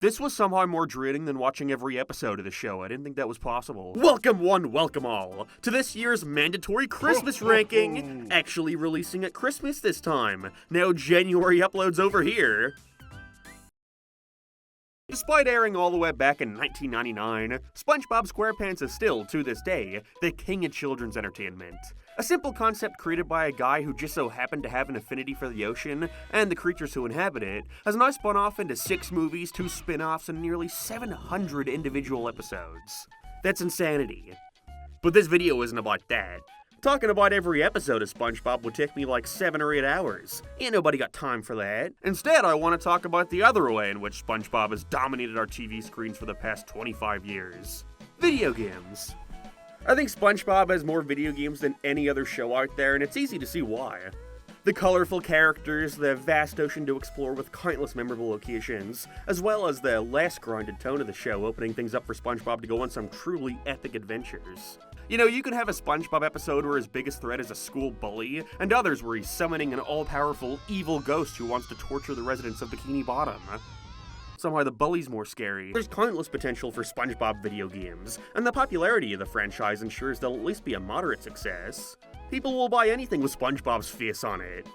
This was somehow more draining than watching every episode of the show. I didn't think that was possible. Welcome one, welcome all, to this year's mandatory Christmas ranking, actually releasing at Christmas this time. Now January uploads over here. Despite airing all the way back in 1999, SpongeBob SquarePants is still, to this day, the king of children's entertainment. A simple concept created by a guy who just so happened to have an affinity for the ocean and the creatures who inhabit it, has now spun off into 6 movies, 2 spin-offs, and nearly 700 individual episodes. That's insanity. But this video isn't about that. Talking about every episode of SpongeBob would take me like 7 or 8 hours. Ain't nobody got time for that. Instead, I want to talk about the other way in which SpongeBob has dominated our TV screens for the past 25 years. Video games. I think SpongeBob has more video games than any other show out there, and it's easy to see why. The colorful characters, the vast ocean to explore with countless memorable locations, as well as the less grounded tone of the show, opening things up for SpongeBob to go on some truly epic adventures. You know, you can have a SpongeBob episode where his biggest threat is a school bully, and others where he's summoning an all-powerful evil ghost who wants to torture the residents of Bikini Bottom. Somehow the bully's more scary. There's countless potential for SpongeBob video games, and the popularity of the franchise ensures they'll at least be a moderate success. People will buy anything with SpongeBob's face on it.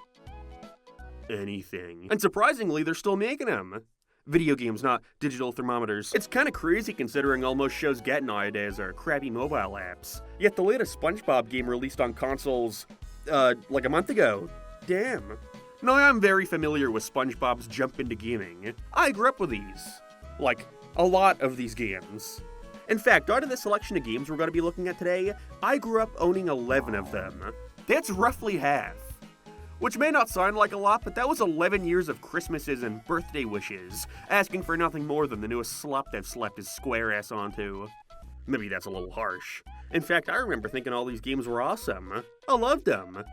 Anything. And surprisingly, they're still making them. Video games, not digital thermometers. It's kinda crazy considering all most shows get nowadays are crappy mobile apps. Yet the latest SpongeBob game released on consoles, like a month ago. Damn. Now I'm very familiar with SpongeBob's jump into gaming. I grew up with these. Like, a lot of these games. In fact, out of the selection of games we're going to be looking at today, I grew up owning 11 of them. That's roughly half. Which may not sound like a lot, but that was 11 years of Christmases and birthday wishes, asking for nothing more than the newest slop they've slapped his square ass onto. Maybe that's a little harsh. In fact, I remember thinking all these games were awesome. I loved them.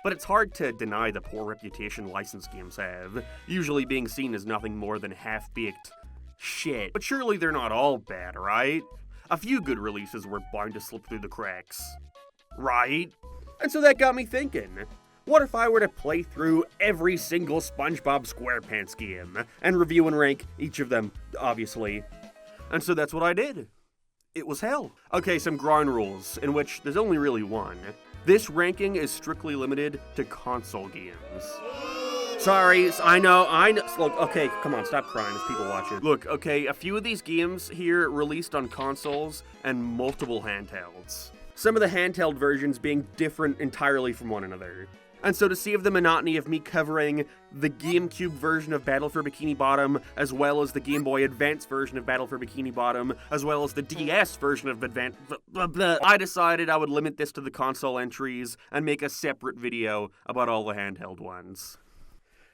But it's hard to deny the poor reputation licensed games have, usually being seen as nothing more than half-baked shit. But surely they're not all bad, right? A few good releases were bound to slip through the cracks. Right? And so that got me thinking, what if I were to play through every single SpongeBob SquarePants game, and review and rank each of them, obviously. And so that's what I did. It was hell. Okay, some ground rules, in which there's only really one. This ranking is strictly limited to console games. Sorry, I know, look, okay, come on, stop crying, there's people watching. Look, okay, a few of these games here released on consoles and multiple handhelds. Some of the handheld versions being different entirely from one another. And so to save the monotony of me covering the GameCube version of Battle for Bikini Bottom, as well as the Game Boy Advance version of Battle for Bikini Bottom, as well as the DS version of Advance, I decided I would limit this to the console entries and make a separate video about all the handheld ones.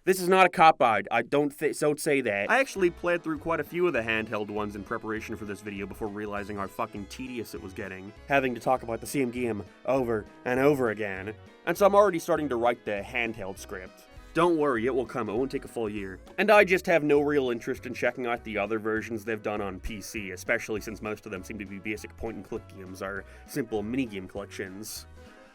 This is not a cop-out, don't say that. I actually played through quite a few of the handheld ones in preparation for this video before realizing how fucking tedious it was getting, having to talk about the same game over and over again. And so I'm already starting to write the handheld script. Don't worry, it will come, it won't take a full year. And I just have no real interest in checking out the other versions they've done on PC, especially since most of them seem to be basic point-and-click games or simple minigame collections.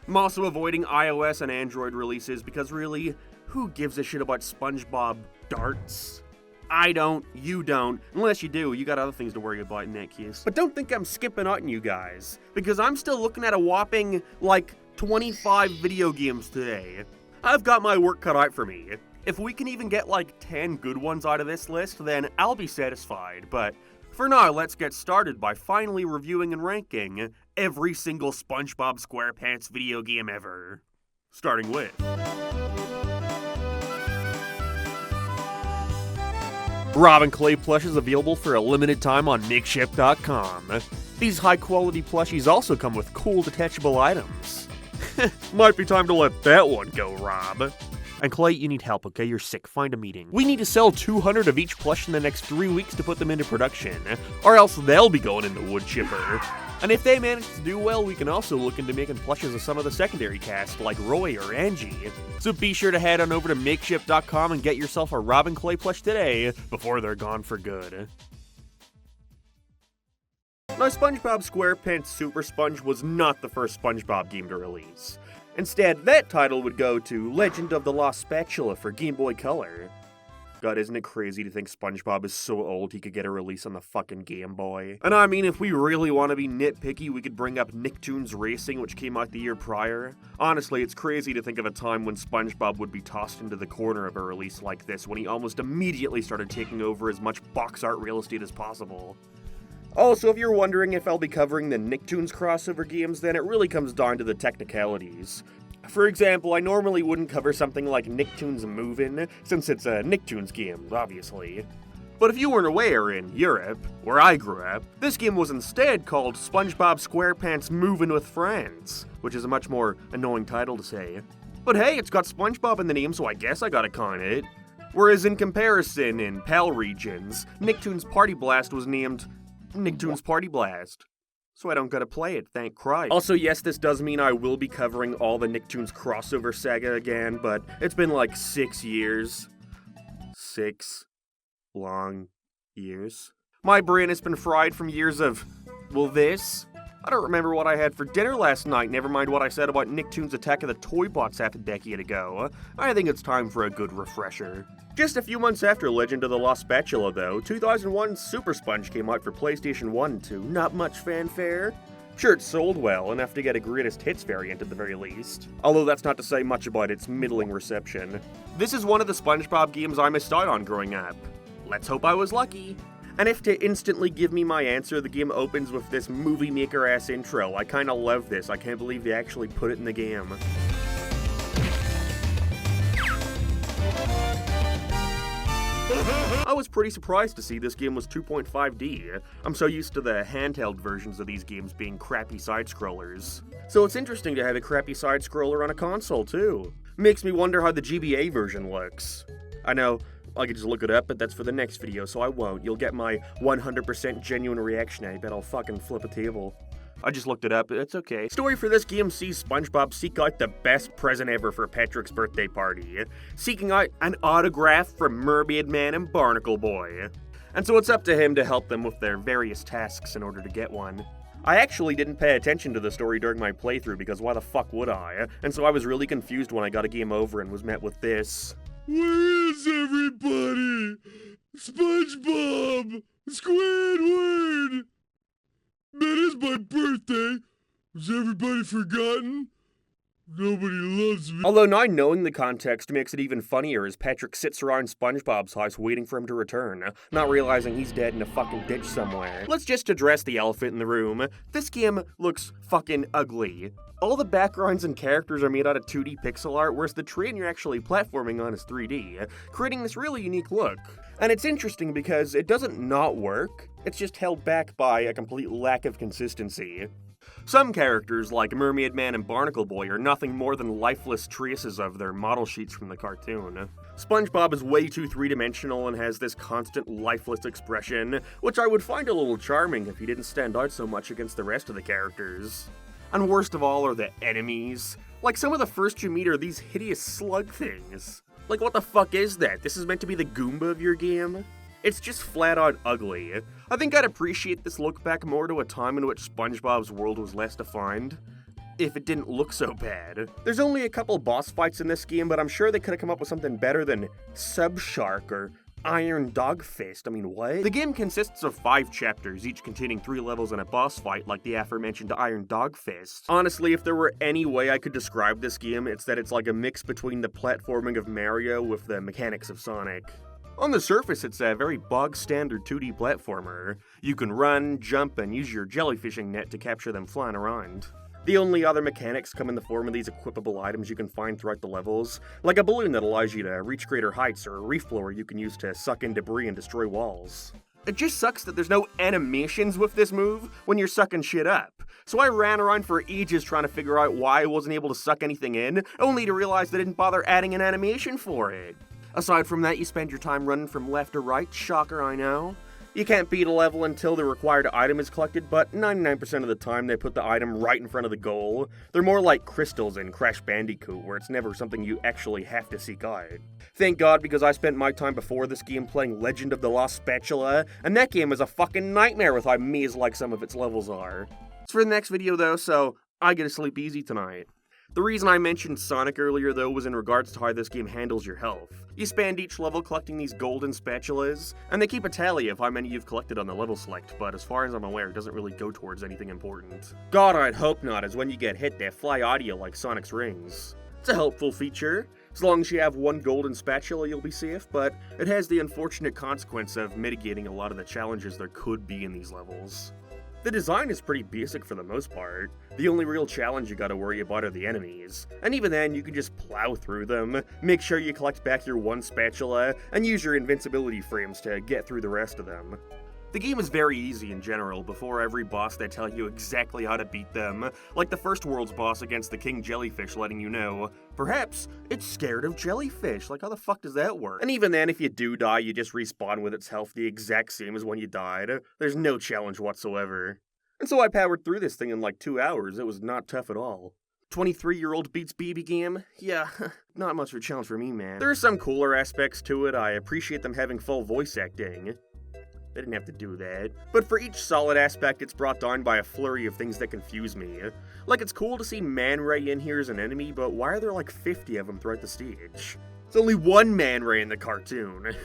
I'm also avoiding iOS and Android releases because really, who gives a shit about SpongeBob darts? I don't, you don't. Unless you do, you got other things to worry about in that case. But don't think I'm skipping out on you guys, because I'm still looking at a whopping, 25 video games today. I've got my work cut out for me. If we can even get 10 good ones out of this list, then I'll be satisfied. But for now, let's get started by finally reviewing and ranking every single SpongeBob SquarePants video game ever. Starting with Robin Clay plushes available for a limited time on Nickship.com. These high-quality plushies also come with cool detachable items. Might be time to let that one go, Rob. And Clay, you need help, okay? You're sick. Find a meeting. We need to sell 200 of each plush in the next 3 weeks to put them into production, or else they'll be going in the wood chipper. And if they manage to do well, we can also look into making plushes of some of the secondary cast, like Roy or Angie. So be sure to head on over to Makeshift.com and get yourself a Robin Clay plush today, before they're gone for good. Now, SpongeBob SquarePants Supersponge was not the first SpongeBob game to release. Instead, that title would go to Legend of the Lost Spatula for Game Boy Color. God, isn't it crazy to think SpongeBob is so old he could get a release on the fucking Game Boy? And I mean, if we really want to be nitpicky, we could bring up Nicktoons Racing, which came out the year prior. Honestly, it's crazy to think of a time when SpongeBob would be tossed into the corner of a release like this, when he almost immediately started taking over as much box art real estate as possible. Also, if you're wondering if I'll be covering the Nicktoons crossover games, then it really comes down to the technicalities. For example, I normally wouldn't cover something like Nicktoons Movin, since it's a Nicktoons game, obviously. But if you weren't aware, in Europe, where I grew up, this game was instead called SpongeBob SquarePants Movin' with Friends, which is a much more annoying title to say. But hey, it's got SpongeBob in the name, so I guess I gotta con it. Whereas in comparison, in PAL regions, Nicktoons Party Blast was named Nicktoons Party Blast. So I don't gotta play it, thank Christ. Also, yes, this does mean I will be covering all the Nicktoons crossover saga again, but it's been like 6 years. 6 long years. My brain has been fried from years of, well, this. I don't remember what I had for dinner last night, never mind what I said about Nicktoons Attack of the Toybots half a decade ago. I think it's time for a good refresher. Just a few months after Legend of the Lost Spatula, though, 2001's Supersponge came out for PlayStation 1 and 2. Not much fanfare. Sure, it sold well, enough to get a greatest hits variant at the very least. Although that's not to say much about its middling reception. This is one of the SpongeBob games I missed out on growing up. Let's hope I was lucky. And if to instantly give me my answer, the game opens with this movie maker-ass intro. I kinda love this. I can't believe they actually put it in the game. I was pretty surprised to see this game was 2.5D. I'm so used to the handheld versions of these games being crappy side-scrollers. So it's interesting to have a crappy side-scroller on a console, too. Makes me wonder how the GBA version looks. I know, I could just look it up, but that's for the next video, so I won't. You'll get my 100% genuine reaction. I bet I'll fucking flip a table. I just looked it up, it's okay. Story for this game sees SpongeBob seek out the best present ever for Patrick's birthday party, seeking out an autograph from Mermaid Man and Barnacle Boy. And so it's up to him to help them with their various tasks in order to get one. I actually didn't pay attention to the story during my playthrough because why the fuck would I? And so I was really confused when I got a game over and was met with this. Where is everybody? SpongeBob! Squidward! That is my birthday. Was everybody forgotten? Nobody loves me. Although now knowing the context makes it even funnier as Patrick sits around SpongeBob's house waiting for him to return, not realizing he's dead in a fucking ditch somewhere. Let's just address the elephant in the room. This game looks fucking ugly. All the backgrounds and characters are made out of 2D pixel art, whereas the train you're actually platforming on is 3D, creating this really unique look. And it's interesting because it doesn't not work, it's just held back by a complete lack of consistency. Some characters, like Mermaid Man and Barnacle Boy, are nothing more than lifeless traces of their model sheets from the cartoon. SpongeBob is way too three-dimensional and has this constant lifeless expression, which I would find a little charming if he didn't stand out so much against the rest of the characters. And worst of all are the enemies. Like, some of the first you meet are these hideous slug things. Like, what the fuck is that? This is meant to be the Goomba of your game? It's just flat out ugly. I think I'd appreciate this look back more to a time in which SpongeBob's world was less defined, if it didn't look so bad. There's only a couple boss fights in this game, but I'm sure they could have come up with something better than Subshark or Iron Dog Fist. I mean, what? The game consists of 5 chapters, each containing 3 levels and a boss fight, like the aforementioned Iron Dog Fist. Honestly, if there were any way I could describe this game, it's that it's like a mix between the platforming of Mario with the mechanics of Sonic. On the surface, it's a very bog-standard 2D platformer. You can run, jump, and use your jellyfishing net to capture them flying around. The only other mechanics come in the form of these equipable items you can find throughout the levels, like a balloon that allows you to reach greater heights, or a reef blower you can use to suck in debris and destroy walls. It just sucks that there's no animations with this move when you're sucking shit up. So I ran around for ages trying to figure out why I wasn't able to suck anything in, only to realize they didn't bother adding an animation for it. Aside from that, you spend your time running from left to right. Shocker, I know. You can't beat a level until the required item is collected, but 99% of the time they put the item right in front of the goal. They're more like crystals in Crash Bandicoot, where it's never something you actually have to seek out. Thank God, because I spent my time before this game playing Legend of the Lost Spatula, and that game is a fucking nightmare with how maze-like some of its levels are. It's for the next video though, so I get to sleep easy tonight. The reason I mentioned Sonic earlier though was in regards to how this game handles your health. You spend each level collecting these golden spatulas, and they keep a tally of how many you've collected on the level select, but as far as I'm aware, it doesn't really go towards anything important. God, I'd hope not, as when you get hit, they fly audio like Sonic's rings. It's a helpful feature. As long as you have one golden spatula, you'll be safe, but it has the unfortunate consequence of mitigating a lot of the challenges there could be in these levels. The design is pretty basic for the most part. The only real challenge you gotta worry about are the enemies. And even then, you can just plow through them, make sure you collect back your one spatula, and use your invincibility frames to get through the rest of them. The game is very easy in general. Before every boss they tell you exactly how to beat them, like the first world's boss against the king jellyfish letting you know, perhaps it's scared of jellyfish, like how the fuck does that work? And even then, if you do die, you just respawn with its health the exact same as when you died. There's no challenge whatsoever. And so I powered through this thing in like 2 hours. It was not tough at all. 23-year-old beats BB game? Yeah, not much of a challenge for me, man. There are some cooler aspects to it. I appreciate them having full voice acting. They didn't have to do that. But for each solid aspect, it's brought down by a flurry of things that confuse me. Like, it's cool to see Man Ray in here as an enemy, but why are there like 50 of them throughout the stage? There's only one Man Ray in the cartoon.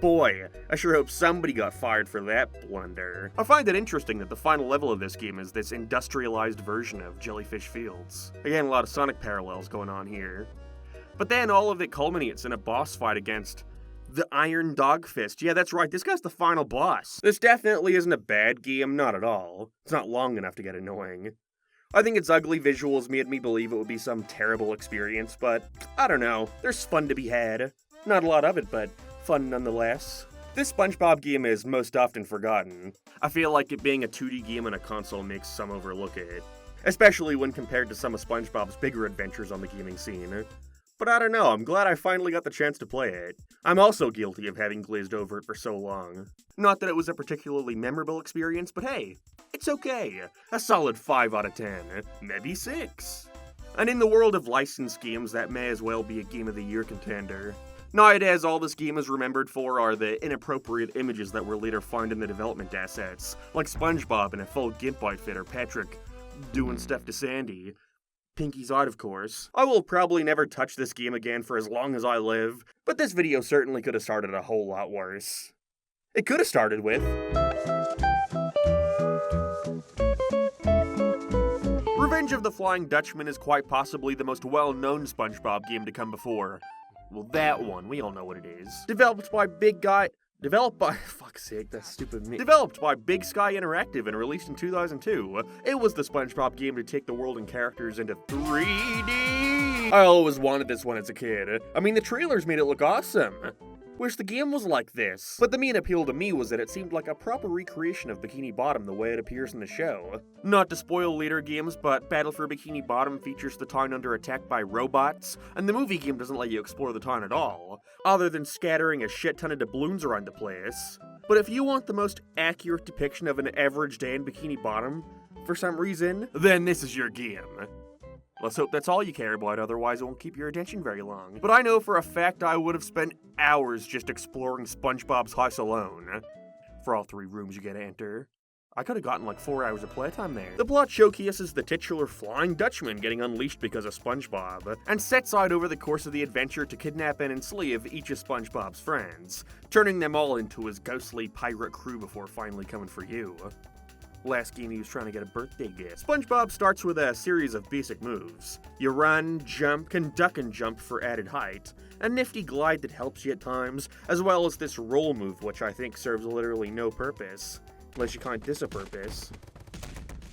Boy, I sure hope somebody got fired for that blunder. I find it interesting that the final level of this game is this industrialized version of Jellyfish Fields. Again, a lot of Sonic parallels going on here. But then all of it culminates in a boss fight against the Iron Dog Fist. Yeah, that's right, this guy's the final boss. This definitely isn't a bad game, not at all. It's not long enough to get annoying. I think its ugly visuals made me believe it would be some terrible experience, but I don't know, there's fun to be had. Not a lot of it, but fun nonetheless. This SpongeBob game is most often forgotten. I feel like it being a 2D game on a console makes some overlook it, especially when compared to some of SpongeBob's bigger adventures on the gaming scene. But I don't know, I'm glad I finally got the chance to play it. I'm also guilty of having glazed over it for so long. Not that it was a particularly memorable experience, but hey, it's okay. A solid 5 out of 10, maybe 6. And in the world of licensed games, that may as well be a Game of the Year contender. Nowadays, all this game is remembered for are the inappropriate images that were later found in the development assets, like SpongeBob in a full GIMP outfit or Patrick doing stuff to Sandy. Pinky's out, of course. I will probably never touch this game again for as long as I live, but this video certainly could have started a whole lot worse. It could have started with Revenge of the Flying Dutchman is quite possibly the most well-known SpongeBob game to come before. Well, that one, we all know what it is. Developed by Big Sky Interactive and released in 2002. It was the SpongeBob game to take the world and characters into 3D. I always wanted this one as a kid. I mean, the trailers made it look awesome. Wish the game was like this. But the main appeal to me was that it seemed like a proper recreation of Bikini Bottom the way it appears in the show. Not to spoil later games, but Battle for Bikini Bottom features the town under attack by robots, and the movie game doesn't let you explore the town at all, other than scattering a shit ton of doubloons around the place. But if you want the most accurate depiction of an average day in Bikini Bottom, for some reason, then this is your game. Let's hope that's all you care about, otherwise it won't keep your attention very long. But I know for a fact I would have spent hours just exploring SpongeBob's house alone. For all 3 rooms you get to enter. I could have gotten like 4 hours of playtime there. The plot showcases the titular Flying Dutchman getting unleashed because of SpongeBob, and sets out over the course of the adventure to kidnap and enslave each of SpongeBob's friends, turning them all into his ghostly pirate crew before finally coming for you. Last game he was trying to get a birthday gift. SpongeBob starts with a series of basic moves. You run, jump, can duck and jump for added height, a nifty glide that helps you at times, as well as this roll move which I think serves literally no purpose. Unless you count this a purpose.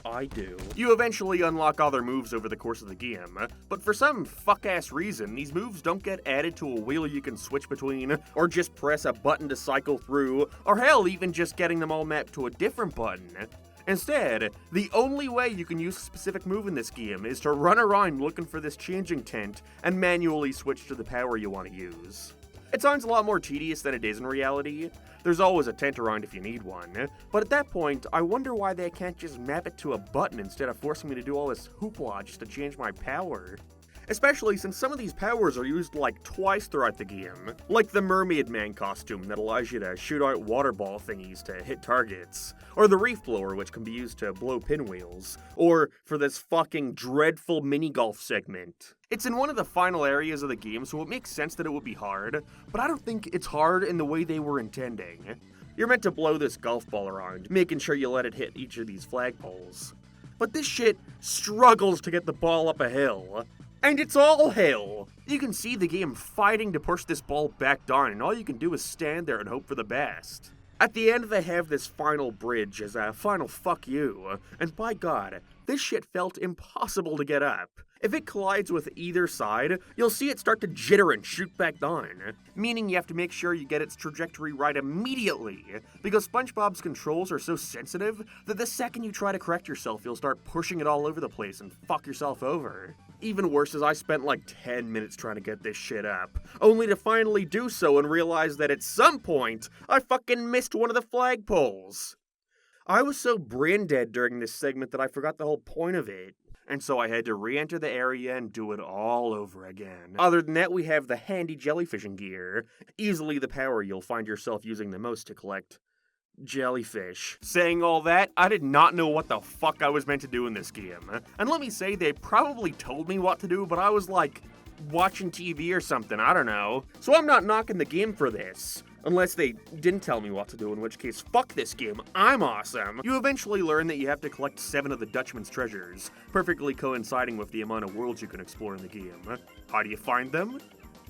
I do. You eventually unlock other moves over the course of the game, but for some fuck-ass reason, these moves don't get added to a wheel you can switch between, or just press a button to cycle through, or hell, even just getting them all mapped to a different button. Instead, the only way you can use a specific move in this game is to run around looking for this changing tent and manually switch to the power you want to use. It sounds a lot more tedious than it is in reality. There's always a tent around if you need one, but at that point, I wonder why they can't just map it to a button instead of forcing me to do all this hoopla just to change my power. especially since some of these powers are used like twice throughout the game, like the Mermaid Man costume that allows you to shoot out water ball thingies to hit targets, or the Reef Blower which can be used to blow pinwheels, or for this fucking dreadful mini-golf segment. It's in one of the final areas of the game, so it makes sense that it would be hard, but I don't think it's hard in the way they were intending. You're meant to blow this golf ball around, making sure you let it hit each of these flagpoles. But this shit struggles to get the ball up a hill. And it's all hill! You can see the game fighting to push this ball back down, and all you can do is stand there and hope for the best. At the end, they have this final bridge as a final fuck you, and by God, this shit felt impossible to get up. If it collides with either side, you'll see it start to jitter and shoot back down, meaning you have to make sure you get its trajectory right immediately, because SpongeBob's controls are so sensitive that the second you try to correct yourself, you'll start pushing it all over the place and fuck yourself over. Even worse is I spent like 10 minutes trying to get this shit up, only to finally do so and realize that at some point, I fucking missed one of the flagpoles. I was so brain dead during this segment that I forgot the whole point of it, and so I had to re-enter the area and do it all over again. Other than that, we have the handy jellyfishing gear, easily the power you'll find yourself using the most to collect jellyfish. Saying all that, I did not know what the fuck I was meant to do in this game. And let me say, they probably told me what to do, but I was like, watching TV or something, I don't know. So I'm not knocking the game for this. Unless they didn't tell me what to do, in which case, fuck this game, I'm awesome. You eventually learn that you have to collect 7 of the Dutchman's treasures, perfectly coinciding with the amount of worlds you can explore in the game. How do you find them?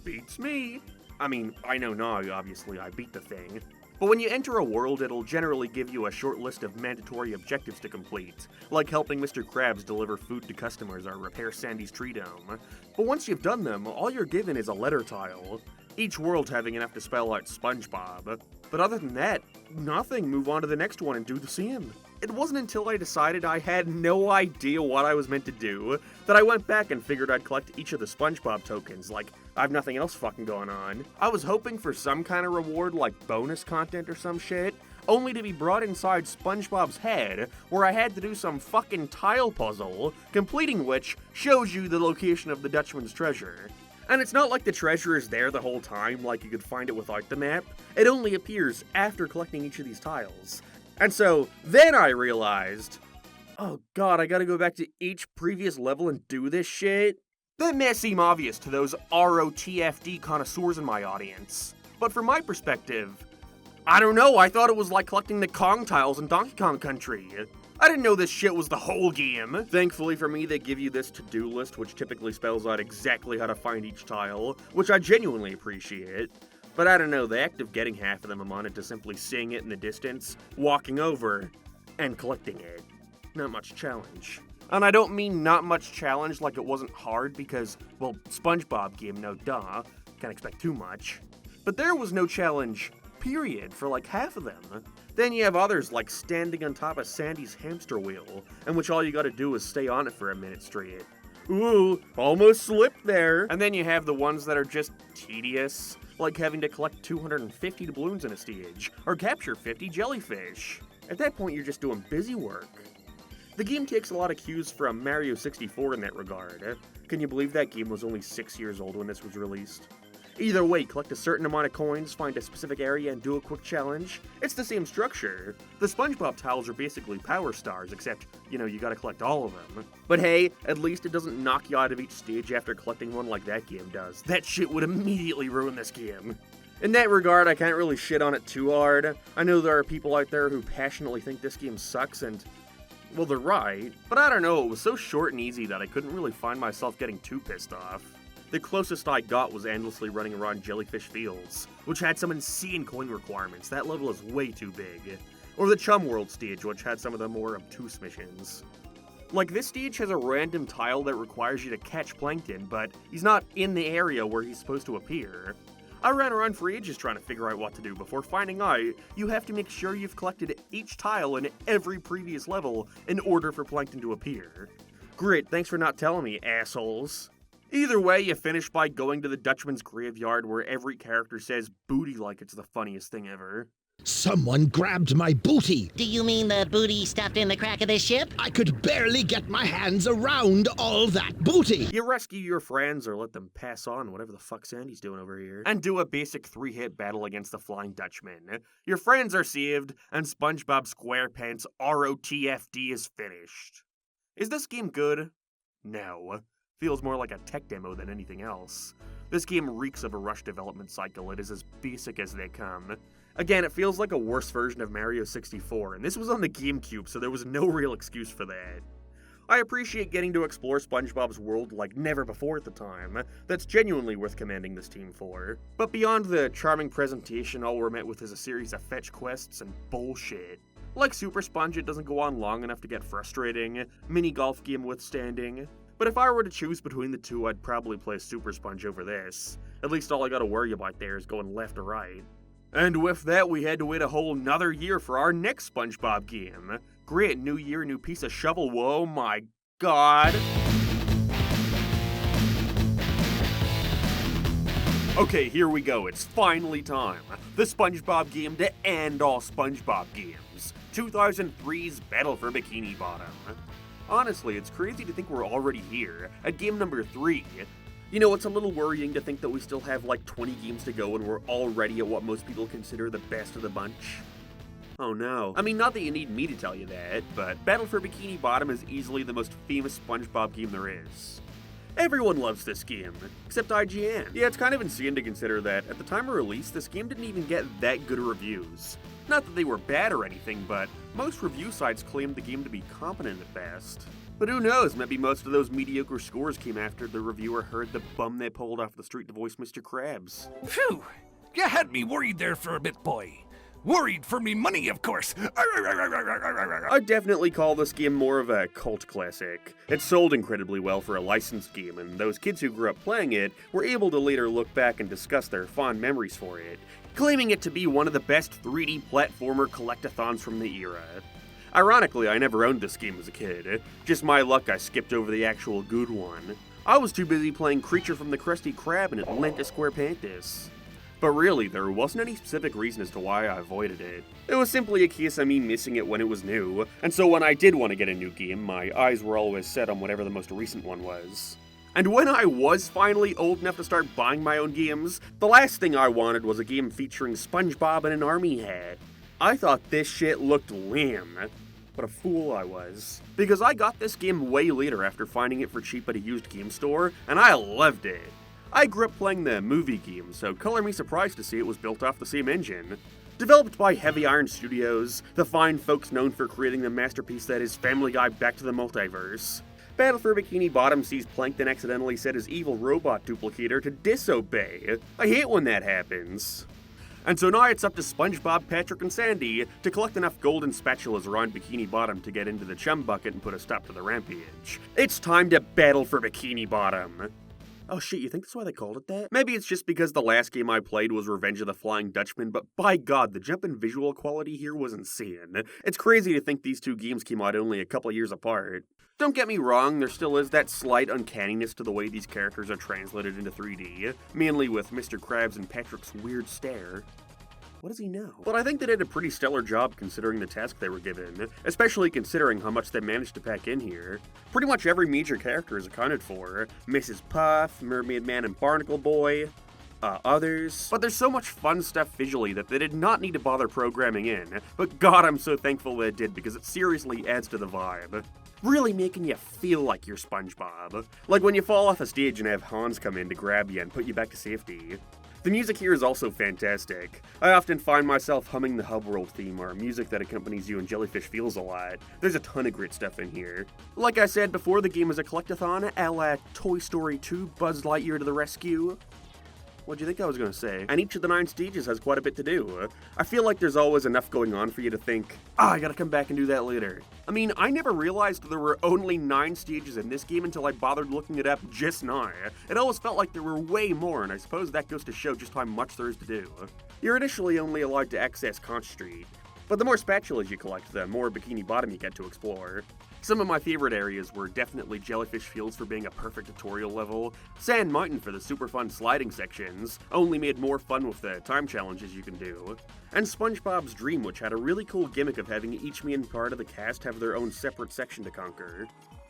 Beats me. I mean, I know now, obviously, I beat the thing. But when you enter a world, it'll generally give you a short list of mandatory objectives to complete, like helping Mr. Krabs deliver food to customers or repair Sandy's tree dome. But once you've done them, all you're given is a letter tile, each world having enough to spell out SpongeBob. But other than that, nothing. Move on to the next one and do the same. It wasn't until I decided I had no idea what I was meant to do that I went back and figured I'd collect each of the SpongeBob tokens, like I have nothing else fucking going on. I was hoping for some kind of reward like bonus content or some shit, only to be brought inside SpongeBob's head, where I had to do some fucking tile puzzle, completing which shows you the location of the Dutchman's treasure. And it's not like the treasure is there the whole time, like you could find it without the map. It only appears after collecting each of these tiles. And so, then I realized, oh god, I gotta go back to each previous level and do this shit? That may seem obvious to those ROTFD connoisseurs in my audience. But from my perspective, I don't know, I thought it was like collecting the Kong tiles in Donkey Kong Country. I didn't know this shit was the whole game. Thankfully for me, they give you this to-do list, which typically spells out exactly how to find each tile, which I genuinely appreciate. But I don't know, the act of getting half of them amounted to simply seeing it in the distance, walking over, and collecting it. Not much challenge. And I don't mean not much challenge like it wasn't hard because, well, SpongeBob game, no duh, can't expect too much. But there was no challenge, period, for like half of them. Then you have others like standing on top of Sandy's hamster wheel, in which all you gotta do is stay on it for a minute straight. Ooh, almost slipped there. And then you have the ones that are just tedious, like having to collect 250 doubloons in a stage, or capture 50 jellyfish. At that point, you're just doing busy work. The game takes a lot of cues from Mario 64 in that regard. Can you believe that game was only 6 years old when this was released? Either way, collect a certain amount of coins, find a specific area, and do a quick challenge. It's the same structure. The SpongeBob tiles are basically power stars, except, you gotta collect all of them. But hey, at least it doesn't knock you out of each stage after collecting one like that game does. That shit would immediately ruin this game. In that regard, I can't really shit on it too hard. I know there are people out there who passionately think this game sucks, and well, they're right. But I don't know, it was so short and easy that I couldn't really find myself getting too pissed off. The closest I got was endlessly running around Jellyfish Fields, which had some insane coin requirements. That level is way too big. Or the Chum World stage, which had some of the more obtuse missions. Like, this stage has a random tile that requires you to catch Plankton, but he's not in the area where he's supposed to appear. I ran around for ages trying to figure out what to do before finding out you have to make sure you've collected each tile in every previous level in order for Plankton to appear. Great, thanks for not telling me, assholes. Either way, you finish by going to the Dutchman's graveyard where every character says booty like it's the funniest thing ever. Someone grabbed my booty. Do you mean the booty stuffed in the crack of the ship? I could barely get my hands around all that booty. You rescue your friends or let them pass on whatever the fuck Sandy's doing over here, and do a basic 3-hit battle against the Flying Dutchman. Your friends are saved, and SpongeBob SquarePants ROTFD is finished. Is this game good? No. Feels more like a tech demo than anything else. This game reeks of a rushed development cycle. It is as basic as they come. Again, it feels like a worse version of Mario 64, and this was on the GameCube, so there was no real excuse for that. I appreciate getting to explore SpongeBob's world like never before at the time. That's genuinely worth commending this team for. But beyond the charming presentation, all we're met with is a series of fetch quests and bullshit. Like Supersponge, it doesn't go on long enough to get frustrating, mini golf game withstanding. But if I were to choose between the two, I'd probably play Supersponge over this. At least all I gotta worry about there is going left or right. And with that, we had to wait a whole nother year for our next SpongeBob game. Great, new year, new piece of shovel, whoa my god. Okay, here we go, it's finally time. The SpongeBob game to end all SpongeBob games. 2003's Battle for Bikini Bottom. Honestly, it's crazy to think we're already here, at game number 3. You know, it's a little worrying to think that we still have like 20 games to go and we're already at what most people consider the best of the bunch. Oh no. I mean, not that you need me to tell you that, but Battle for Bikini Bottom is easily the most famous SpongeBob game there is. Everyone loves this game, except IGN. Yeah, it's kind of insane to consider that at the time of release, this game didn't even get that good reviews. Not that they were bad or anything, but most review sites claimed the game to be competent at best. But who knows, maybe most of those mediocre scores came after the reviewer heard the bum they pulled off the street to voice Mr. Krabs. Phew! You had me worried there for a bit, boy. Worried for me money, of course. I'd definitely call this game more of a cult classic. It sold incredibly well for a licensed game, and those kids who grew up playing it were able to later look back and discuss their fond memories for it, claiming it to be one of the best 3D platformer collectathons from the era. Ironically, I never owned this game as a kid. Just my luck, I skipped over the actual good one. I was too busy playing Creature from the Krusty Krab and Atlantis SquarePantis. But really, there wasn't any specific reason as to why I avoided it. It was simply a case of me missing it when it was new, and so when I did want to get a new game, my eyes were always set on whatever the most recent one was. And when I was finally old enough to start buying my own games, the last thing I wanted was a game featuring SpongeBob in an army hat. I thought this shit looked lame. What a fool I was. Because I got this game way later after finding it for cheap at a used game store, and I loved it. I grew up playing the movie game, so color me surprised to see it was built off the same engine. Developed by Heavy Iron Studios, the fine folks known for creating the masterpiece that is Family Guy Back to the Multiverse. Battle for Bikini Bottom sees Plankton accidentally set his evil robot duplicator to disobey. I hate when that happens. And so now it's up to SpongeBob, Patrick, and Sandy to collect enough golden spatulas around Bikini Bottom to get into the chum bucket and put a stop to the rampage. It's time to battle for Bikini Bottom. Oh shit, you think that's why they called it that? Maybe it's just because the last game I played was Revenge of the Flying Dutchman, but by god, the jump in visual quality here was insane. It's crazy to think these two games came out only a couple years apart. Don't get me wrong, there still is that slight uncanniness to the way these characters are translated into 3D, mainly with Mr. Krabs and Patrick's weird stare. What does he know? But I think they did a pretty stellar job considering the task they were given, especially considering how much they managed to pack in here. Pretty much every major character is accounted for. Mrs. Puff, Mermaid Man and Barnacle Boy, others. But there's so much fun stuff visually that they did not need to bother programming in, but god, I'm so thankful they did because it seriously adds to the vibe. Really making you feel like you're SpongeBob. Like when you fall off a stage and have Hans come in to grab you and put you back to safety. The music here is also fantastic. I often find myself humming the Hub World theme or music that accompanies you in Jellyfish Fields a lot. There's a ton of great stuff in here. Like I said before, the game is a collectathon a la Toy Story 2 Buzz Lightyear to the Rescue. What'd you think I was gonna say? And each of the 9 stages has quite a bit to do. I feel like there's always enough going on for you to think, I gotta come back and do that later. I mean, I never realized there were only 9 stages in this game until I bothered looking it up just now. It always felt like there were way more, and I suppose that goes to show just how much there is to do. You're initially only allowed to access Conch Street. But the more spatulas you collect, the more Bikini Bottom you get to explore. Some of my favorite areas were definitely Jellyfish Fields for being a perfect tutorial level, Sand Mountain for the super fun sliding sections, only made more fun with the time challenges you can do, and SpongeBob's Dream, which had a really cool gimmick of having each main part of the cast have their own separate section to conquer.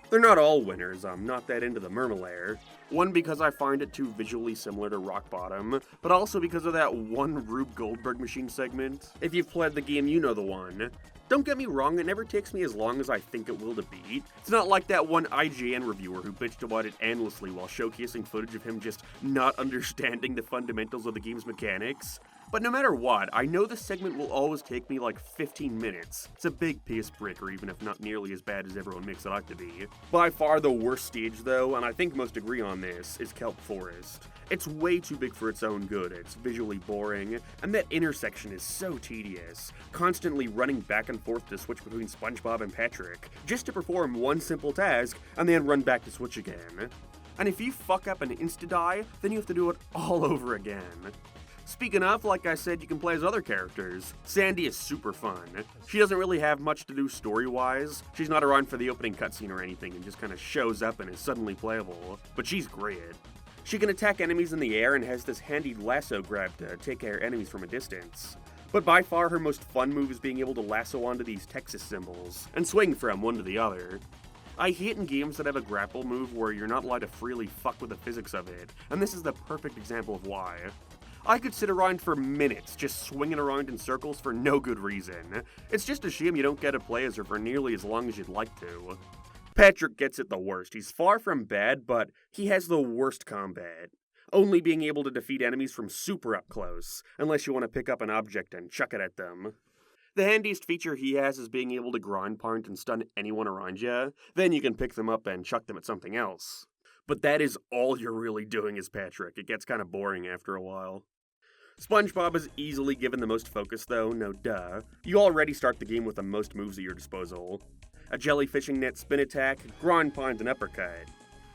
They're not all winners, I'm not that into the Mermalair. One, because I find it too visually similar to Rock Bottom, but also because of that one Rube Goldberg machine segment. If you've played the game, you know the one. Don't get me wrong, it never takes me as long as I think it will to beat. It's not like that one IGN reviewer who bitched about it endlessly while showcasing footage of him just not understanding the fundamentals of the game's mechanics. But no matter what, I know this segment will always take me like 15 minutes. It's a big pace breaker, even if not nearly as bad as everyone makes it out to be. By far the worst stage though, and I think most agree on this, is Kelp Forest. It's way too big for its own good, it's visually boring, and that intersection is so tedious, constantly running back and forth to switch between SpongeBob and Parick, just to perform one simple task, and then run back to switch again. And if you fuck up and insta-die, then you have to do it all over again. Speaking of, like I said, you can play as other characters. Sandy is super fun. She doesn't really have much to do story-wise. She's not around for the opening cutscene or anything and just kind of shows up and is suddenly playable. But she's great. She can attack enemies in the air and has this handy lasso grab to take care enemies from a distance. But by far her most fun move is being able to lasso onto these Texas symbols and swing from one to the other. I hate in games that have a grapple move where you're not allowed to freely fuck with the physics of it, and this is the perfect example of why. I could sit around for minutes just swinging around in circles for no good reason. It's just a shame you don't get to play as her for nearly as long as you'd like to. Parick gets it the worst. He's far from bad, but he has the worst combat. Only being able to defeat enemies from super up close, unless you want to pick up an object and chuck it at them. The handiest feature he has is being able to ground pound and stun anyone around you, then you can pick them up and chuck them at something else. But that is all you're really doing as Parick. It gets kind of boring after a while. SpongeBob is easily given the most focus though, no duh. You already start the game with the most moves at your disposal. A jellyfishing net spin attack, ground pound, and uppercut.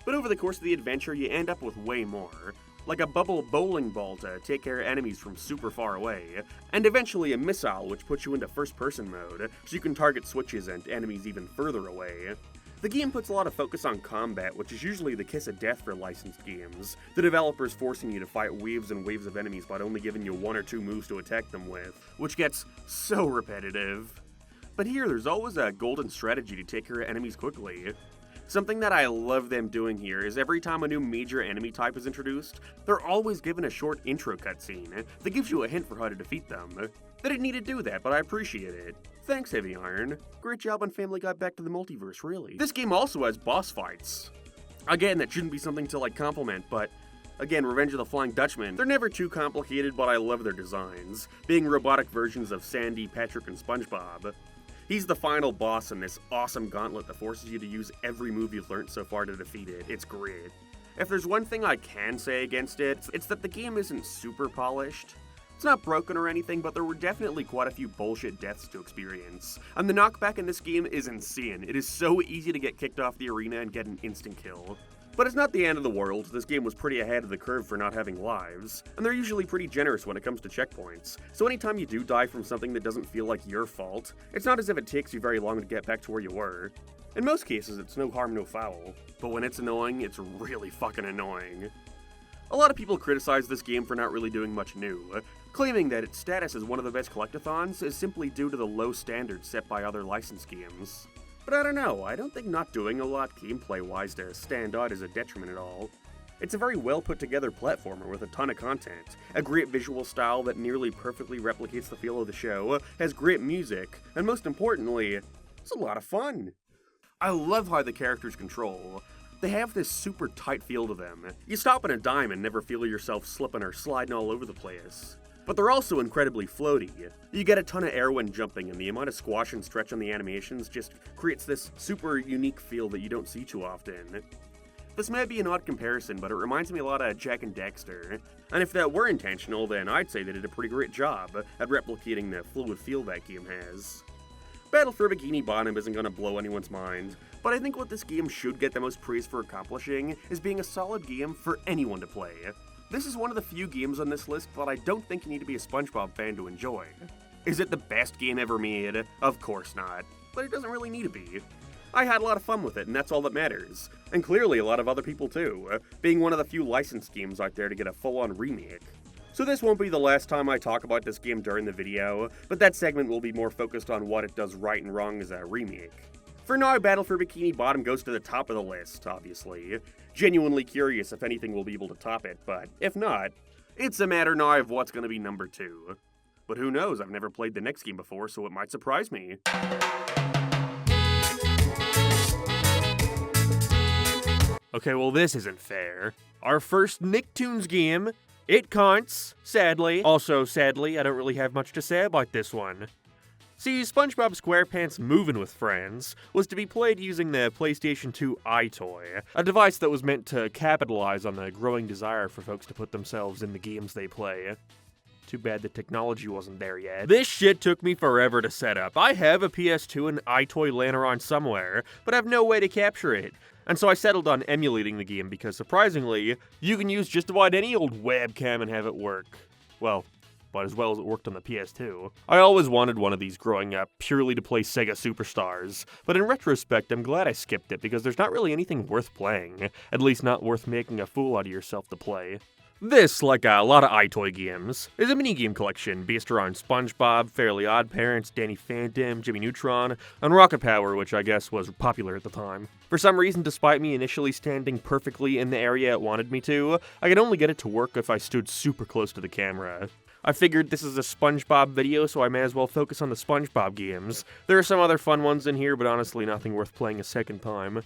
But over the course of the adventure you end up with way more. Like a bubble bowling ball to take care of enemies from super far away, and eventually a missile which puts you into first person mode, so you can target switches and enemies even further away. The game puts a lot of focus on combat, which is usually the kiss of death for licensed games, the developers forcing you to fight waves and waves of enemies but only giving you one or two moves to attack them with, which gets so repetitive. But here there's always a golden strategy to take care of enemies quickly. Something that I love them doing here is every time a new major enemy type is introduced, they're always given a short intro cutscene that gives you a hint for how to defeat them. They didn't need to do that, but I appreciate it. Thanks, Heavy Iron. Great job on Family Guy Back to the Multiverse, really. This game also has boss fights. Again, that shouldn't be something to compliment, but again, Revenge of the Flying Dutchman, they're never too complicated, but I love their designs, being robotic versions of Sandy, Parick, and SpongeBob. He's the final boss in this awesome gauntlet that forces you to use every move you've learned so far to defeat it. It's great. If there's one thing I can say against it, it's that the game isn't super polished. It's not broken or anything, but there were definitely quite a few bullshit deaths to experience. And the knockback in this game is insane. It is so easy to get kicked off the arena and get an instant kill. But it's not the end of the world. This game was pretty ahead of the curve for not having lives, and they're usually pretty generous when it comes to checkpoints. So anytime you do die from something that doesn't feel like your fault, it's not as if it takes you very long to get back to where you were. In most cases, it's no harm, no foul. But when it's annoying, it's really fucking annoying. A lot of people criticize this game for not really doing much new, claiming that its status as one of the best collectathons is simply due to the low standards set by other licensed games. But I don't know, I don't think not doing a lot gameplay-wise to stand out is a detriment at all. It's a very well put together platformer with a ton of content, a great visual style that nearly perfectly replicates the feel of the show, has great music, and most importantly, it's a lot of fun. I love how the characters control. They have this super tight feel to them. You stop on a dime and never feel yourself slipping or sliding all over the place. But they're also incredibly floaty. You get a ton of air when jumping, and the amount of squash and stretch on the animations just creates this super unique feel that you don't see too often. This may be an odd comparison, but it reminds me a lot of Jak and Daxter. And if that were intentional, then I'd say they did a pretty great job at replicating the fluid feel that game has. Battle for Bikini Bottom isn't going to blow anyone's mind, but I think what this game should get the most praise for accomplishing is being a solid game for anyone to play. This is one of the few games on this list that I don't think you need to be a SpongeBob fan to enjoy. Is it the best game ever made? Of course not, but it doesn't really need to be. I had a lot of fun with it, and that's all that matters. And clearly a lot of other people too, being one of the few licensed games out there to get a full-on remake. So this won't be the last time I talk about this game during the video, but that segment will be more focused on what it does right and wrong as a remake. For now, Battle for Bikini Bottom goes to the top of the list, obviously. Genuinely curious if anything will be able to top it, but if not, it's a matter now of what's going to be number 2. But who knows, I've never played the next game before, so it might surprise me. Okay, well this isn't fair. Our first Nicktoons game, it counts, sadly. Also, sadly, I don't really have much to say about this one. See, SpongeBob SquarePants Movin' with Friends was to be played using the PlayStation 2 iToy, a device that was meant to capitalize on the growing desire for folks to put themselves in the games they play. Too bad the technology wasn't there yet. This shit took me forever to set up. I have a PS2 and iToy laying around somewhere, but I have no way to capture it. And so I settled on emulating the game because, surprisingly, you can use just about any old webcam and have it work. Well, about as well as it worked on the PS2. I always wanted one of these growing up, purely to play Sega Superstars, but in retrospect, I'm glad I skipped it because there's not really anything worth playing, at least not worth making a fool out of yourself to play. This, like a lot of iToy games, is a minigame collection based around SpongeBob, Fairly OddParents, Danny Phantom, Jimmy Neutron, and Rocket Power, which I guess was popular at the time. For some reason, despite me initially standing perfectly in the area it wanted me to, I could only get it to work if I stood super close to the camera. I figured this is a SpongeBob video, so I may as well focus on the SpongeBob games. There are some other fun ones in here, but honestly nothing worth playing a second time.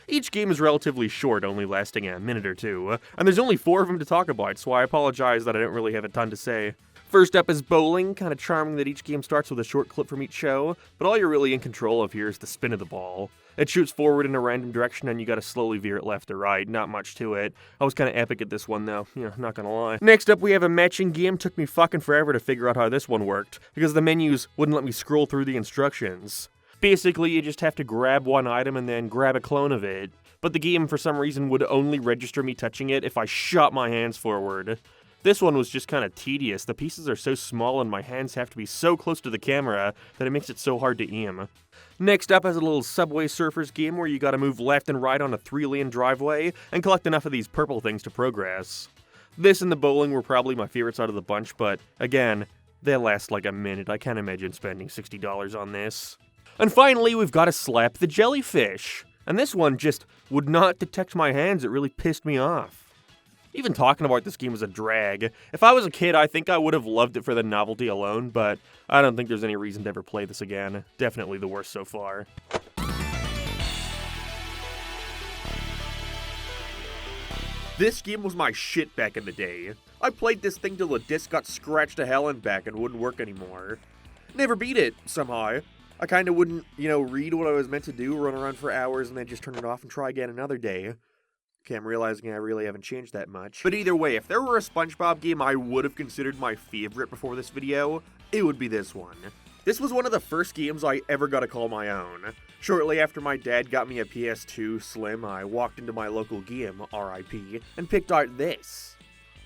Each game is relatively short, only lasting a minute or two, and there's only 4 of them to talk about, so I apologize that I don't really have a ton to say. First up is bowling, kinda charming that each game starts with a short clip from each show, but all you're really in control of here is the spin of the ball. It shoots forward in a random direction and you gotta slowly veer it left or right, not much to it. I was kinda epic at this one though, not gonna lie. Next up we have a matching game. Took me fucking forever to figure out how this one worked, because the menus wouldn't let me scroll through the instructions. Basically, you just have to grab one item and then grab a clone of it, but the game for some reason would only register me touching it if I shot my hands forward. This one was just kinda tedious. The pieces are so small and my hands have to be so close to the camera that it makes it so hard to aim. Next up is a little Subway Surfers game where you gotta move left and right on a 3-lane driveway and collect enough of these purple things to progress. This and the bowling were probably my favorites out of the bunch, but again, they last like a minute. I can't imagine spending $60 on this. And finally, we've got to slap the jellyfish. And this one just would not detect my hands. It really pissed me off. Even talking about this game is a drag. If I was a kid, I think I would have loved it for the novelty alone, but I don't think there's any reason to ever play this again. Definitely the worst so far. This game was my shit back in the day. I played this thing till the disc got scratched to hell and back and wouldn't work anymore. Never beat it, somehow. I kinda wouldn't, read what I was meant to do, run around for hours, and then just turn it off and try again another day. Okay, I'm realizing I really haven't changed that much. But either way, if there were a SpongeBob game I would have considered my favorite before this video, it would be this one. This was one of the first games I ever got to call my own. Shortly after my dad got me a PS2 Slim, I walked into my local game, RIP, and picked out this.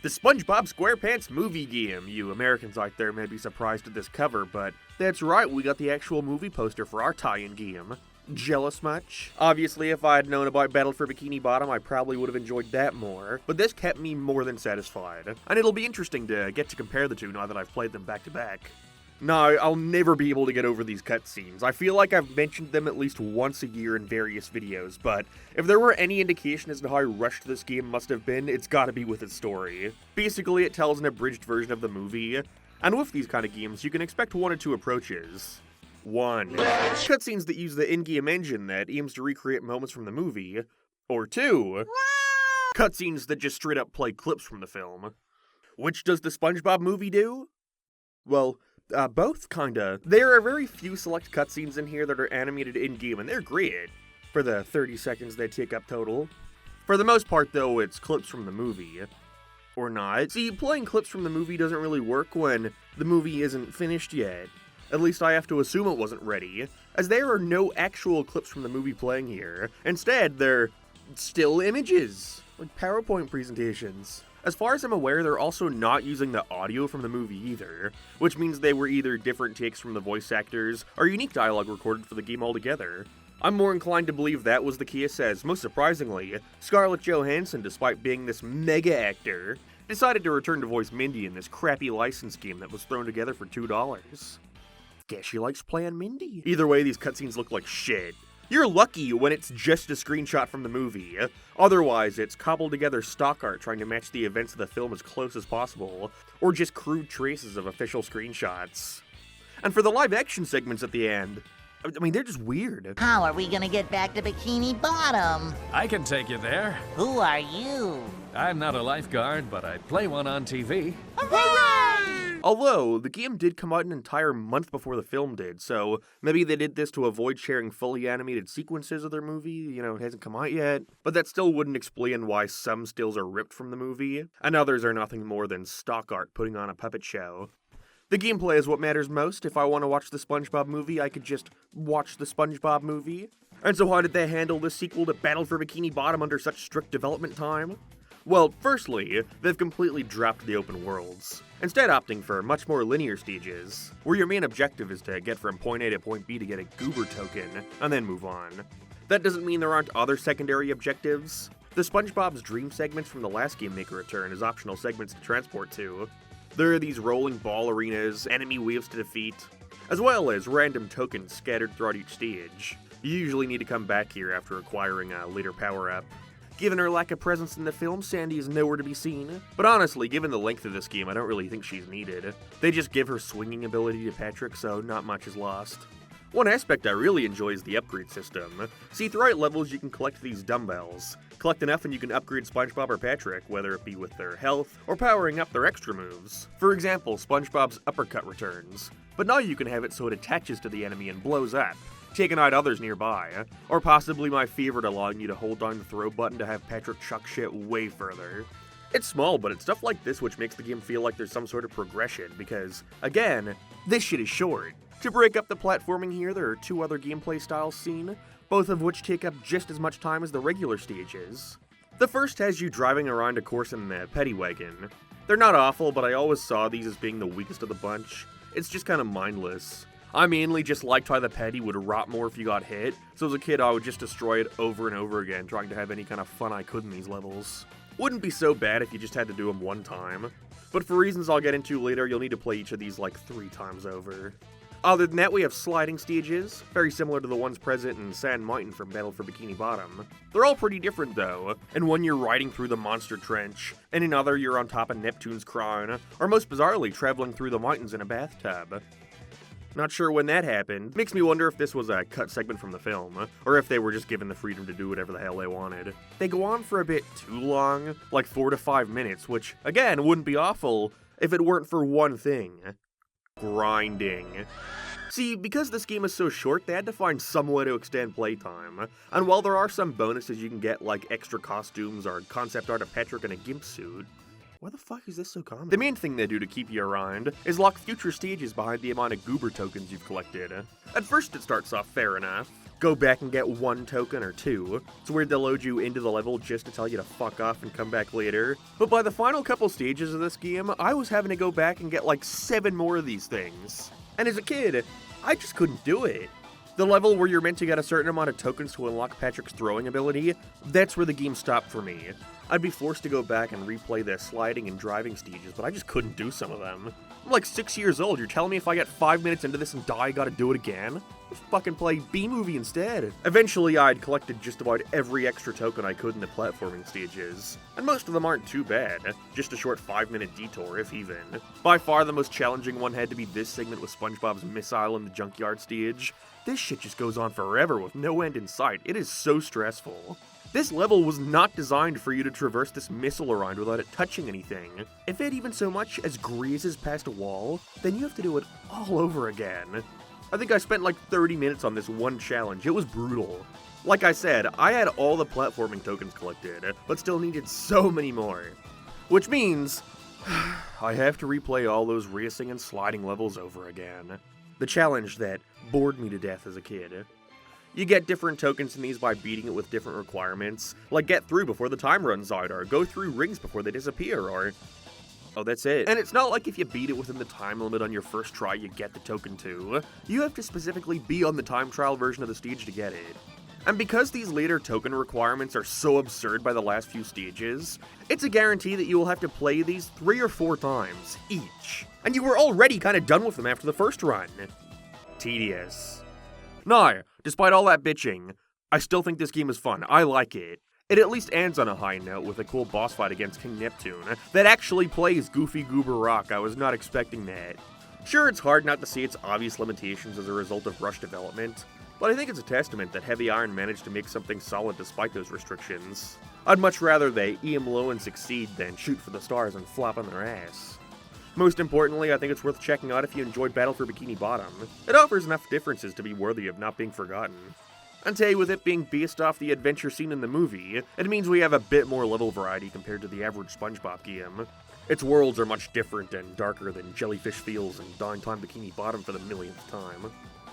The SpongeBob SquarePants movie game. You Americans out there may be surprised at this cover, but that's right, we got the actual movie poster for our tie-in game. Jealous much? Obviously, if I had known about Battle for Bikini Bottom, I probably would have enjoyed that more, but this kept me more than satisfied. And it'll be interesting to get to compare the two now that I've played them back to back. No, I'll never be able to get over these cutscenes. I feel like I've mentioned them at least once a year in various videos, but if there were any indication as to how rushed this game must have been, it's gotta be with its story. Basically, it tells an abridged version of the movie, and with these kind of games, you can expect one or two approaches. 1. Cutscenes that use the in-game engine that aims to recreate moments from the movie. Or 2. Cutscenes that just straight up play clips from the film. Which does the SpongeBob movie do? Well, both, kinda. There are very few select cutscenes in here that are animated in-game, and they're great, for the 30 seconds they take up total. For the most part, though, it's clips from the movie. Or not. See, playing clips from the movie doesn't really work when the movie isn't finished yet. At least I have to assume it wasn't ready, as there are no actual clips from the movie playing here. Instead, they're still images, like PowerPoint presentations. As far as I'm aware, they're also not using the audio from the movie either, which means they were either different takes from the voice actors or unique dialogue recorded for the game altogether. I'm more inclined to believe that was the case, as, most surprisingly, Scarlett Johansson, despite being this mega actor, decided to return to voice Mindy in this crappy license game that was thrown together for $2. Guess she likes playing Mindy. Either way, these cutscenes look like shit. You're lucky when it's just a screenshot from the movie. Otherwise, it's cobbled together stock art trying to match the events of the film as close as possible, or just crude traces of official screenshots. And for the live action segments at the end, I mean, they're just weird. How are we gonna get back to Bikini Bottom? I can take you there. Who are you? I'm not a lifeguard, but I play one on TV. Hooray! Although, the game did come out an entire month before the film did, so maybe they did this to avoid sharing fully animated sequences of their movie, it hasn't come out yet. But that still wouldn't explain why some stills are ripped from the movie, and others are nothing more than stock art putting on a puppet show. The gameplay is what matters most. If I want to watch the SpongeBob movie, I could just watch the SpongeBob movie. And so how did they handle this sequel to Battle for Bikini Bottom under such strict development time? Well, firstly, they've completely dropped the open worlds, instead opting for much more linear stages, where your main objective is to get from point A to point B to get a goober token, and then move on. That doesn't mean there aren't other secondary objectives. The SpongeBob's Dream segments from the last game make a return as optional segments to transport to. There are these rolling ball arenas, enemy waves to defeat, as well as random tokens scattered throughout each stage. You usually need to come back here after acquiring a later power-up. Given her lack of presence in the film, Sandy is nowhere to be seen. But honestly, given the length of this game, I don't really think she's needed. They just give her swinging ability to Parick, so not much is lost. One aspect I really enjoy is the upgrade system. See, throughout levels you can collect these dumbbells. Collect enough and you can upgrade SpongeBob or Parick, whether it be with their health or powering up their extra moves. For example, SpongeBob's uppercut returns, but now you can have it so it attaches to the enemy and blows up, taking out others nearby, or possibly my favorite, allowing you to hold down the throw button to have Parick chuck shit way further. It's small, but it's stuff like this which makes the game feel like there's some sort of progression, because, again, this shit is short. To break up the platforming here, there are 2 other gameplay styles seen, both of which take up just as much time as the regular stages. The first has you driving around a course in the Petty Wagon. They're not awful, but I always saw these as being the weakest of the bunch. It's just kind of mindless. I mainly just liked how the Petty would rot more if you got hit, so as a kid I would just destroy it over and over again, trying to have any kind of fun I could in these levels. Wouldn't be so bad if you just had to do them one time, but for reasons I'll get into later, you'll need to play each of these like 3 times over. Other than that, we have sliding stages, very similar to the ones present in Sand Mountain from Battle for Bikini Bottom. They're all pretty different though. In one you're riding through the monster trench, in another you're on top of Neptune's crown, or most bizarrely traveling through the mountains in a bathtub. Not sure when that happened. Makes me wonder if this was a cut segment from the film, or if they were just given the freedom to do whatever the hell they wanted. They go on for a bit too long, like 4 to 5 minutes, which, again, wouldn't be awful if it weren't for one thing. Grinding. See, because this game is so short, they had to find some way to extend playtime, and while there are some bonuses you can get like extra costumes or concept art of Parick in a gimp suit, why the fuck is this so common? The main thing they do to keep you around is lock future stages behind the amount of goober tokens you've collected. At first it starts off fair enough. Go back and get 1 token or 2. It's weird they'll load you into the level just to tell you to fuck off and come back later. But by the final couple stages of this game, I was having to go back and get like 7 more of these things. And as a kid, I just couldn't do it. The level where you're meant to get a certain amount of tokens to unlock Parick's throwing ability, that's where the game stopped for me. I'd be forced to go back and replay the sliding and driving stages, but I just couldn't do some of them. I'm like 6 years old, you're telling me if I get 5 minutes into this and die, I gotta do it again? Let's fucking play B-Movie instead. Eventually, I'd collected just about every extra token I could in the platforming stages, and most of them aren't too bad, just a short 5-minute detour, if even. By far the most challenging one had to be this segment with SpongeBob's missile in the junkyard stage. This shit just goes on forever with no end in sight. It is so stressful. This level was not designed for you to traverse this missile around without it touching anything. If it even so much as grazes past a wall, then you have to do it all over again. I think I spent like 30 minutes on this one challenge. It was brutal. Like I said, I had all the platforming tokens collected, but still needed so many more. Which means, I have to replay all those racing and sliding levels over again. The challenge that bored me to death as a kid. You get different tokens in these by beating it with different requirements, like get through before the time runs out, or go through rings before they disappear, or... oh, that's it. And it's not like if you beat it within the time limit on your first try, you get the token too. You have to specifically be on the time trial version of the stage to get it. And because these later token requirements are so absurd by the last few stages, it's a guarantee that you will have to play these 3 or 4 times, each. And you were already kinda done with them after the first run. Tedious. Now, despite all that bitching, I still think this game is fun. I like it. It at least ends on a high note with a cool boss fight against King Nicktoon that actually plays Goofy Goober Rock. I was not expecting that. Sure, it's hard not to see its obvious limitations as a result of rushed development, but I think it's a testament that Heavy Iron managed to make something solid despite those restrictions. I'd much rather they aim low and succeed than shoot for the stars and flop on their ass. Most importantly, I think it's worth checking out if you enjoyed Battle for Bikini Bottom. It offers enough differences to be worthy of not being forgotten. And today, with it being based off the adventure scene in the movie, it means we have a bit more level variety compared to the average SpongeBob game. Its worlds are much different and darker than Jellyfish Fields and Downtown Bikini Bottom for the millionth time.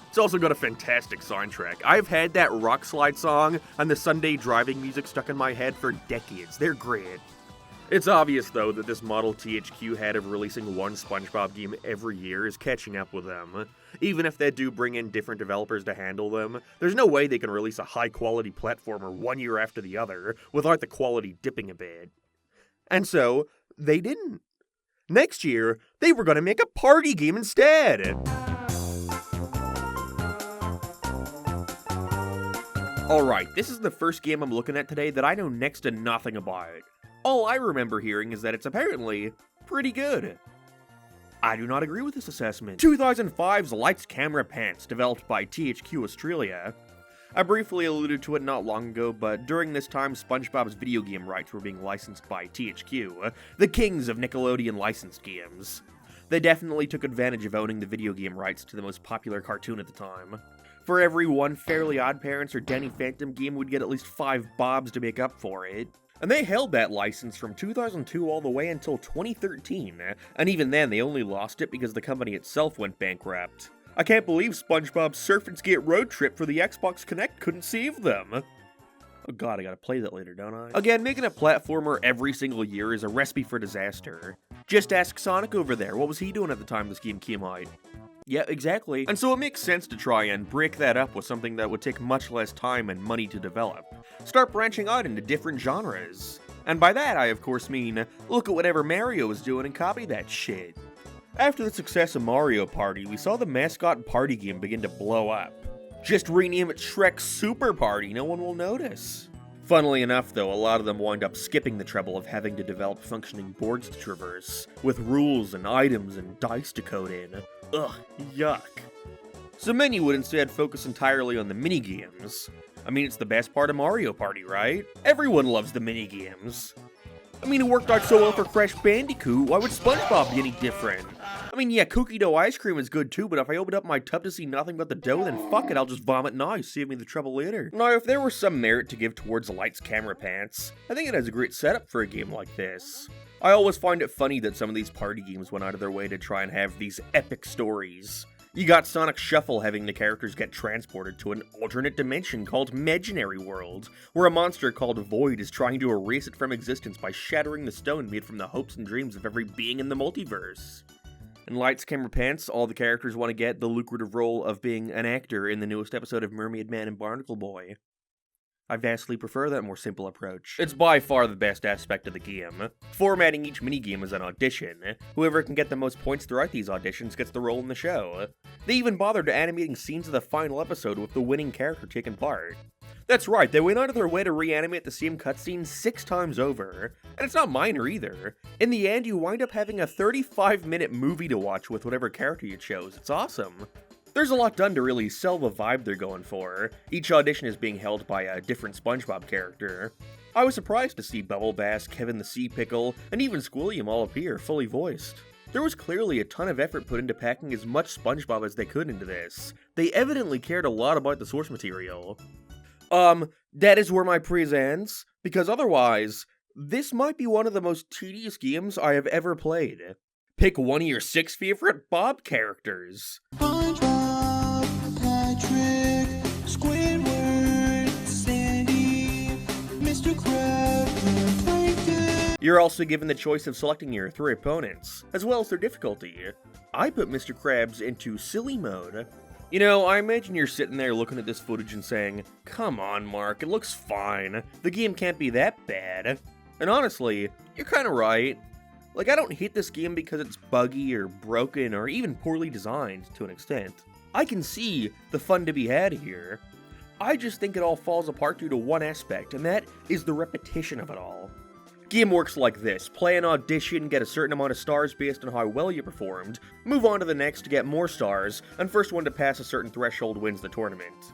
It's also got a fantastic soundtrack. I've had that Rock Slide song and the Sunday driving music stuck in my head for decades. They're great. It's obvious, though, that this model THQ had of releasing one SpongeBob game every year is catching up with them. Even if they do bring in different developers to handle them, there's no way they can release a high-quality platformer one year after the other without the quality dipping a bit. And so, they didn't. Next year, they were going to make a party game instead! Alright, this is the first game I'm looking at today that I know next to nothing about. All I remember hearing is that it's apparently pretty good. I do not agree with this assessment. 2005's Lights Camera Pants, developed by THQ Australia. I briefly alluded to it not long ago, but during this time SpongeBob's video game rights were being licensed by THQ, the kings of Nickelodeon licensed games. They definitely took advantage of owning the video game rights to the most popular cartoon at the time. For every one Fairly OddParents or Danny Phantom game, we'd get at least 5 Bobs to make up for it. And they held that license from 2002 all the way until 2013, and even then they only lost it because the company itself went bankrupt. I can't believe SpongeBob Surf and Skate Roadtrip for the Xbox Kinect couldn't save them. Oh god, I gotta play that later, don't I? Again, making a platformer every single year is a recipe for disaster. Just ask Sonic over there, what was he doing at the time this game came out? Yeah, exactly. And so it makes sense to try and break that up with something that would take much less time and money to develop. Start branching out into different genres. And by that I of course mean, look at whatever Mario is doing and copy that shit. After the success of Mario Party, we saw the mascot party game begin to blow up. Just rename it Shrek Super Party, no one will notice. Funnily enough though, a lot of them wind up skipping the trouble of having to develop functioning boards to traverse, with rules and items and dice to code in. Ugh, yuck. So many would instead focus entirely on the minigames. I mean, it's the best part of Mario Party, right? Everyone loves the minigames. I mean, it worked out so well for Crash Bandicoot, why would SpongeBob be any different? I mean, yeah, cookie dough ice cream is good too, but if I open up my tub to see nothing but the dough, then fuck it, I'll just vomit now, save me the trouble later. Now, if there were some merit to give towards Lights Camera Pants, I think it has a great setup for a game like this. I always find it funny that some of these party games went out of their way to try and have these epic stories. You got Sonic Shuffle having the characters get transported to an alternate dimension called Imaginary World, where a monster called Void is trying to erase it from existence by shattering the stone made from the hopes and dreams of every being in the multiverse. In Lights Camera Pants, all the characters want to get the lucrative role of being an actor in the newest episode of Mermaid Man and Barnacle Boy. I vastly prefer that more simple approach. It's by far the best aspect of the game. Formatting each minigame as an audition. Whoever can get the most points throughout these auditions gets the role in the show. They even bothered animating scenes of the final episode with the winning character taking part. That's right, they went out of their way to reanimate the same cutscene 6 times over. And it's not minor either. In the end, you wind up having a 35-minute movie to watch with whatever character you chose. It's awesome. There's a lot done to really sell the vibe they're going for. Each audition is being held by a different SpongeBob character. I was surprised to see Bubble Bass, Kevin the Sea Pickle, and even Squilliam all appear, fully voiced. There was clearly a ton of effort put into packing as much SpongeBob as they could into this. They evidently cared a lot about the source material. That is where my praise ends, because otherwise, this might be one of the most tedious games I have ever played. Pick one of your 6 favorite Bob characters. SpongeBob, Patrick, Squidward. You're also given the choice of selecting your 3 opponents, as well as their difficulty. I put Mr. Krabs into silly mode. You know, I imagine you're sitting there looking at this footage and saying, come on Mark, it looks fine, the game can't be that bad. And honestly, you're kinda right. Like, I don't hate this game because it's buggy or broken or even poorly designed to an extent. I can see the fun to be had here. I just think it all falls apart due to one aspect, and that is the repetition of it all. Game works like this: play an audition, get a certain amount of stars based on how well you performed, move on to the next to get more stars, and first one to pass a certain threshold wins the tournament.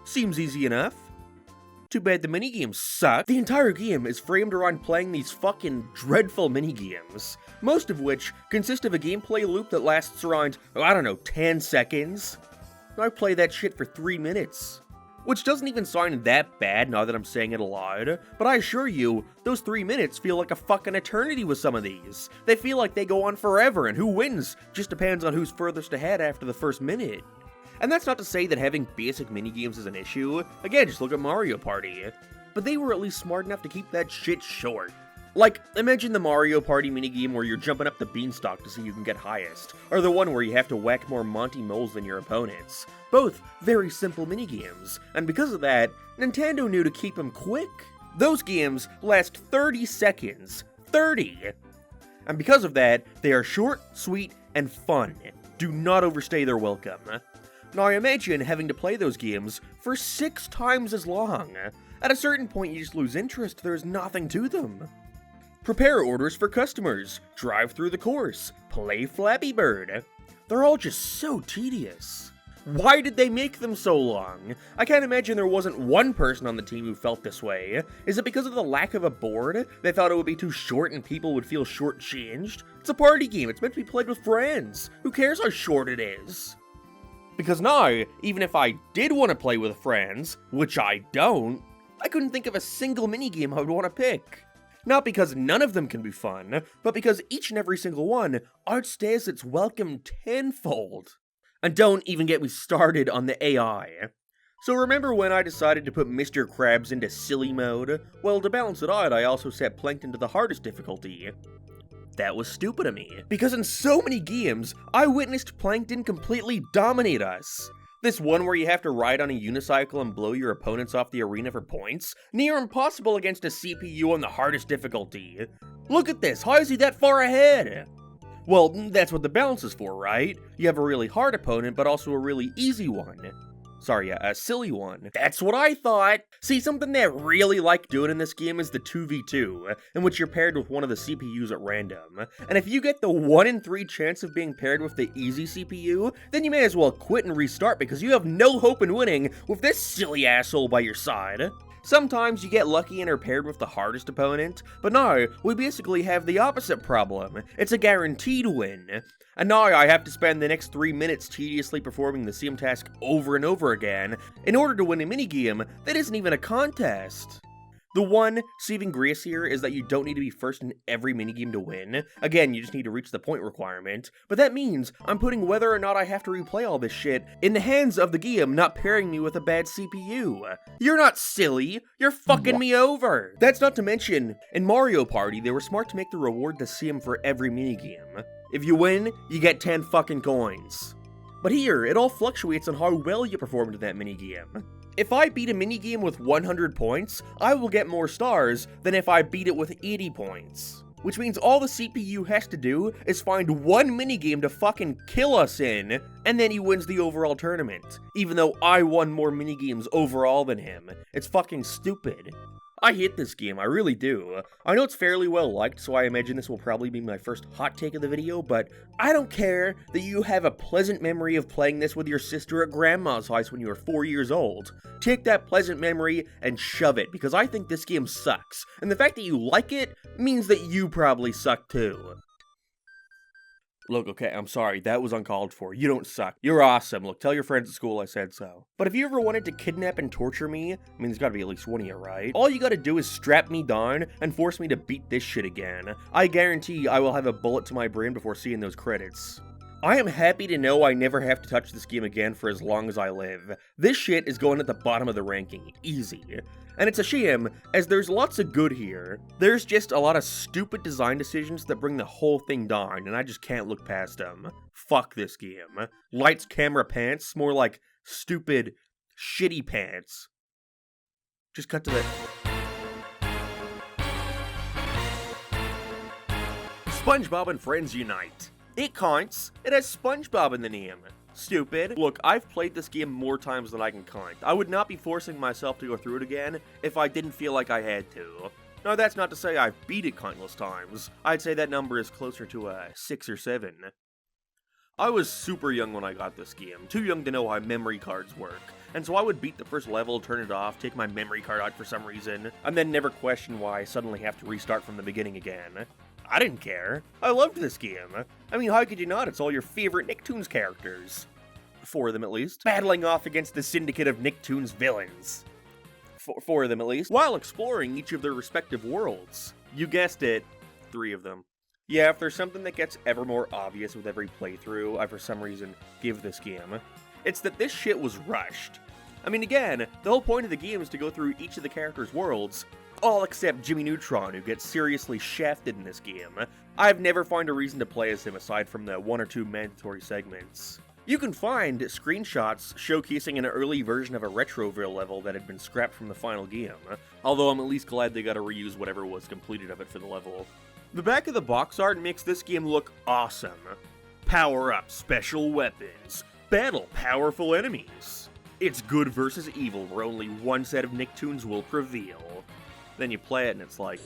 Seems easy enough. Too bad the minigames suck. The entire game is framed around playing these fucking dreadful minigames, most of which consist of a gameplay loop that lasts around, I don't know, 10 seconds. I play that shit for 3 minutes. Which doesn't even sound that bad now that I'm saying it aloud, but I assure you, those 3 minutes feel like a fucking eternity with some of these. They feel like they go on forever, and who wins just depends on who's furthest ahead after the first minute. And that's not to say that having basic minigames is an issue. Again, just look at Mario Party. But they were at least smart enough to keep that shit short. Like, imagine the Mario Party minigame where you're jumping up the beanstalk to see who can get highest, or the one where you have to whack more Monty moles than your opponents. Both very simple minigames, and because of that, Nintendo knew to keep them quick. Those games last 30 seconds. 30! And because of that, they are short, sweet, and fun. Do not overstay their welcome. Now I imagine having to play those games for 6 times as long. At a certain point you just lose interest, there's nothing to them. Prepare orders for customers, drive through the course, play Flappy Bird. They're all just so tedious. Why did they make them so long? I can't imagine there wasn't one person on the team who felt this way. Is it because of the lack of a board? They thought it would be too short and people would feel shortchanged? It's a party game, it's meant to be played with friends. Who cares how short it is? Because now, even if I did want to play with friends, which I don't, I couldn't think of a single minigame I would want to pick. Not because none of them can be fun, but because each and every single one outstays its welcome tenfold. And don't even get me started on the AI. So remember when I decided to put Mr. Krabs into silly mode? Well, to balance it out, I also set Plankton to the hardest difficulty. That was stupid of me, because in so many games, I witnessed Plankton completely dominate us. This one where you have to ride on a unicycle and blow your opponents off the arena for points? Near impossible against a CPU on the hardest difficulty. Look at this, how is he that far ahead? Well, that's what the balance is for, right? You have a really hard opponent, but also a really easy one. Sorry, a silly one. That's what I thought! See, something they really like doing in this game is the 2v2, in which you're paired with one of the CPUs at random. And if you get the 1 in 3 chance of being paired with the easy CPU, then you may as well quit and restart because you have no hope in winning with this silly asshole by your side. Sometimes you get lucky and are paired with the hardest opponent, but now we basically have the opposite problem. It's a guaranteed win. And now I have to spend the next 3 minutes tediously performing the same task over and over again in order to win a minigame that isn't even a contest. The one saving grace here is that you don't need to be first in every minigame to win. Again, you just need to reach the point requirement. But that means I'm putting whether or not I have to replay all this shit in the hands of the game not pairing me with a bad CPU. You're not silly, you're fucking me over! That's not to mention, in Mario Party, they were smart to make the reward the same for every minigame. If you win, you get 10 fucking coins. But here, it all fluctuates on how well you performed in that minigame. If I beat a minigame with 100 points, I will get more stars than if I beat it with 80 points. Which means all the CPU has to do is find one minigame to fucking kill us in, and then he wins the overall tournament. Even though I won more minigames overall than him. It's fucking stupid. I hate this game, I really do. I know it's fairly well liked, so I imagine this will probably be my first hot take of the video, but I don't care that you have a pleasant memory of playing this with your sister at grandma's house when you were 4 years old. Take that pleasant memory and shove it, because I think this game sucks, and the fact that you like it means that you probably suck too. Look, okay, I'm sorry, that was uncalled for. You don't suck. You're awesome. Look, tell your friends at school I said so. But if you ever wanted to kidnap and torture me, I mean, there's gotta be at least one of you, right? All you gotta do is strap me down and force me to beat this shit again. I guarantee I will have a bullet to my brain before seeing those credits. I am happy to know I never have to touch this game again for as long as I live. This shit is going at the bottom of the ranking, easy. And it's a shame, as there's lots of good here. There's just a lot of stupid design decisions that bring the whole thing down, and I just can't look past them. Fuck this game. Lights, camera, pants, more like stupid, shitty pants. Just cut to the... SpongeBob and Friends Unite. It counts. It has SpongeBob in the name. Stupid. Look, I've played this game more times than I can count. I would not be forcing myself to go through it again if I didn't feel like I had to. Now, that's not to say I've beat it countless times. I'd say that number is closer to 6 or 7. I was super young when I got this game, too young to know how memory cards work. And so I would beat the first level, turn it off, take my memory card out for some reason, and then never question why I suddenly have to restart from the beginning again. I didn't care. I loved this game. I mean, how could you not? It's all your favorite Nicktoons characters. 4 of them at least. Battling off against the syndicate of Nicktoons villains. 4 of them at least. While exploring each of their respective worlds. You guessed it, 3 of them. Yeah, if there's something that gets ever more obvious with every playthrough, I for some reason give this game, it's that this shit was rushed. I mean, again, the whole point of the game is to go through each of the characters' worlds, all except Jimmy Neutron, who gets seriously shafted in this game. I've never found a reason to play as him aside from the 1 or 2 mandatory segments. You can find screenshots showcasing an early version of a Retroville level that had been scrapped from the final game, although I'm at least glad they got to reuse whatever was completed of it for the level. The back of the box art makes this game look awesome. Power up special weapons. Battle powerful enemies. It's good versus evil where only one set of Nicktoons will prevail. Then you play it and it's like...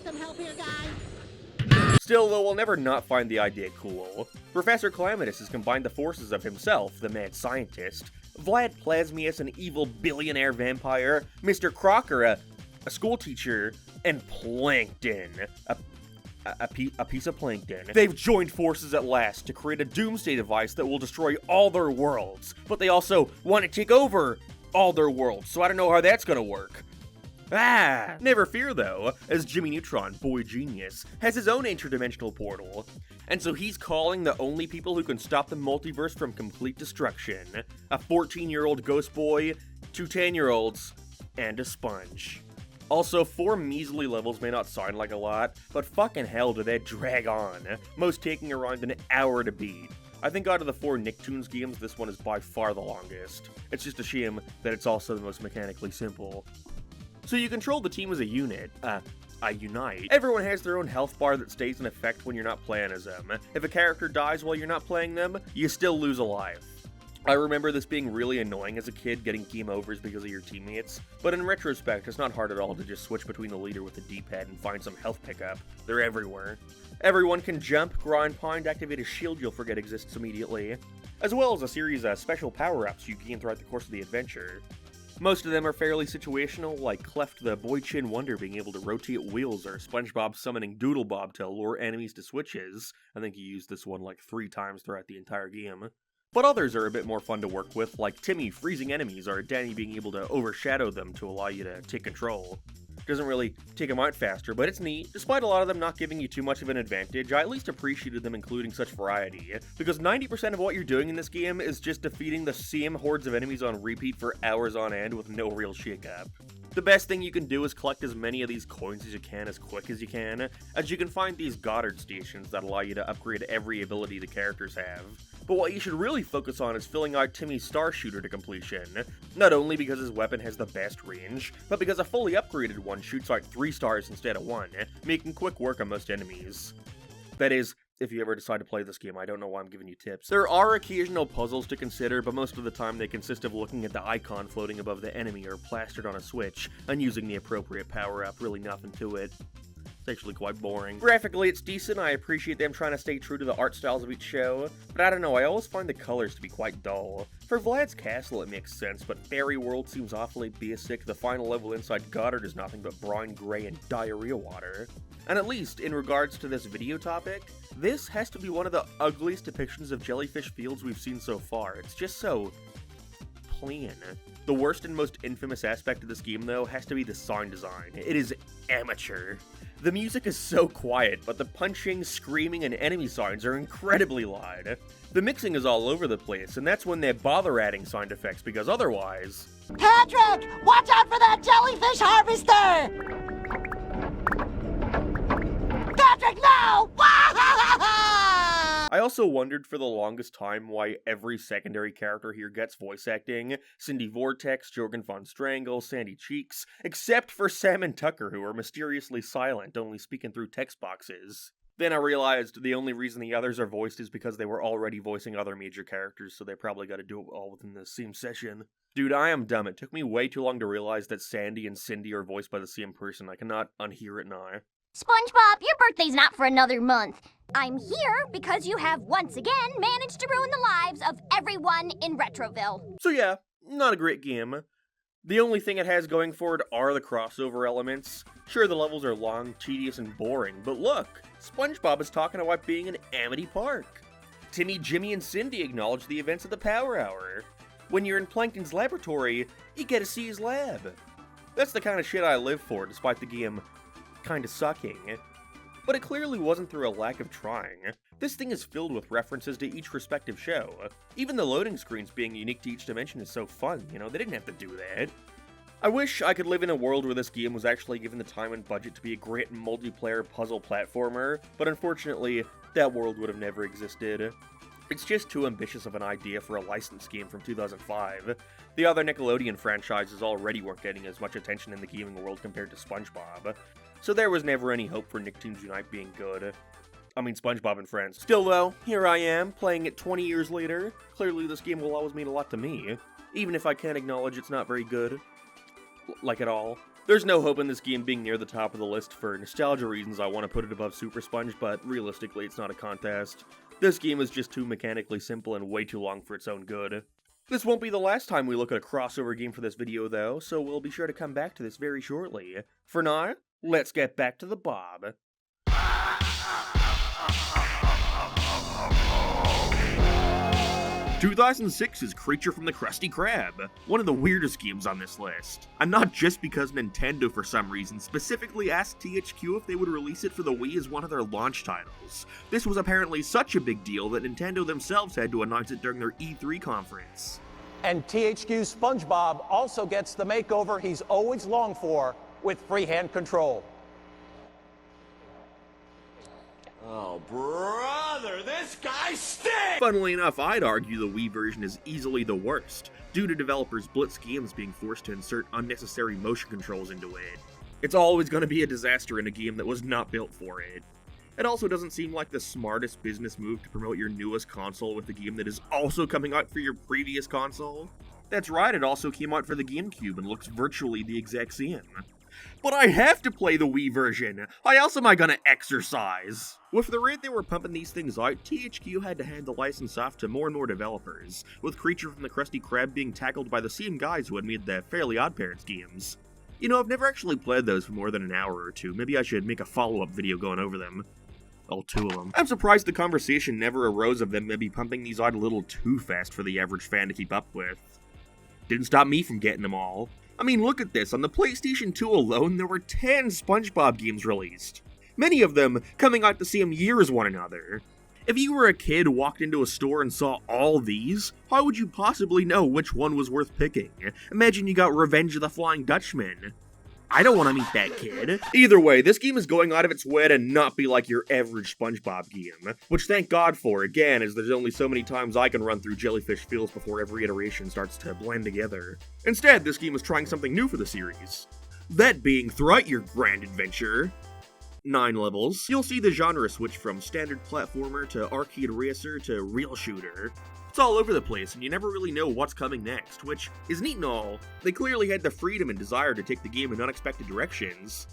Some help here, guy? Still, though, we'll never not find the idea cool. Professor Calamitous has combined the forces of himself, the mad scientist, Vlad Plasmius, an evil billionaire vampire, Mr. Crocker, a schoolteacher, and Plankton, a piece of plankton. They've joined forces at last to create a doomsday device that will destroy all their worlds, but they also want to take over all their worlds, so I don't know how that's gonna work. Never fear though, as Jimmy Neutron, boy genius, has his own interdimensional portal. And so he's calling the only people who can stop the multiverse from complete destruction. A 14-year-old ghost boy, 2 10-year-olds, and a sponge. Also, 4 measly levels may not sound like a lot, but fucking hell do they drag on, most taking around an hour to beat. I think out of the 4 Nicktoons games, this one is by far the longest. It's just a shame that it's also the most mechanically simple. So you control the team as a unit, unite. Everyone has their own health bar that stays in effect when you're not playing as them. If a character dies while you're not playing them, you still lose a life. I remember this being really annoying as a kid, getting game overs because of your teammates, but in retrospect, it's not hard at all to just switch between the leader with the D-pad and find some health pickup. They're everywhere. Everyone can jump, grind, pound, activate a shield you'll forget exists immediately, as well as a series of special power-ups you gain throughout the course of the adventure. Most of them are fairly situational, like Cleft the Boy Chin Wonder being able to rotate wheels, or SpongeBob summoning Doodlebob to lure enemies to switches. I think he used this one like 3 times throughout the entire game. But others are a bit more fun to work with, like Timmy freezing enemies, or Danny being able to overshadow them to allow you to take control. Doesn't really take them out faster, but it's neat. Despite a lot of them not giving you too much of an advantage, I at least appreciated them including such variety, because 90% of what you're doing in this game is just defeating the same hordes of enemies on repeat for hours on end with no real shake-up. The best thing you can do is collect as many of these coins as you can as quick as you can, as you can find these Goddard stations that allow you to upgrade every ability the characters have. But what you should really focus on is filling out Timmy's Star Shooter to completion, not only because his weapon has the best range, but because a fully upgraded one shoots out 3 stars instead of 1, making quick work on most enemies. That is, if you ever decide to play this game. I don't know why I'm giving you tips. There are occasional puzzles to consider, but most of the time they consist of looking at the icon floating above the enemy or plastered on a switch, and using the appropriate power-up, really nothing to it. It's actually quite boring. Graphically, it's decent. I appreciate them trying to stay true to the art styles of each show, but I don't know, I always find the colors to be quite dull. For Vlad's castle it makes sense, but Fairy World seems awfully basic. The final level inside Goddard is nothing but brine gray and diarrhea water. And at least, in regards to this video topic, this has to be one of the ugliest depictions of jellyfish fields we've seen so far. It's just so plain. The worst and most infamous aspect of this game, though, has to be the sound design. It is amateur. The music is so quiet, but the punching, screaming, and enemy sounds are incredibly loud. The mixing is all over the place, and that's when they bother adding sound effects, because otherwise... Patrick, watch out for that jellyfish harvester! Patrick, no! I also wondered for the longest time why every secondary character here gets voice acting. Cindy Vortex, Jorgen von Strangle, Sandy Cheeks, except for Sam and Tucker, who are mysteriously silent, only speaking through text boxes. Then I realized the only reason the others are voiced is because they were already voicing other major characters, so they probably gotta do it all within the same session. Dude, I am dumb. It took me way too long to realize that Sandy and Cindy are voiced by the same person. I cannot unhear it now. SpongeBob, your birthday's not for another month. I'm here because you have once again managed to ruin the lives of everyone in Retroville. So yeah, not a great game. The only thing it has going for it are the crossover elements. Sure, the levels are long, tedious, and boring, but look, SpongeBob is talking about being in Amity Park. Timmy, Jimmy, and Cindy acknowledge the events of the Power Hour. When you're in Plankton's laboratory, you get to see his lab. That's the kind of shit I live for, despite the game kinda sucking. But it clearly wasn't through a lack of trying. This thing is filled with references to each respective show. Even the loading screens being unique to each dimension is so fun, you know, they didn't have to do that. I wish I could live in a world where this game was actually given the time and budget to be a great multiplayer puzzle platformer, but unfortunately, that world would have never existed. It's just too ambitious of an idea for a licensed game from 2005. The other Nickelodeon franchises already weren't getting as much attention in the gaming world compared to SpongeBob, so there was never any hope for Nicktoons Unite being good. I mean, SpongeBob and Friends. Still though, here I am, playing it 20 years later. Clearly this game will always mean a lot to me, even if I can't acknowledge it's not very good. Like at all. There's no hope in this game being near the top of the list. For nostalgia reasons, I want to put it above Supersponge, but realistically, it's not a contest. This game is just too mechanically simple and way too long for its own good. This won't be the last time we look at a crossover game for this video though, so we'll be sure to come back to this very shortly. For now, let's get back to the Bob. 2006's Creature from the Krusty Krab, one of the weirdest games on this list. And not just because Nintendo for some reason specifically asked THQ if they would release it for the Wii as one of their launch titles. This was apparently such a big deal that Nintendo themselves had to announce it during their E3 conference. And THQ's SpongeBob also gets the makeover he's always longed for with freehand control. Oh, brother, this guy stinks! Funnily enough, I'd argue the Wii version is easily the worst, due to developers Blitz Games being forced to insert unnecessary motion controls into it. It's always going to be a disaster in a game that was not built for it. It also doesn't seem like the smartest business move to promote your newest console with a game that is also coming out for your previous console. That's right, it also came out for the GameCube and looks virtually the exact same. But I have to play the Wii version! How else am I gonna exercise? With the rate they were pumping these things out, THQ had to hand the license off to more and more developers, with Creature from the Krusty Krab being tackled by the same guys who had made the Fairly OddParents games. You know, I've never actually played those for more than an hour or two. Maybe I should make a follow-up video going over them. All two of them. I'm surprised the conversation never arose of them maybe pumping these out a little too fast for the average fan to keep up with. Didn't stop me from getting them all. I mean, look at this. On the PlayStation 2 alone, there were 10 SpongeBob games released. Many of them coming out the same year as one another. If you were a kid, walked into a store and saw all these, how would you possibly know which one was worth picking? Imagine you got Revenge of the Flying Dutchman. I don't want to meet that kid. Either way, this game is going out of its way to not be like your average SpongeBob game, which thank God for, again, as there's only so many times I can run through jellyfish fields before every iteration starts to blend together. Instead, this game is trying something new for the series. That being, throughout your grand adventure, 9 levels, you'll see the genre switch from standard platformer to arcade racer to real shooter. It's all over the place, and you never really know what's coming next, which is neat and all. They clearly had the freedom and desire to take the game in unexpected directions.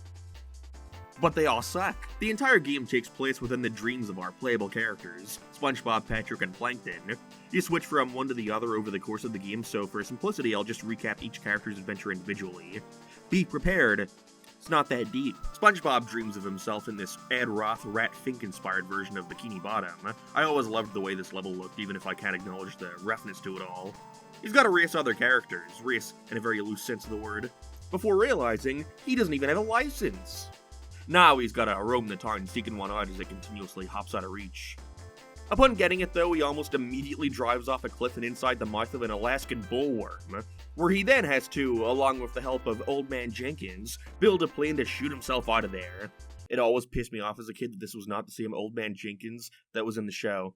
But they all suck. The entire game takes place within the dreams of our playable characters, SpongeBob, Patrick, and Plankton. You switch from one to the other over the course of the game, so for simplicity I'll just recap each character's adventure individually. Be prepared. It's not that deep. SpongeBob dreams of himself in this Ed Roth, Rat Fink-inspired version of Bikini Bottom. I always loved the way this level looked, even if I can't acknowledge the roughness to it all. He's gotta race other characters, race in a very loose sense of the word, before realizing he doesn't even have a license. Now he's gotta roam the town seeking one out as it continuously hops out of reach. Upon getting it though, he almost immediately drives off a cliff and inside the mouth of an Alaskan bullworm, where he then has to, along with the help of Old Man Jenkins, build a plane to shoot himself out of there. It always pissed me off as a kid that this was not the same Old Man Jenkins that was in the show.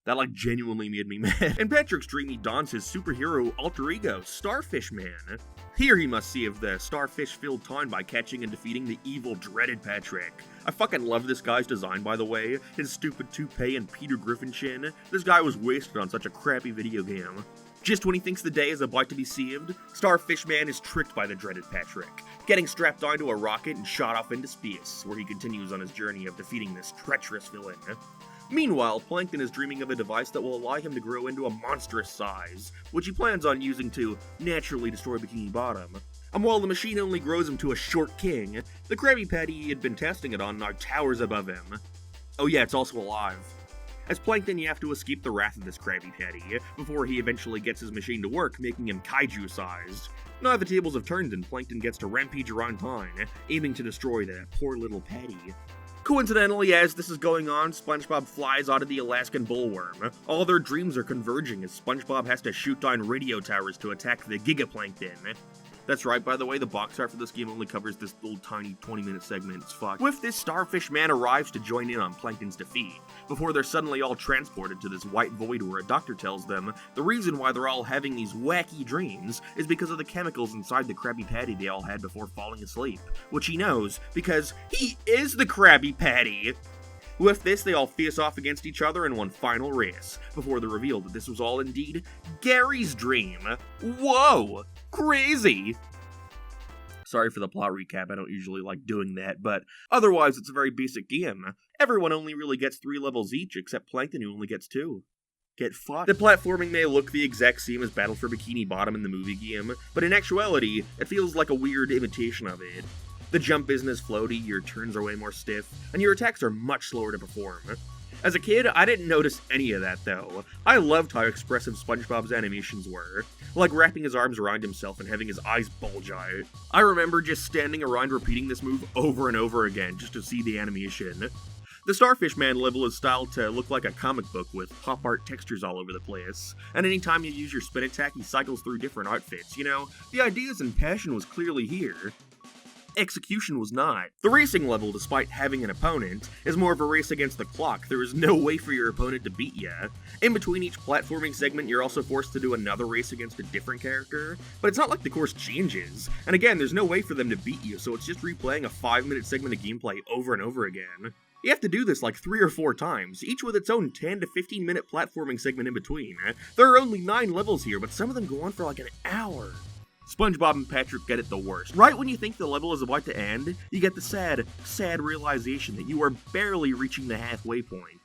That, genuinely made me mad. In Patrick's dream, he dons his superhero alter ego, Starfish Man. Here he must save the starfish-filled town by catching and defeating the evil, dreaded Parick. I fucking love this guy's design, by the way. His stupid toupee and Peter Griffin chin. This guy was wasted on such a crappy video game. Just when he thinks the day is about to be saved, Starfish Man is tricked by the dreaded Parick, getting strapped onto a rocket and shot off into space, where he continues on his journey of defeating this treacherous villain. Meanwhile, Plankton is dreaming of a device that will allow him to grow into a monstrous size, which he plans on using to naturally destroy Bikini Bottom. And while the machine only grows him to a short king, the Krabby Patty he had been testing it on now towers above him. Oh yeah, it's also alive. As Plankton, you have to escape the wrath of this Krabby Patty, before he eventually gets his machine to work, making him kaiju-sized. Now the tables have turned and Plankton gets to rampage around town, aiming to destroy that poor little patty. Coincidentally, as this is going on, SpongeBob flies out of the Alaskan bullworm. All their dreams are converging as SpongeBob has to shoot down radio towers to attack the Gigaplankton. That's right, by the way, the box art for this game only covers this little tiny 20-minute segment, it's fucked. With this, Starfish Man arrives to join in on Plankton's defeat, before they're suddenly all transported to this white void where a doctor tells them the reason why they're all having these wacky dreams is because of the chemicals inside the Krabby Patty they all had before falling asleep, which he knows because he is the Krabby Patty! With this, they all face off against each other in one final race, before they're revealed that this was all indeed Gary's dream. Whoa! Crazy! Sorry for the plot recap, I don't usually like doing that, but otherwise it's a very basic game. Everyone only really gets 3 levels each, except Plankton who only gets 2. Get fucked. The platforming may look the exact same as Battle for Bikini Bottom in the movie game, but in actuality, it feels like a weird imitation of it. The jump isn't as floaty, your turns are way more stiff, and your attacks are much slower to perform. As a kid, I didn't notice any of that though. I loved how expressive SpongeBob's animations were, like wrapping his arms around himself and having his eyes bulge out. I remember just standing around repeating this move over and over again just to see the animation. The Starfish Man level is styled to look like a comic book with pop art textures all over the place, and anytime you use your spin attack he cycles through different outfits, you know? The ideas and passion was clearly here. Execution was not. The racing level, despite having an opponent, is more of a race against the clock. There is no way for your opponent to beat you. In between each platforming segment, you're also forced to do another race against a different character, but it's not like the course changes. And again, there's no way for them to beat you, so it's just replaying a 5-minute segment of gameplay over and over again. You have to do this like 3 or 4 times, each with its own 10 to 15 minute platforming segment in between. There are only 9 levels here, but some of them go on for like an hour. SpongeBob and Patrick get it the worst. Right when you think the level is about to end, you get the sad realization that you are barely reaching the halfway point.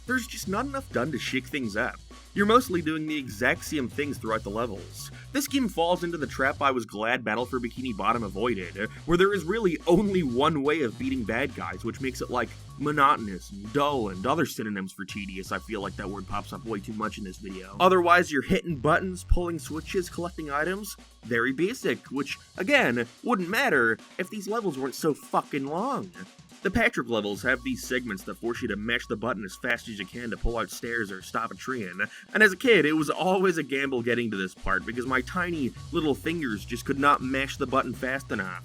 There's just not enough done to shake things up. You're mostly doing the exact same things throughout the levels. This game falls into the trap I was glad Battle for Bikini Bottom avoided, where there is really only one way of beating bad guys, which makes it like monotonous and dull and other synonyms for tedious. I feel like that word pops up way too much in this video. Otherwise, you're hitting buttons, pulling switches, collecting items. Very basic, which, again, wouldn't matter if these levels weren't so fucking long. The Patrick levels have these segments that force you to mash the button as fast as you can to pull out stairs or stop a train, and as a kid, it was always a gamble getting to this part because my tiny little fingers just could not mash the button fast enough.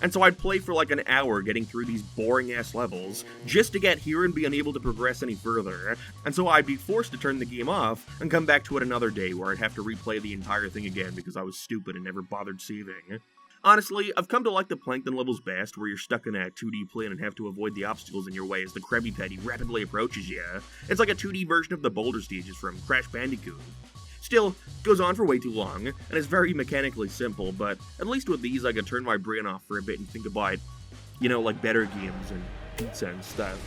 And so I'd play for like an hour getting through these boring-ass levels, just to get here and be unable to progress any further, and so I'd be forced to turn the game off and come back to it another day where I'd have to replay the entire thing again because I was stupid and never bothered saving. Honestly, I've come to like the Plankton levels best, where you're stuck in a 2D plane and have to avoid the obstacles in your way as the Krabby Patty rapidly approaches you. It's like a 2D version of the boulder stages from Crash Bandicoot. Still, goes on for way too long, and is very mechanically simple, but at least with these I could turn my brain off for a bit and think about, you know, like better games and pizza and stuff.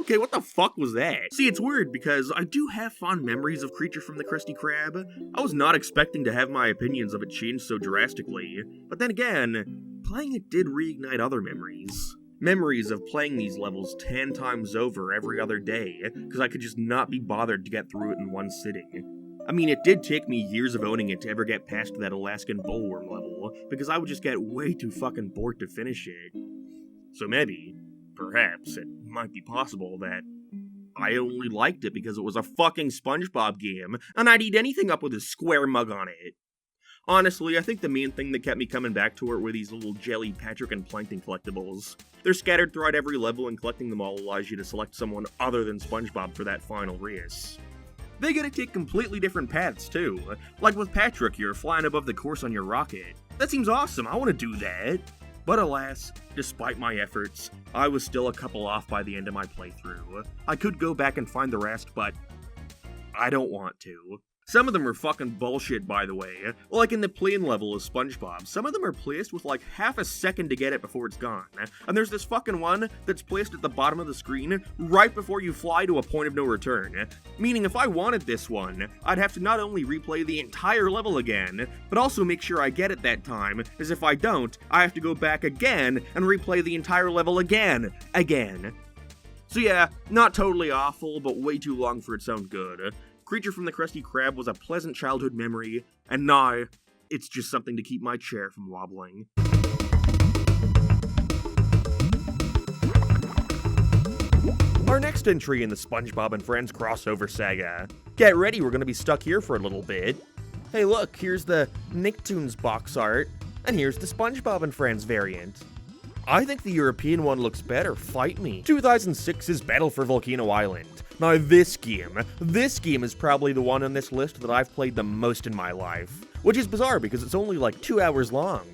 Okay, what the fuck was that? See, it's weird because I do have fond memories of Creature from the Krusty Krab. I was not expecting to have my opinions of it change so drastically, but then again, playing it did reignite other memories. Memories of playing these levels 10 times over every other day, because I could just not be bothered to get through it in one sitting. I mean, it did take me years of owning it to ever get past that Alaskan bullworm level, because I would just get way too fucking bored to finish it. So maybe, perhaps, it might be possible that I only liked it because it was a fucking SpongeBob game, and I'd eat anything up with a square mug on it. Honestly, I think the main thing that kept me coming back to it were these little jelly Parick and Plankton collectibles. They're scattered throughout every level, and collecting them all allows you to select someone other than SpongeBob for that final race. They get to take completely different paths, too. Like with Parick, you're flying above the course on your rocket. That seems awesome, I want to do that. But alas, despite my efforts, I was still a couple off by the end of my playthrough. I could go back and find the rest, but I don't want to. Some of them are fucking bullshit, by the way. Like in the plane level of SpongeBob, some of them are placed with like half a second to get it before it's gone. And there's this fucking one that's placed at the bottom of the screen right before you fly to a point of no return. Meaning if I wanted this one, I'd have to not only replay the entire level again, but also make sure I get it that time, as if I don't, I have to go back again and replay the entire level again. So yeah, not totally awful, but way too long for its own good. Creature from the Krusty Krab was a pleasant childhood memory, and now, it's just something to keep my chair from wobbling. Our next entry in the SpongeBob and Friends crossover saga. Get ready, we're gonna be stuck here for a little bit. Hey look, here's the Nicktoons box art, and here's the SpongeBob and Friends variant. I think the European one looks better, fight me. 2006's Battle for Volcano Island. Now this game is probably the one on this list that I've played the most in my life. Which is bizarre because it's only like 2 hours long.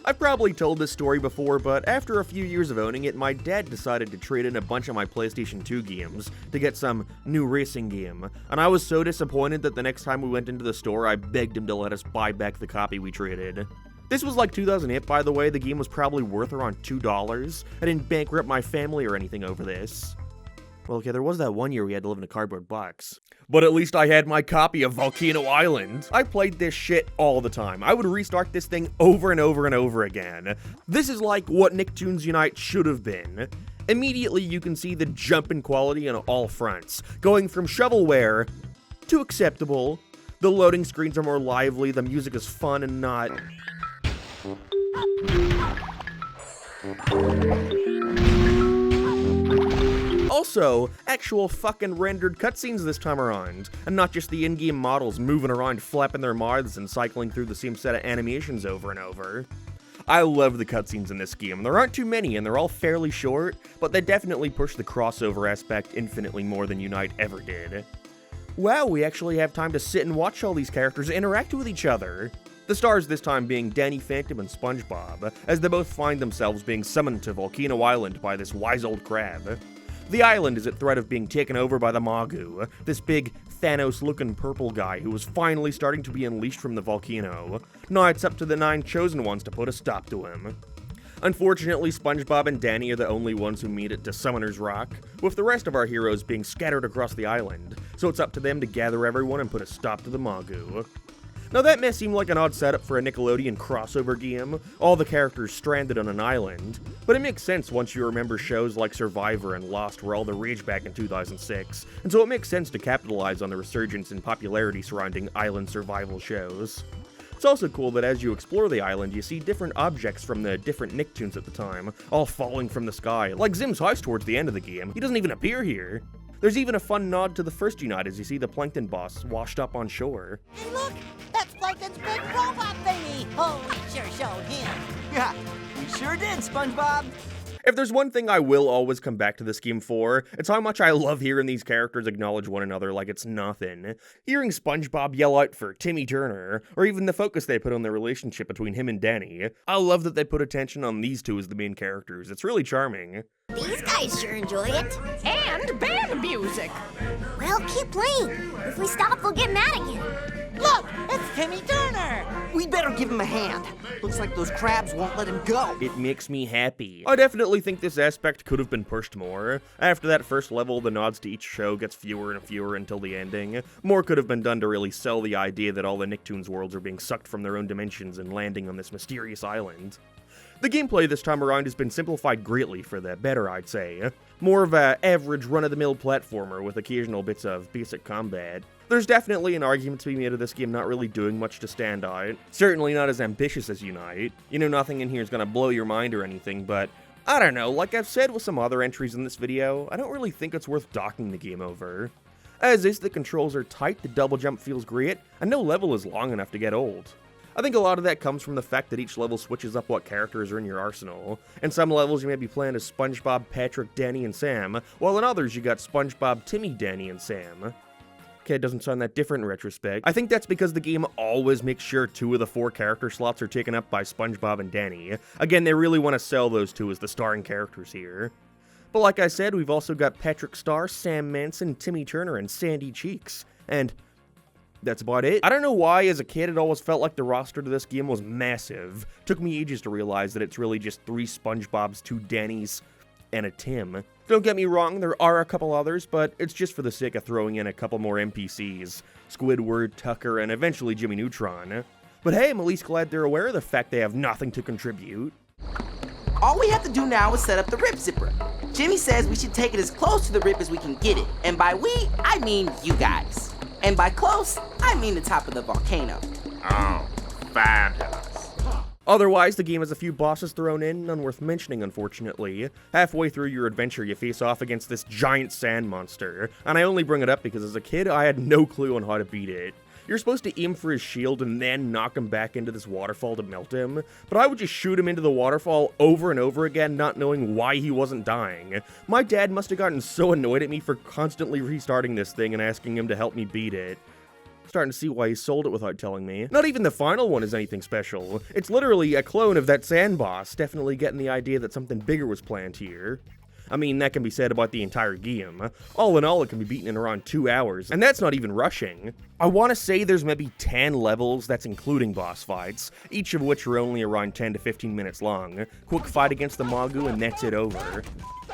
I've probably told this story before, but after a few years of owning it, my dad decided to trade in a bunch of my PlayStation 2 games to get some new racing game. And I was so disappointed that the next time we went into the store, I begged him to let us buy back the copy we traded. This was like 2008, by the way. The game was probably worth around $2. I didn't bankrupt my family or anything over this. Well, okay, there was that one year we had to live in a cardboard box. But at least I had my copy of Volcano Island. I played this shit all the time. I would restart this thing over and over and over again. This is like what Nicktoons Unite should have been. Immediately you can see the jump in quality on all fronts, going from shovelware to acceptable. The loading screens are more lively, the music is fun and not... Also, actual fucking rendered cutscenes this time around, and not just the in-game models moving around flapping their mouths and cycling through the same set of animations over and over. I love the cutscenes in this game. There aren't too many and they're all fairly short, but they definitely push the crossover aspect infinitely more than Unite ever did. Wow, we actually have time to sit and watch all these characters interact with each other. The stars this time being Danny Phantom and SpongeBob, as they both find themselves being summoned to Volcano Island by this wise old crab. The island is at threat of being taken over by the Magu, this big Thanos-looking purple guy who was finally starting to be unleashed from the volcano. Now it's up to the 9 chosen ones to put a stop to him. Unfortunately, SpongeBob and Danny are the only ones who meet it to Summoner's Rock, with the rest of our heroes being scattered across the island, so it's up to them to gather everyone and put a stop to the Magu. Now that may seem like an odd setup for a Nickelodeon crossover game, all the characters stranded on an island, but it makes sense once you remember shows like Survivor and Lost were all the rage back in 2006, and so it makes sense to capitalize on the resurgence in popularity surrounding island survival shows. It's also cool that as you explore the island, you see different objects from the different Nicktoons at the time, all falling from the sky, like Zim's house towards the end of the game. He doesn't even appear here. There's even a fun nod to the first Unite as you see the Plankton boss washed up on shore. Hey, look! That's Plankton's big robot thingy! Oh, we sure showed him. Yeah, we sure did, SpongeBob. If there's one thing I will always come back to this game for, it's how much I love hearing these characters acknowledge one another like it's nothing. Hearing SpongeBob yell out for Timmy Turner, or even the focus they put on the relationship between him and Danny. I love that they put attention on these two as the main characters. It's really charming. These guys sure enjoy it. And band music. Well, keep playing. If we stop, we'll get mad again. Look! It's Timmy Turner! We better give him a hand. Looks like those crabs won't let him go. It makes me happy. I definitely think this aspect could have been pushed more. After that first level, the nods to each show gets fewer and fewer until the ending. More could have been done to really sell the idea that all the Nicktoons worlds are being sucked from their own dimensions and landing on this mysterious island. The gameplay this time around has been simplified greatly for the better, I'd say. More of a average run-of-the-mill platformer with occasional bits of basic combat. There's definitely an argument to be made of this game not really doing much to stand out. Certainly not as ambitious as Unite. You know, nothing in here is gonna blow your mind or anything, but I don't know, like I've said with some other entries in this video, I don't really think it's worth docking the game over. As is, the controls are tight, the double jump feels great, and no level is long enough to get old. I think a lot of that comes from the fact that each level switches up what characters are in your arsenal. In some levels you may be playing as SpongeBob, Patrick, Danny, and Sam, while in others you got SpongeBob, Timmy, Danny, and Sam. Okay, it doesn't sound that different in retrospect. I think that's because the game always makes sure 2 of the 4 character slots are taken up by SpongeBob and Danny. Again, they really want to sell those 2 as the starring characters here. But like I said, we've also got Patrick Star, Sam Manson, Timmy Turner, and Sandy Cheeks. And that's about it. I don't know why, as a kid, it always felt like the roster to this game was massive. Took me ages to realize that it's really just 3 SpongeBobs, 2 Dannys, and a Tim. Don't get me wrong, there are a couple others, but it's just for the sake of throwing in a couple more NPCs. Squidward, Tucker, and eventually Jimmy Neutron. But hey, I'm at least glad they're aware of the fact they have nothing to contribute. All we have to do now is set up the rip zipper. Jimmy says we should take it as close to the rip as we can get it. And by we, I mean you guys. And by close, I mean the top of the volcano. Oh, fabulous. Otherwise, the game has a few bosses thrown in, none worth mentioning unfortunately. Halfway through your adventure, you face off against this giant sand monster, and I only bring it up because as a kid, I had no clue on how to beat it. You're supposed to aim for his shield and then knock him back into this waterfall to melt him, but I would just shoot him into the waterfall over and over again, not knowing why he wasn't dying. My dad must have gotten so annoyed at me for constantly restarting this thing and asking him to help me beat it. Starting to see why he sold it without telling me. Not even the final one is anything special. It's literally a clone of that sand boss, definitely getting the idea that something bigger was planned here. I mean, that can be said about the entire game. All in all, it can be beaten in around 2 hours, and that's not even rushing. I want to say there's maybe 10 levels, that's including boss fights, each of which are only around 10 to 15 minutes long. Quick fight against the Magu, and that's it over.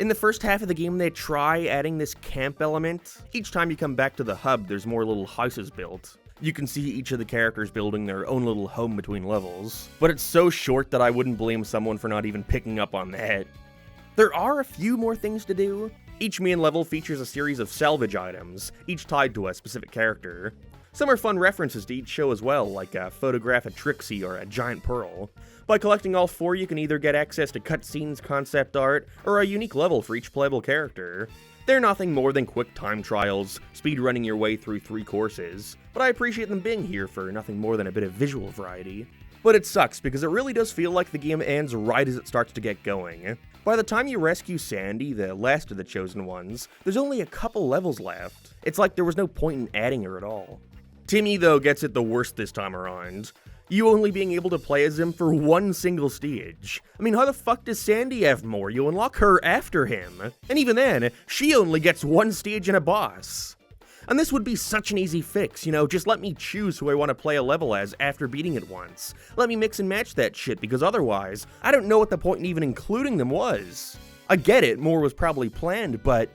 In the first half of the game, they try adding this camp element. Each time you come back to the hub, there's more little houses built. You can see each of the characters building their own little home between levels. But it's so short that I wouldn't blame someone for not even picking up on that. There are a few more things to do. Each main level features a series of salvage items, each tied to a specific character. Some are fun references to each show as well, like a photograph of Trixie or a giant pearl. By collecting all 4, you can either get access to cutscenes, concept art, or a unique level for each playable character. They're nothing more than quick time trials, speedrunning your way through 3 courses, but I appreciate them being here for nothing more than a bit of visual variety. But it sucks, because it really does feel like the game ends right as it starts to get going. By the time you rescue Sandy, the last of the chosen ones, there's only a couple levels left. It's like there was no point in adding her at all. Timmy, though, gets it the worst this time around. You only being able to play as him for 1 single stage. I mean, how the fuck does Sandy have more? You unlock her after him. And even then, she only gets 1 stage and a boss. And this would be such an easy fix, you know, just let me choose who I want to play a level as after beating it once. Let me mix and match that shit, because otherwise, I don't know what the point in even including them was. I get it, more was probably planned, but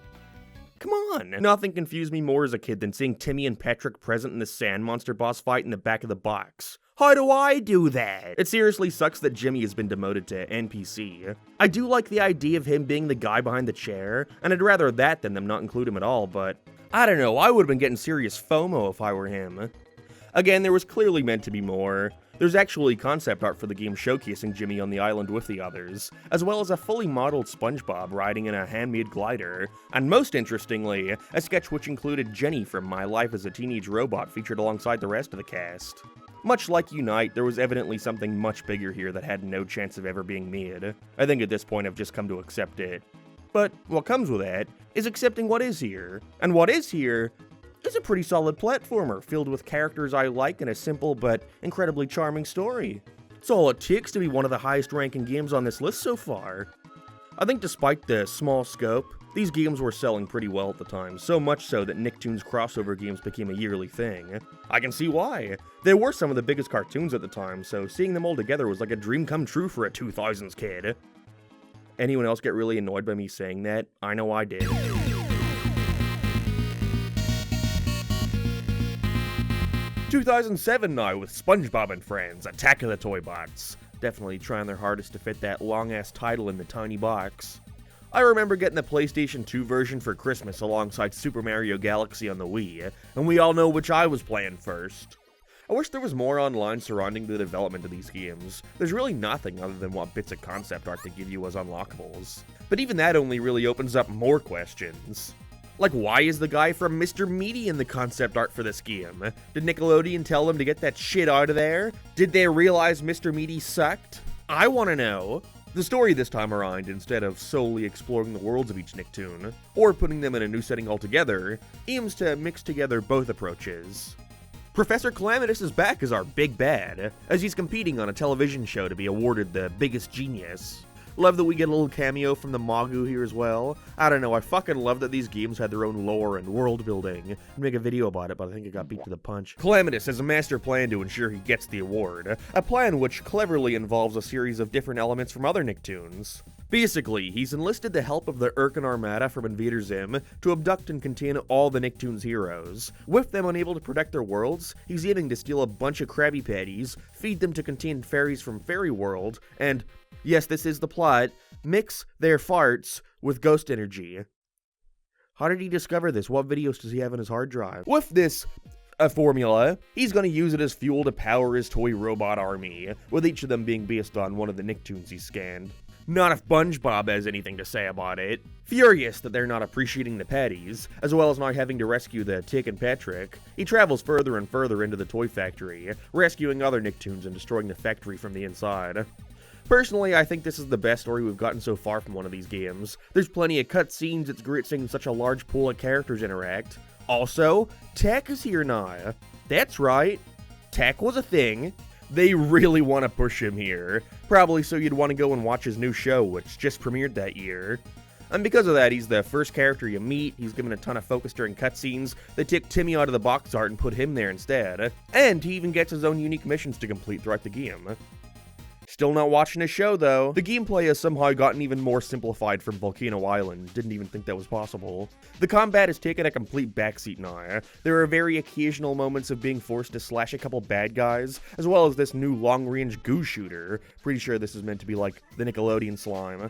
come on. Nothing confused me more as a kid than seeing Timmy and Patrick present in the sand monster boss fight in the back of the box. How do I do that? It seriously sucks that Jimmy has been demoted to NPC. I do like the idea of him being the guy behind the chair, and I'd rather that than them not include him at all, but I don't know, I would have been getting serious FOMO if I were him. Again, there was clearly meant to be more. There's actually concept art for the game showcasing Jimmy on the island with the others, as well as a fully modeled SpongeBob riding in a handmade glider, and most interestingly, a sketch which included Jenny from My Life as a Teenage Robot featured alongside the rest of the cast. Much like Unite, there was evidently something much bigger here that had no chance of ever being made. I think at this point I've just come to accept it. But what comes with that is accepting what is here. And what is here is a pretty solid platformer filled with characters I like and a simple but incredibly charming story. It's all it takes to be one of the highest ranking games on this list so far. I think despite the small scope, these games were selling pretty well at the time, so much so that Nicktoon's crossover games became a yearly thing. I can see why. They were some of the biggest cartoons at the time, so seeing them all together was like a dream come true for a 2000s kid. Anyone else get really annoyed by me saying that? I know I did. ...2007 now with SpongeBob and Friends, Attack of the Toybots. Definitely trying their hardest to fit that long-ass title in the tiny box. I remember getting the PlayStation 2 version for Christmas alongside Super Mario Galaxy on the Wii, and we all know which I was playing first. I wish there was more online surrounding the development of these games. There's really nothing other than what bits of concept art they give you as unlockables. But even that only really opens up more questions. Like, why is the guy from Mr. Meaty in the concept art for this game? Did Nickelodeon tell them to get that shit out of there? Did they realize Mr. Meaty sucked? I want to know. The story this time around, instead of solely exploring the worlds of each Nicktoon, or putting them in a new setting altogether, aims to mix together both approaches. Professor Calamitous is back as our big bad, as he's competing on a television show to be awarded the biggest genius. Love that we get a little cameo from the Magu here as well. I don't know, I fucking love that these games had their own lore and world building. I'd make a video about it, but I think it got beat to the punch. Calamitous has a master plan to ensure he gets the award, a plan which cleverly involves a series of different elements from other Nicktoons. Basically, he's enlisted the help of the Urkin Armada from Invader Zim to abduct and contain all the Nicktoons' heroes. With them unable to protect their worlds, he's aiming to steal a bunch of Krabby Patties, feed them to contain fairies from Fairy World, and, yes, this is the plot, mix their farts with ghost energy. How did he discover this? What videos does he have on his hard drive? With this formula, he's going to use it as fuel to power his toy robot army, with each of them being based on one of the Nicktoons he scanned. Not if SpongeBob has anything to say about it. Furious that they're not appreciating the patties, as well as not having to rescue the Tick and Parick, he travels further and further into the toy factory, rescuing other Nicktoons and destroying the factory from the inside. Personally, I think this is the best story we've gotten so far from one of these games. There's plenty of cutscenes, it's great seeing such a large pool of characters interact. Also, Tech is here now. That's right, Tech was a thing. They really want to push him here, probably so you'd want to go and watch his new show, which just premiered that year. And because of that, he's the first character you meet, he's given a ton of focus during cutscenes, they took Timmy out of the box art and put him there instead, and he even gets his own unique missions to complete throughout the game. Still not watching his show, though. The gameplay has somehow gotten even more simplified from Volcano Island. Didn't even think that was possible. The combat has taken a complete backseat now. There are very occasional moments of being forced to slash a couple bad guys, as well as this new long-range goo shooter. Pretty sure this is meant to be like the Nickelodeon slime.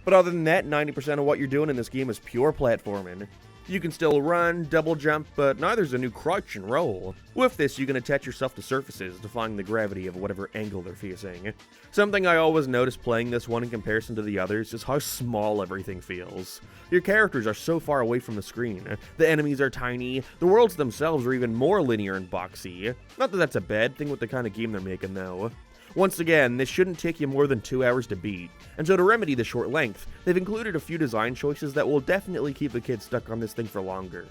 But other than that, 90% of what you're doing in this game is pure platforming. You can still run, double jump, but now there's a new crouch and roll. With this, you can attach yourself to surfaces, defying the gravity of whatever angle they're facing. Something I always notice playing this one in comparison to the others is how small everything feels. Your characters are so far away from the screen, the enemies are tiny, the worlds themselves are even more linear and boxy. Not that that's a bad thing with the kind of game they're making though. Once again, this shouldn't take you more than 2 hours to beat, and so to remedy the short length, they've included a few design choices that will definitely keep the kids stuck on this thing for longer.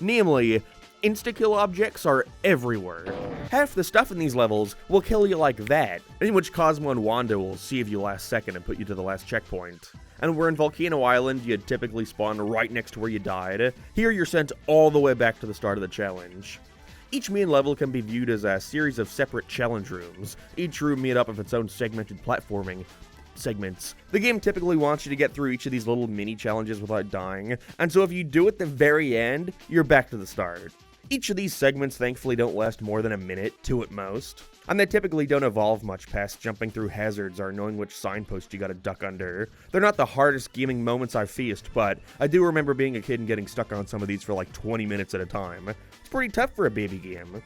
Namely, insta-kill objects are everywhere. Half the stuff in these levels will kill you like that, in which Cosmo and Wanda will save you last second and put you to the last checkpoint. And where in Volcano Island you'd typically spawn right next to where you died, here you're sent all the way back to the start of the challenge. Each main level can be viewed as a series of separate challenge rooms, each room made up of its own segmented platforming segments. The game typically wants you to get through each of these little mini challenges without dying, and so if you do at the very end, you're back to the start. Each of these segments thankfully don't last more than a minute, 2 at most, and they typically don't evolve much past jumping through hazards or knowing which signpost you gotta duck under. They're not the hardest gaming moments I've faced, but I do remember being a kid and getting stuck on some of these for like 20 minutes at a time. It's pretty tough for a baby game.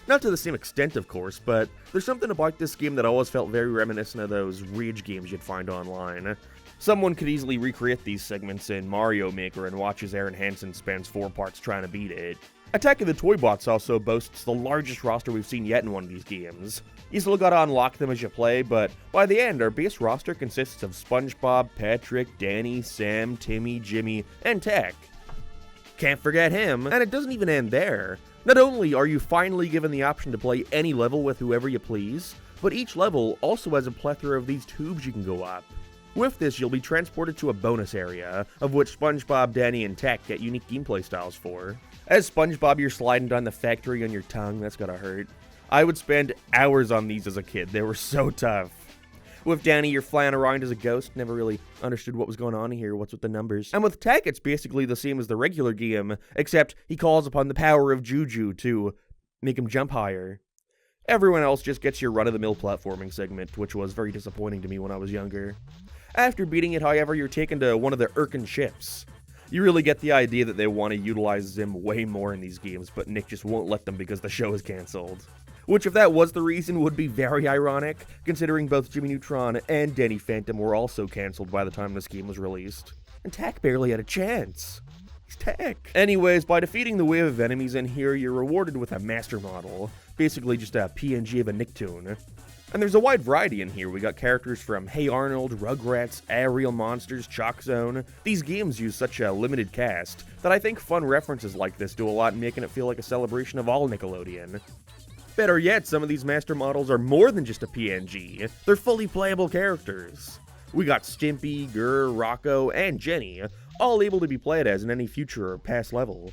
Not to the same extent, of course, but there's something about this game that always felt very reminiscent of those rage games you'd find online. Someone could easily recreate these segments in Mario Maker and watch as Aaron Hansen spends 4 parts trying to beat it. Attack of the Toybots also boasts the largest roster we've seen yet in one of these games. You still gotta unlock them as you play, but by the end, our base roster consists of SpongeBob, Parick, Danny, Sam, Timmy, Jimmy, and Tech. Can't forget him, and it doesn't even end there. Not only are you finally given the option to play any level with whoever you please, but each level also has a plethora of these tubes you can go up. With this, you'll be transported to a bonus area, of which SpongeBob, Danny, and Tech get unique gameplay styles for. As SpongeBob, you're sliding down the factory on your tongue, that's gotta hurt. I would spend hours on these as a kid, they were so tough. With Danny, you're flying around as a ghost, never really understood what was going on here, what's with the numbers. And with Tech, it's basically the same as the regular game, except he calls upon the power of Juju to make him jump higher. Everyone else just gets your run-of-the-mill platforming segment, which was very disappointing to me when I was younger. After beating it, however, you're taken to one of the Irken ships. You really get the idea that they want to utilize Zim way more in these games, but Nick just won't let them because the show is cancelled. Which, if that was the reason, would be very ironic, considering both Jimmy Neutron and Danny Phantom were also cancelled by the time this game was released. And Tak barely had a chance. He's Tak. Anyways, by defeating the wave of enemies in here, you're rewarded with a master model. Basically just a PNG of a Nicktoon. And there's a wide variety in here. We got characters from Hey Arnold, Rugrats, Aerial Monsters, Chalk Zone. These games use such a limited cast that I think fun references like this do a lot in making it feel like a celebration of all Nickelodeon. Better yet, some of these master models are more than just a PNG. They're fully playable characters. We got Stimpy, Gurr, Rocco, and Jenny, all able to be played as in any future or past level.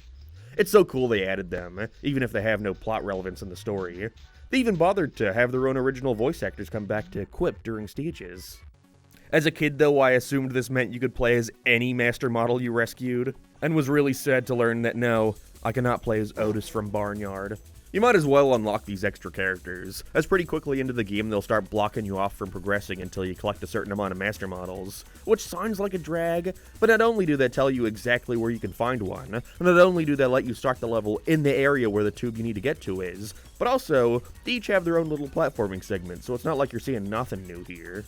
It's so cool they added them, even if they have no plot relevance in the story. They even bothered to have their own original voice actors come back to quip during stages. As a kid, though, I assumed this meant you could play as any master model you rescued, and was really sad to learn that no, I cannot play as Otis from Barnyard. You might as well unlock these extra characters, as pretty quickly into the game they'll start blocking you off from progressing until you collect a certain amount of master models, which sounds like a drag, but not only do they tell you exactly where you can find one, not only do they let you start the level in the area where the tube you need to get to is, but also, they each have their own little platforming segment, so it's not like you're seeing nothing new here.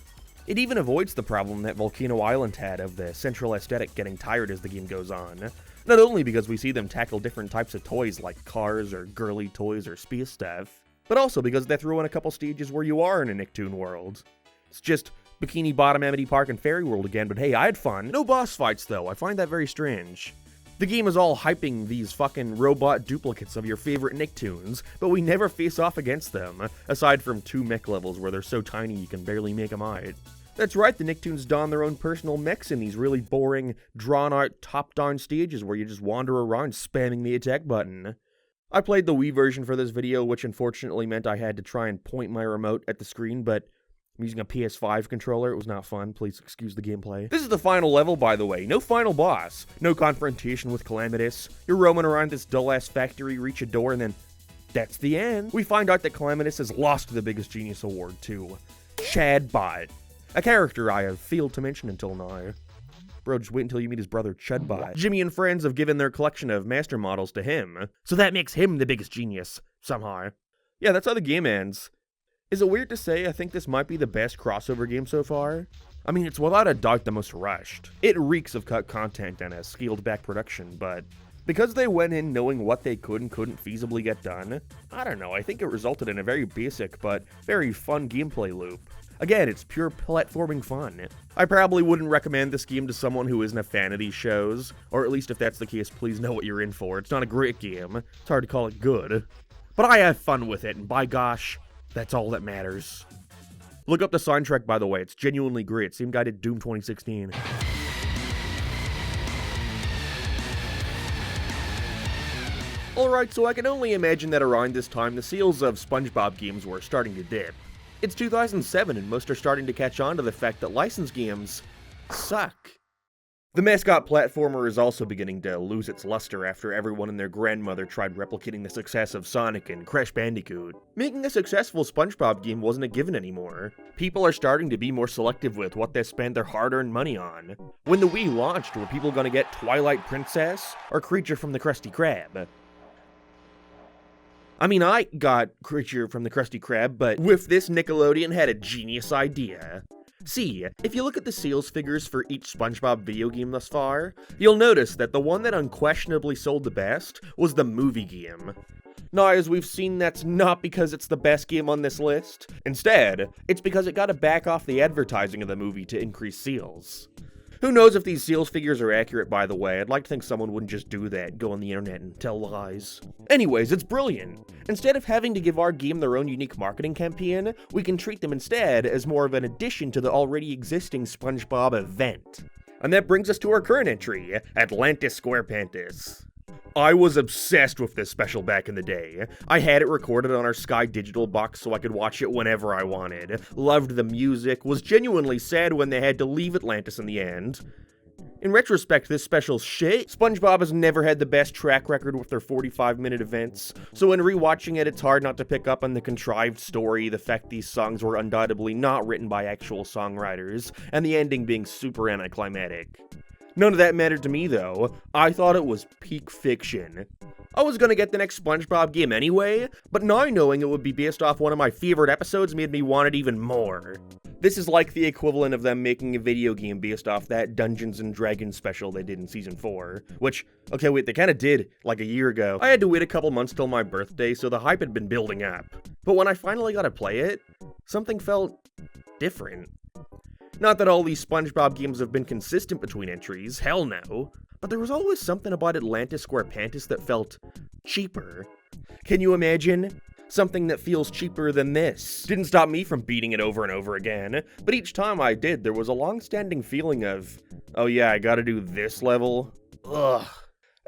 It even avoids the problem that Volcano Island had of the central aesthetic getting tired as the game goes on. Not only because we see them tackle different types of toys like cars or girly toys or space stuff, but also because they throw in a couple stages where you are in a Nicktoon world. It's just Bikini Bottom, Amity Park, and Fairy World again, but hey, I had fun. No boss fights though, I find that very strange. The game is all hyping these fucking robot duplicates of your favorite Nicktoons, but we never face off against them, aside from 2 mech levels where they're so tiny you can barely make them out. That's right, the Nicktoons don their own personal mechs in these really boring, drawn-out, top-down stages where you just wander around spamming the attack button. I played the Wii version for this video, which unfortunately meant I had to try and point my remote at the screen, but I'm using a PS5 controller. It was not fun. Please excuse the gameplay. This is the final level, by the way. No final boss. No confrontation with Calamitous. You're roaming around this dull-ass factory, reach a door, and then that's the end. We find out that Calamitous has lost the Biggest Genius Award to Chadbot. A character I have failed to mention until now. Bro, just wait until you meet his brother Chudbot. Jimmy and friends have given their collection of master models to him, so that makes him the biggest genius, somehow. Yeah, that's how the game ends. Is it weird to say I think this might be the best crossover game so far? I mean, it's without a doubt the most rushed. It reeks of cut content and a scaled-back production, but because they went in knowing what they could and couldn't feasibly get done, I don't know, I think it resulted in a very basic but very fun gameplay loop. Again, it's pure platforming fun. I probably wouldn't recommend this game to someone who isn't a fan of these shows, or at least if that's the case, please know what you're in for. It's not a great game. It's hard to call it good. But I have fun with it, and by gosh, that's all that matters. Look up the soundtrack, by the way. It's genuinely great. Same guy did Doom 2016. Alright, so I can only imagine that around this time, the sales of SpongeBob games were starting to dip. It's 2007 and most are starting to catch on to the fact that licensed games suck. The mascot platformer is also beginning to lose its luster after everyone and their grandmother tried replicating the success of Sonic and Crash Bandicoot. Making a successful SpongeBob game wasn't a given anymore. People are starting to be more selective with what they spend their hard-earned money on. When the Wii launched, were people gonna get Twilight Princess or Creature from the Krusty Krab? I mean, I got Creature from the Krusty Krab, but with this, Nickelodeon had a genius idea. See, if you look at the sales figures for each SpongeBob video game thus far, you'll notice that the one that unquestionably sold the best was the movie game. Now, as we've seen, that's not because it's the best game on this list. Instead, it's because it got to back off the advertising of the movie to increase sales. Who knows if these sales figures are accurate, by the way. I'd like to think someone wouldn't just do that, go on the internet and tell lies. Anyways, it's brilliant. Instead of having to give our game their own unique marketing campaign, we can treat them instead as more of an addition to the already existing SpongeBob event. And that brings us to our current entry, Atlantis SquarePantis. I was obsessed with this special back in the day. I had it recorded on our Sky Digital box so I could watch it whenever I wanted. Loved the music, was genuinely sad when they had to leave Atlantis in the end. In retrospect, this special's shit. SpongeBob has never had the best track record with their 45-minute events, so when rewatching it, it's hard not to pick up on the contrived story, the fact these songs were undoubtedly not written by actual songwriters, and the ending being super anticlimactic. None of that mattered to me, though. I thought it was peak fiction. I was gonna get the next SpongeBob game anyway, but now knowing it would be based off one of my favorite episodes made me want it even more. This is like the equivalent of them making a video game based off that Dungeons & Dragons special they did in Season 4, which, okay wait, they kinda did, like a year ago. I had to wait a couple months till my birthday, so the hype had been building up. But when I finally got to play it, something felt different. Not that all these SpongeBob games have been consistent between entries, hell no, but there was always something about Atlantis SquarePantis that felt cheaper. Can you imagine? Something that feels cheaper than this. Didn't stop me from beating it over and over again, but each time I did, there was a long-standing feeling of, oh yeah, I gotta do this level? Ugh.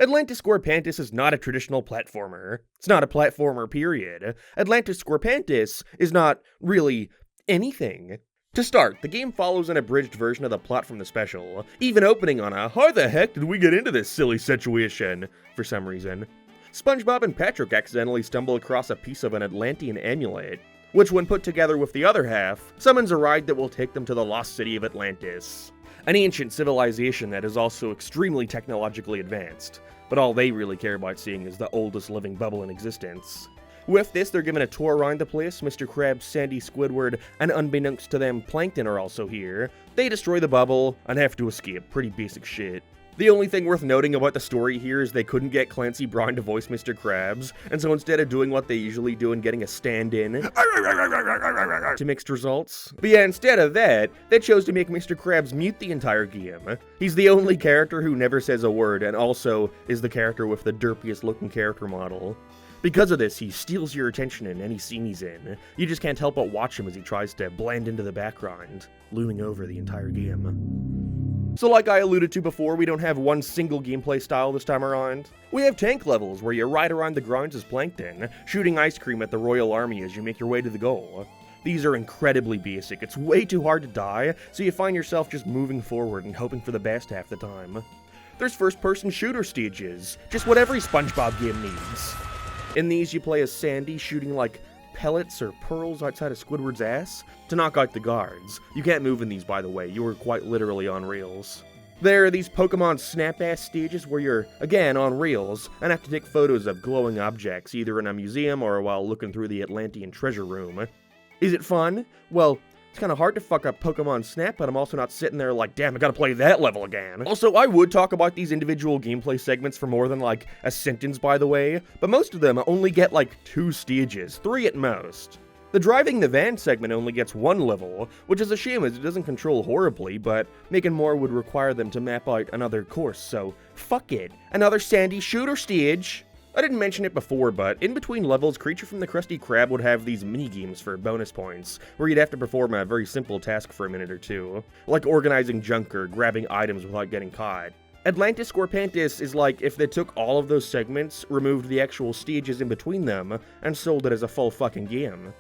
Atlantis SquarePantis is not a traditional platformer. It's not a platformer, period. Atlantis SquarePantis is not really anything. To start, the game follows an abridged version of the plot from the special, even opening on a "how the heck did we get into this silly situation?" for some reason. SpongeBob and Parick accidentally stumble across a piece of an Atlantean amulet, which when put together with the other half, summons a ride that will take them to the lost city of Atlantis. An ancient civilization that is also extremely technologically advanced, but all they really care about seeing is the oldest living bubble in existence. With this, they're given a tour around the place. Mr. Krab, Sandy, Squidward, and unbeknownst to them, Plankton are also here. They destroy the bubble and have to escape. Pretty basic shit. The only thing worth noting about the story here is they couldn't get Clancy Brown to voice Mr. Krabs, and so instead of doing what they usually do and getting a stand-in to mixed results, but yeah, instead of that, they chose to make Mr. Krabs mute the entire game. He's the only character who never says a word, and also is the character with the derpiest looking character model. Because of this, he steals your attention in any scene he's in. You just can't help but watch him as he tries to blend into the background, looming over the entire game. So like I alluded to before, we don't have one single gameplay style this time around. We have tank levels where you ride around the grounds as Plankton, shooting ice cream at the Royal Army as you make your way to the goal. These are incredibly basic, it's way too hard to die, so you find yourself just moving forward and hoping for the best half the time. There's first-person shooter stages, just what every SpongeBob game needs. In these, you play as Sandy, shooting like pellets or pearls outside of Squidward's ass to knock out the guards. You can't move in these, by the way, you are quite literally on rails. There are these Pokemon Snap-Ass stages where you're, again, on rails, and have to take photos of glowing objects, either in a museum or while looking through the Atlantean treasure room. Is it fun? Well, it's kind of hard to fuck up Pokemon Snap, but I'm also not sitting there like, damn, I gotta play that level again. Also, I would talk about these individual gameplay segments for more than like a sentence, by the way, but most of them only get like 2 stages, 3 at most. The driving the van segment only gets 1 level, which is a shame as it doesn't control horribly, but making more would require them to map out another course, so fuck it. Another Sandy shooter stage! I didn't mention it before, but in between levels, Creature from the Krusty Krab would have these mini-games for bonus points, where you'd have to perform a very simple task for a minute or two, like organizing junk or grabbing items without getting caught. Atlantis SquarePantis is like if they took all of those segments, removed the actual stages in between them, and sold it as a full fucking game.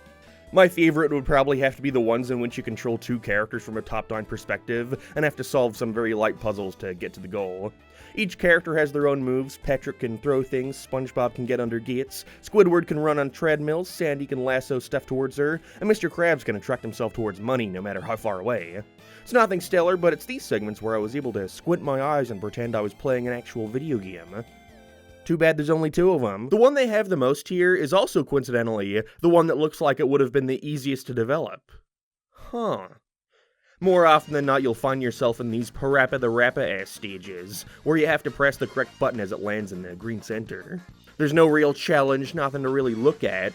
My favorite would probably have to be the ones in which you control 2 characters from a top-down perspective, and have to solve some very light puzzles to get to the goal. Each character has their own moves. Parick can throw things, SpongeBob can get under gates, Squidward can run on treadmills, Sandy can lasso stuff towards her, and Mr. Krabs can attract himself towards money no matter how far away. It's nothing stellar, but it's these segments where I was able to squint my eyes and pretend I was playing an actual video game. Too bad there's only 2 of them. The one they have the most here is also coincidentally the one that looks like it would have been the easiest to develop. Huh. More often than not, you'll find yourself in these Parappa the Rappa-ass stages, where you have to press the correct button as it lands in the green center. There's no real challenge, nothing to really look at,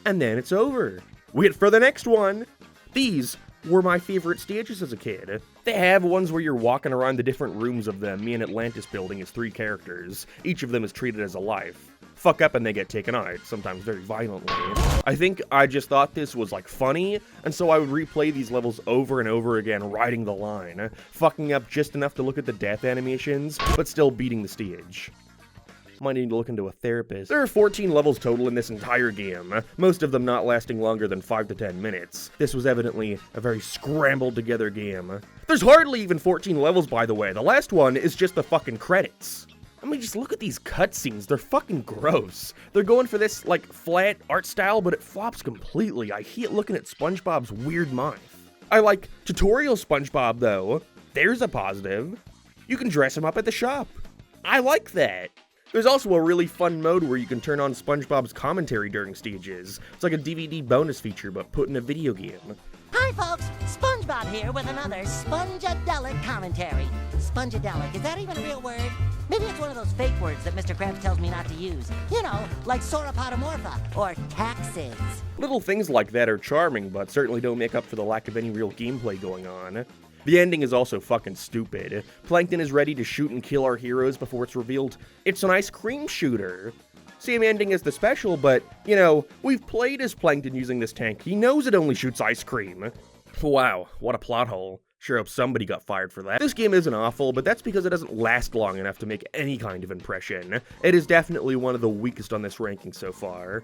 and then it's over. Wait for the next one! These were my favorite stages as a kid. They have ones where you're walking around the different rooms of the Me and Atlantis building as 3 characters. Each of them is treated as a life. Fuck up and they get taken out, sometimes very violently. I think I just thought this was like funny, and so I would replay these levels over and over again, riding the line, fucking up just enough to look at the death animations, but still beating the stage. Might need to look into a therapist. There are 14 levels total in this entire game, most of them not lasting longer than 5 to 10 minutes. This was evidently a very scrambled together game. There's hardly even 14 levels, by the way. The last one is just the fucking credits. I mean, just look at these cutscenes. They're fucking gross. They're going for this, like, flat art style, but it flops completely. I hate looking at SpongeBob's weird mouth. I like tutorial SpongeBob, though. There's a positive. You can dress him up at the shop. I like that. There's also a really fun mode where you can turn on SpongeBob's commentary during stages. It's like a DVD bonus feature, but put in a video game. Hi, folks. SpongeBob here with another Spongeadelic commentary. Spongeadelic, is that even a real word? Maybe it's one of those fake words that Mr. Krabs tells me not to use. You know, like sauropodomorpha or taxes. Little things like that are charming, but certainly don't make up for the lack of any real gameplay going on. The ending is also fucking stupid. Plankton is ready to shoot and kill our heroes before it's revealed it's an ice cream shooter. Same ending as the special, but, you know, we've played as Plankton using this tank. He knows it only shoots ice cream. Wow, what a plot hole. Sure hope somebody got fired for that. This game isn't awful, but that's because it doesn't last long enough to make any kind of impression. It is definitely one of the weakest on this ranking so far.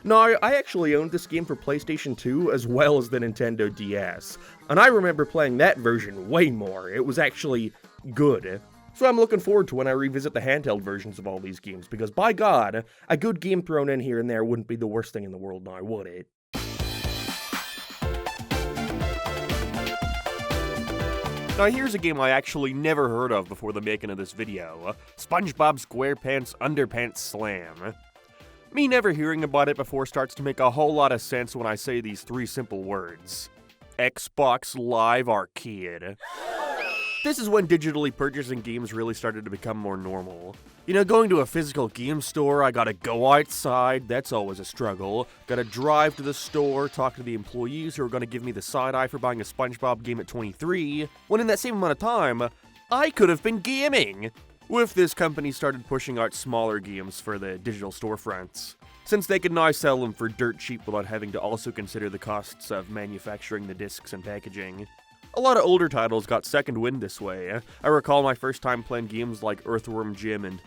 No, I actually owned this game for PlayStation 2 as well as the Nintendo DS, and I remember playing that version way more. It was actually good. So I'm looking forward to when I revisit the handheld versions of all these games, because by God, a good game thrown in here and there wouldn't be the worst thing in the world now, would it? Now here's a game I actually never heard of before the making of this video, SpongeBob SquarePants Underpants Slam. Me never hearing about it before starts to make a whole lot of sense when I say these three simple words. Xbox Live Arcade. This is when digitally purchasing games really started to become more normal. You know, going to a physical game store, I gotta go outside, that's always a struggle. Gotta drive to the store, talk to the employees who are gonna give me the side eye for buying a SpongeBob game at 23, when in that same amount of time, I could have been gaming! With this, company started pushing out smaller games for the digital storefronts, since they could now sell them for dirt cheap without having to also consider the costs of manufacturing the discs and packaging. A lot of older titles got second wind this way. I recall my first time playing games like Earthworm Jim and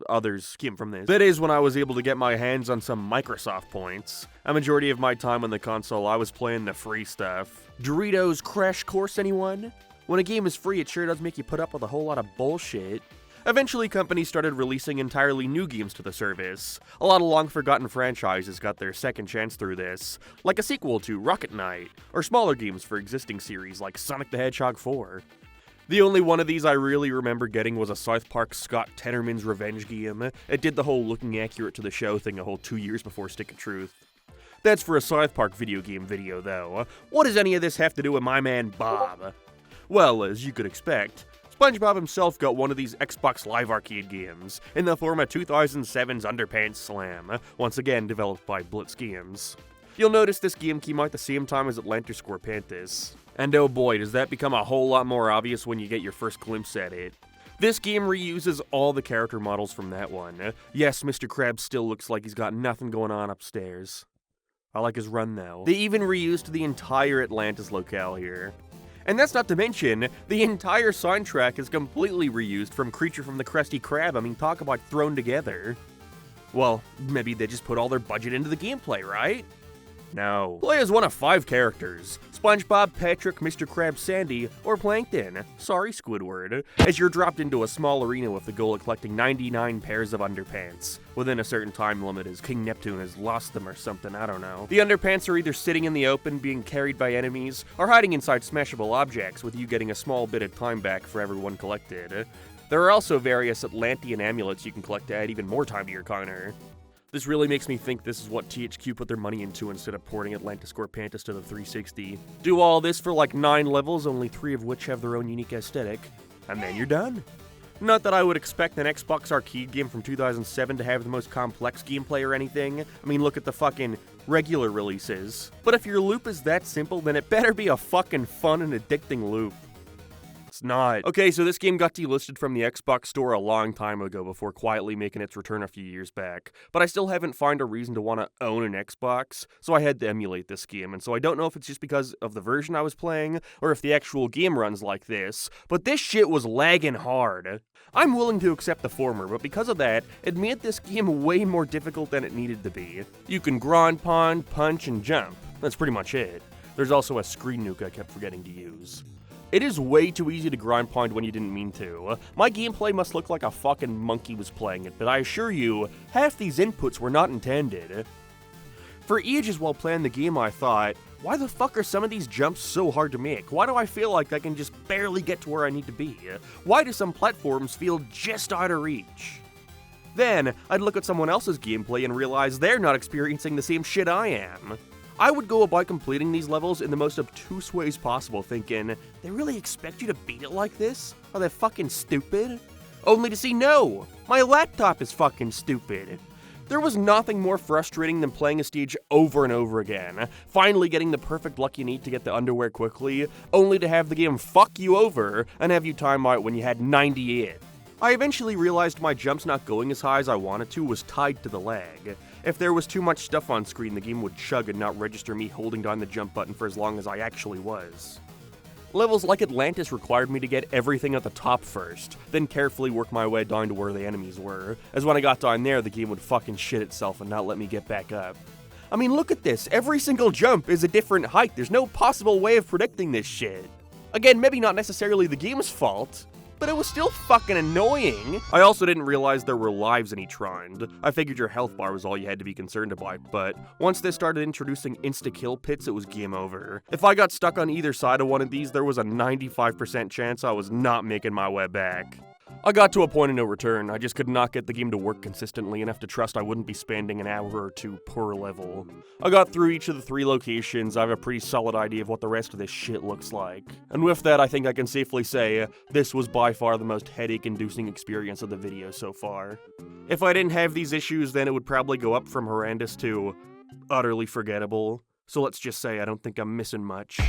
others came from this. That is when I was able to get my hands on some Microsoft points. A majority of my time on the console, I was playing the free stuff. Doritos Crash Course, anyone? When a game is free, it sure does make you put up with a whole lot of bullshit. Eventually, companies started releasing entirely new games to the service. A lot of long-forgotten franchises got their second chance through this, like a sequel to Rocket Knight, or smaller games for existing series like Sonic the Hedgehog 4. The only one of these I really remember getting was a South Park Scott Tenorman's Revenge game. It did the whole looking accurate to the show thing a whole 2 years before Stick of Truth. That's for a South Park video game video, though. What does any of this have to do with my man Bob? Well, as you could expect, SpongeBob himself got one of these Xbox Live Arcade games, in the form of 2007's Underpants Slam, once again developed by Blitz Games. You'll notice this game came out the same time as Atlantis SquarePantis, and oh boy, does that become a whole lot more obvious when you get your first glimpse at it. This game reuses all the character models from that one. Yes, Mr. Krab still looks like he's got nothing going on upstairs. I like his run though. They even reused the entire Atlantis locale here. And that's not to mention, the entire soundtrack is completely reused from Creature from the Krusty Krab. I mean, talk about thrown together. Well, maybe they just put all their budget into the gameplay, right? No. Play as one of 5 characters: SpongeBob, Parick, Mr. Krab, Sandy, or Plankton. Sorry, Squidward. As you're dropped into a small arena with the goal of collecting 99 pairs of underpants, within a certain time limit as King Neptune has lost them or something, I don't know. The underpants are either sitting in the open being carried by enemies, or hiding inside smashable objects, with you getting a small bit of time back for every one collected. There are also various Atlantean amulets you can collect to add even more time to your counter. This really makes me think this is what THQ put their money into instead of porting Atlantis SquarePantis to the 360. Do all this for like 9 levels, only 3 of which have their own unique aesthetic, and then you're done. Not that I would expect an Xbox arcade game from 2007 to have the most complex gameplay or anything. I mean, look at the fucking regular releases. But if your loop is that simple, then it better be a fucking fun and addicting loop. it's not. Okay, so this game got delisted from the Xbox store a long time ago before quietly making its return a few years back, but I still haven't found a reason to want to own an Xbox, so I had to emulate this game, and so I don't know if it's just because of the version I was playing, or if the actual game runs like this, but this shit was lagging hard. I'm willing to accept the former, but because of that, it made this game way more difficult than it needed to be. You can ground pound, punch, and jump. That's pretty much it. There's also a screen nuke I kept forgetting to use. It is way too easy to grind pound when you didn't mean to. My gameplay must look like a fucking monkey was playing it, but I assure you, half these inputs were not intended. For ages while playing the game I thought, why the fuck are some of these jumps so hard to make? Why do I feel like I can just barely get to where I need to be? Why do some platforms feel just out of reach? Then, I'd look at someone else's gameplay and realize they're not experiencing the same shit I am. I would go about completing these levels in the most obtuse ways possible, thinking, they really expect you to beat it like this? Are they fucking stupid? Only to see no! My laptop is fucking stupid! There was nothing more frustrating than playing a stage over and over again, finally getting the perfect luck you need to get the underwear quickly, only to have the game fuck you over and have you time out when you had 98. I eventually realized my jumps not going as high as I wanted to was tied to the lag. If there was too much stuff on screen, the game would chug and not register me holding down the jump button for as long as I actually was. Levels like Atlantis required me to get everything at the top first, then carefully work my way down to where the enemies were, as when I got down there the game would fucking shit itself and not let me get back up. I mean, look at this, every single jump is a different height, there's no possible way of predicting this shit. Again, maybe not necessarily the game's fault, but it was still fucking annoying. I also didn't realize there were lives in each round. I figured your health bar was all you had to be concerned about, but once they started introducing insta-kill pits, it was game over. If I got stuck on either side of one of these, there was a 95% chance I was not making my way back. I got to a point of no return. I just could not get the game to work consistently enough to trust I wouldn't be spending an hour or two per level. I got through each of the 3 locations. I have a pretty solid idea of what the rest of this shit looks like. And with that, I think I can safely say, this was by far the most headache-inducing experience of the video so far. If I didn't have these issues, then it would probably go up from horrendous to utterly forgettable. So let's just say I don't think I'm missing much.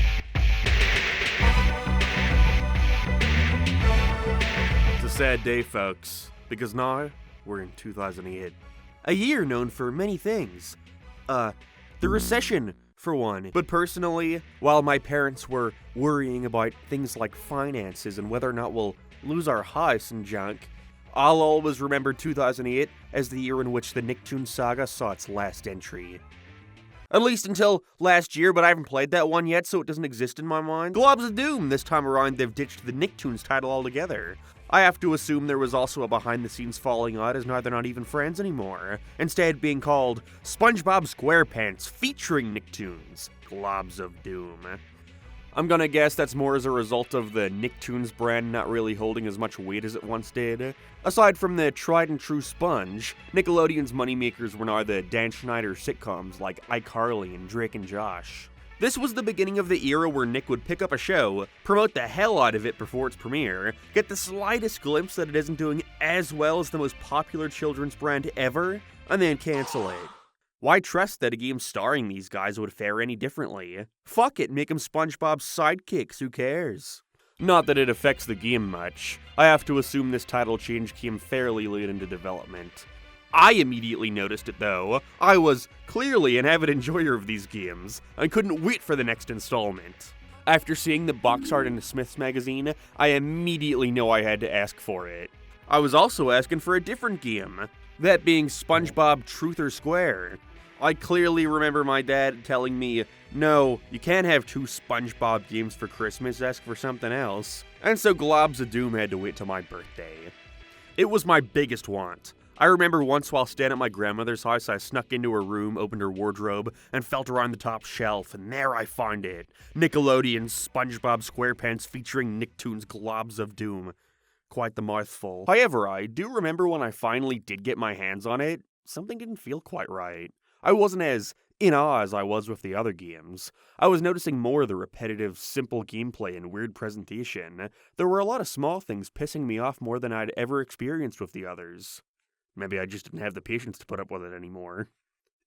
Sad day, folks, because now we're in 2008. A year known for many things. The recession, for one. But personally, while my parents were worrying about things like finances and whether or not we'll lose our house and junk, I'll always remember 2008 as the year in which the Nicktoon saga saw its last entry. At least until last year, but I haven't played that one yet, so it doesn't exist in my mind. Globs of Doom, this time around they've ditched the Nicktoons title altogether. I have to assume there was also a behind-the-scenes falling out as now they're not even friends anymore, instead being called SpongeBob SquarePants featuring Nicktoons, Globs of Doom. I'm gonna guess that's more as a result of the Nicktoons brand not really holding as much weight as it once did. Aside from the tried-and-true Sponge, Nickelodeon's moneymakers were now the Dan Schneider sitcoms like iCarly and Drake and Josh. This was the beginning of the era where Nick would pick up a show, promote the hell out of it before its premiere, get the slightest glimpse that it isn't doing as well as the most popular children's brand ever, and then cancel it. Why trust that a game starring these guys would fare any differently? Fuck it, make them SpongeBob's sidekicks, who cares? Not that it affects the game much. I have to assume this title change came fairly late into development. I immediately noticed it though. I was clearly an avid enjoyer of these games. I couldn't wait for the next installment. After seeing the box art in the Smith's magazine, I immediately knew I had to ask for it. I was also asking for a different game, that being SpongeBob Truth or Square. I clearly remember my dad telling me, no, you can't have 2 SpongeBob games for Christmas, ask for something else. And so Globs of Doom had to wait till my birthday. It was my biggest want. I remember once while staying at my grandmother's house, I snuck into her room, opened her wardrobe, and felt around the top shelf, and there I found it. Nickelodeon's SpongeBob SquarePants featuring Nicktoons Globs of Doom. Quite the mouthful. However, I do remember when I finally did get my hands on it, something didn't feel quite right. I wasn't as in awe as I was with the other games. I was noticing more of the repetitive, simple gameplay and weird presentation. There were a lot of small things pissing me off more than I'd ever experienced with the others. Maybe I just didn't have the patience to put up with it anymore.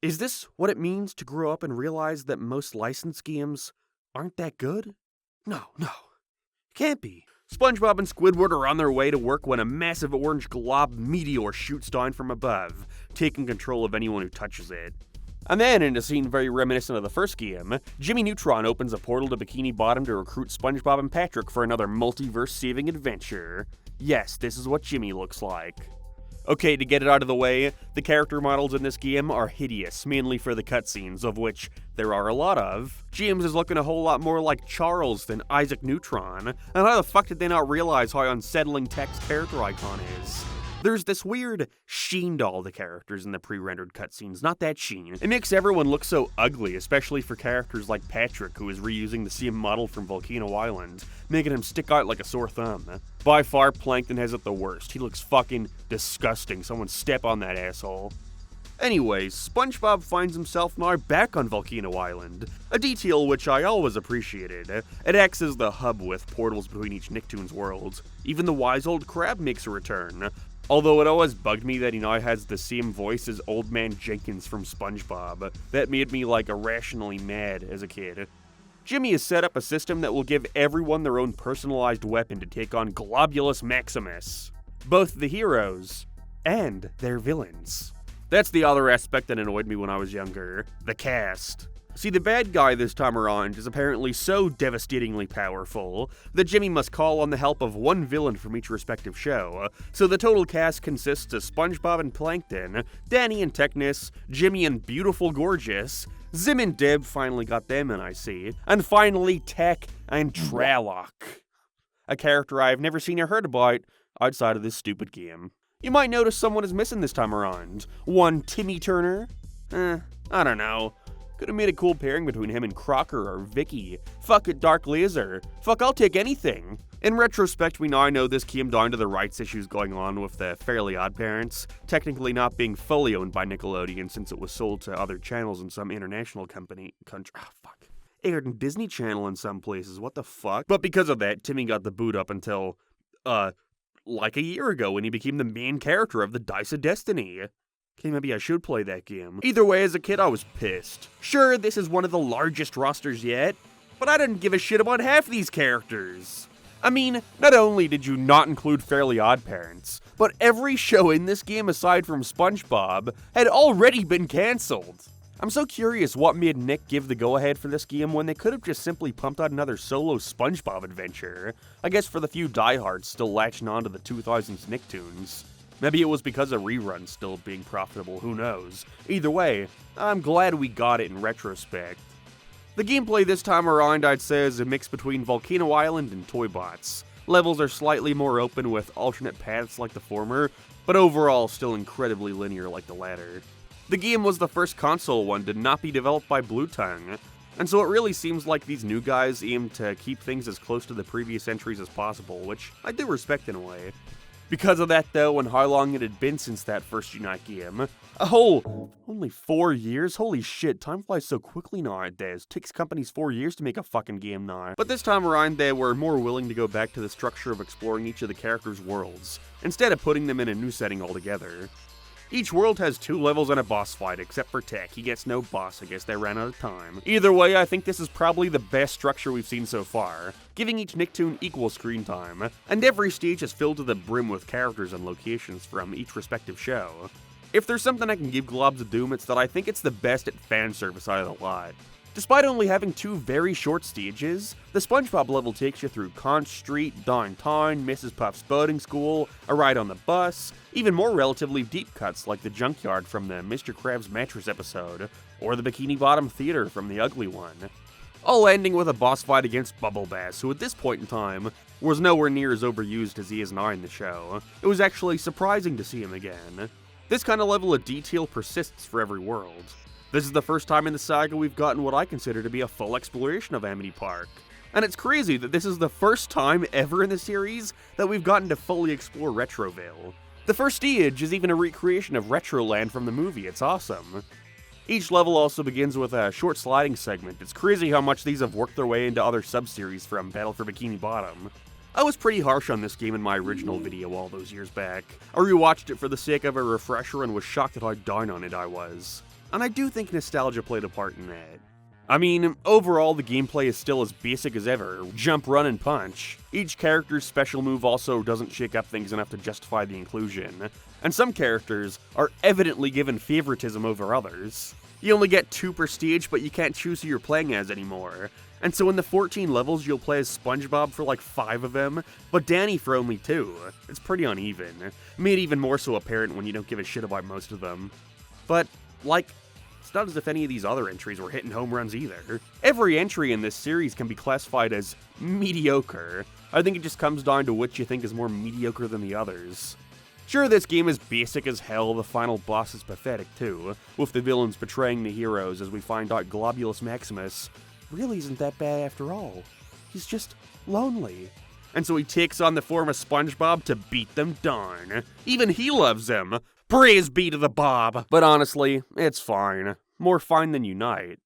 Is this what it means to grow up and realize that most licensed games aren't that good? No. Can't be. SpongeBob and Squidward are on their way to work when a massive orange glob meteor shoots down from above, taking control of anyone who touches it. And then, in a scene very reminiscent of the first game, Jimmy Neutron opens a portal to Bikini Bottom to recruit SpongeBob and Parick for another multiverse-saving adventure. Yes, this is what Jimmy looks like. Okay, to get it out of the way, the character models in this game are hideous, mainly for the cutscenes, of which there are a lot of. James is looking a whole lot more like Charles than Isaac Neutron, and how the fuck did they not realize how unsettling Tech's character icon is? There's this weird sheen to all the characters in the pre-rendered cutscenes, not that sheen. It makes everyone look so ugly, especially for characters like Parick, who is reusing the same model from Volcano Island, making him stick out like a sore thumb. By far, Plankton has it the worst. He looks fucking disgusting. Someone step on that asshole. Anyways, SpongeBob finds himself now back on Volcano Island, a detail which I always appreciated. It acts as the hub with portals between each Nicktoon's worlds. Even the wise old Krab makes a return. Although it always bugged me that he now has the same voice as Old Man Jenkins from SpongeBob. That made me like irrationally mad as a kid. Jimmy has set up a system that will give everyone their own personalized weapon to take on Globulus Maximus. Both the heroes and their villains. That's the other aspect that annoyed me when I was younger. The cast. See, the bad guy this time around is apparently so devastatingly powerful that Jimmy must call on the help of one villain from each respective show. So the total cast consists of SpongeBob and Plankton, Danny and Technus, Jimmy and Beautiful Gorgeous, Zim and Dib, finally got them in, I see, and finally Tech and Traloc, a character I've never seen or heard about outside of this stupid game. You might notice someone is missing this time around. One Timmy Turner? I don't know. Could have made a cool pairing between him and Crocker or Vicky. Fuck it, Dark Laser. Fuck, I'll take anything. In retrospect, we now know this came down to the rights issues going on with the Fairly OddParents, technically not being fully owned by Nickelodeon since it was sold to other channels in some international country. Aired in Disney Channel in some places, what the fuck? But because of that, Timmy got the boot up until, like a year ago when he became the main character of the Dice of Destiny. Okay, maybe I should play that game. Either way, as a kid, I was pissed. Sure, this is one of the largest rosters yet, but I didn't give a shit about half these characters. I mean, not only did you not include Fairly OddParents, but every show in this game aside from SpongeBob had already been cancelled. I'm so curious what made Nick give the go-ahead for this game when they could have just simply pumped out another solo SpongeBob adventure. I guess for the few diehards still latching on to the 2000s Nicktoons. Maybe it was because of reruns still being profitable, who knows. Either way, I'm glad we got it in retrospect. The gameplay this time around I'd say is a mix between Volcano Island and Toybots. Levels are slightly more open with alternate paths like the former, but overall still incredibly linear like the latter. The game was the first console one to not be developed by Blue Tongue, and so it really seems like these new guys aim to keep things as close to the previous entries as possible, which I do respect in a way. Because of that though, and how long it had been since that first Unite game, a whole, only 4 years? Holy shit, time flies so quickly nowadays. It takes companies 4 years to make a fucking game now. But this time around, they were more willing to go back to the structure of exploring each of the characters' worlds, instead of putting them in a new setting altogether. Each world has 2 levels and a boss fight, except for Tech. He gets no boss, I guess they ran out of time. Either way, I think this is probably the best structure we've seen so far, giving each Nicktoon equal screen time, and every stage is filled to the brim with characters and locations from each respective show. If there's something I can give Globs of Doom, it's that I think it's the best at fan service out of the lot. Despite only having 2 very short stages, the SpongeBob level takes you through Conch Street, downtown, Mrs. Puff's boating school, a ride on the bus, even more relatively deep cuts like the junkyard from the Mr. Krabs Mattress episode, or the Bikini Bottom Theater from The Ugly One. All ending with a boss fight against Bubble Bass, who at this point in time was nowhere near as overused as he is now in the show. It was actually surprising to see him again. This kind of level of detail persists for every world. This is the first time in the saga we've gotten what I consider to be a full exploration of Amity Park. And it's crazy that this is the first time ever in the series that we've gotten to fully explore Retroville. The first stage is even a recreation of Retroland from the movie, it's awesome. Each level also begins with a short sliding segment. It's crazy how much these have worked their way into other sub-series from Battle for Bikini Bottom. I was pretty harsh on this game in my original video all those years back. I rewatched it for the sake of a refresher and was shocked at how down on it I was. And I do think nostalgia played a part in that. I mean, overall the gameplay is still as basic as ever, jump, run, and punch. Each character's special move also doesn't shake up things enough to justify the inclusion, and some characters are evidently given favoritism over others. You only get 2 per stage, but you can't choose who you're playing as anymore. And so in the 14 levels, you'll play as SpongeBob for like 5 of them, but Danny for only 2. It's pretty uneven. Made even more so apparent when you don't give a shit about most of them. But, like, it's not as if any of these other entries were hitting home runs either. Every entry in this series can be classified as mediocre. I think it just comes down to which you think is more mediocre than the others. Sure, this game is basic as hell, the final boss is pathetic too, with the villains betraying the heroes as we find out Globulus Maximus really isn't that bad after all. He's just lonely. And so he takes on the form of SpongeBob to beat them down. Even he loves him. Praise be to the Bob. But honestly, it's fine. More fine than Unite.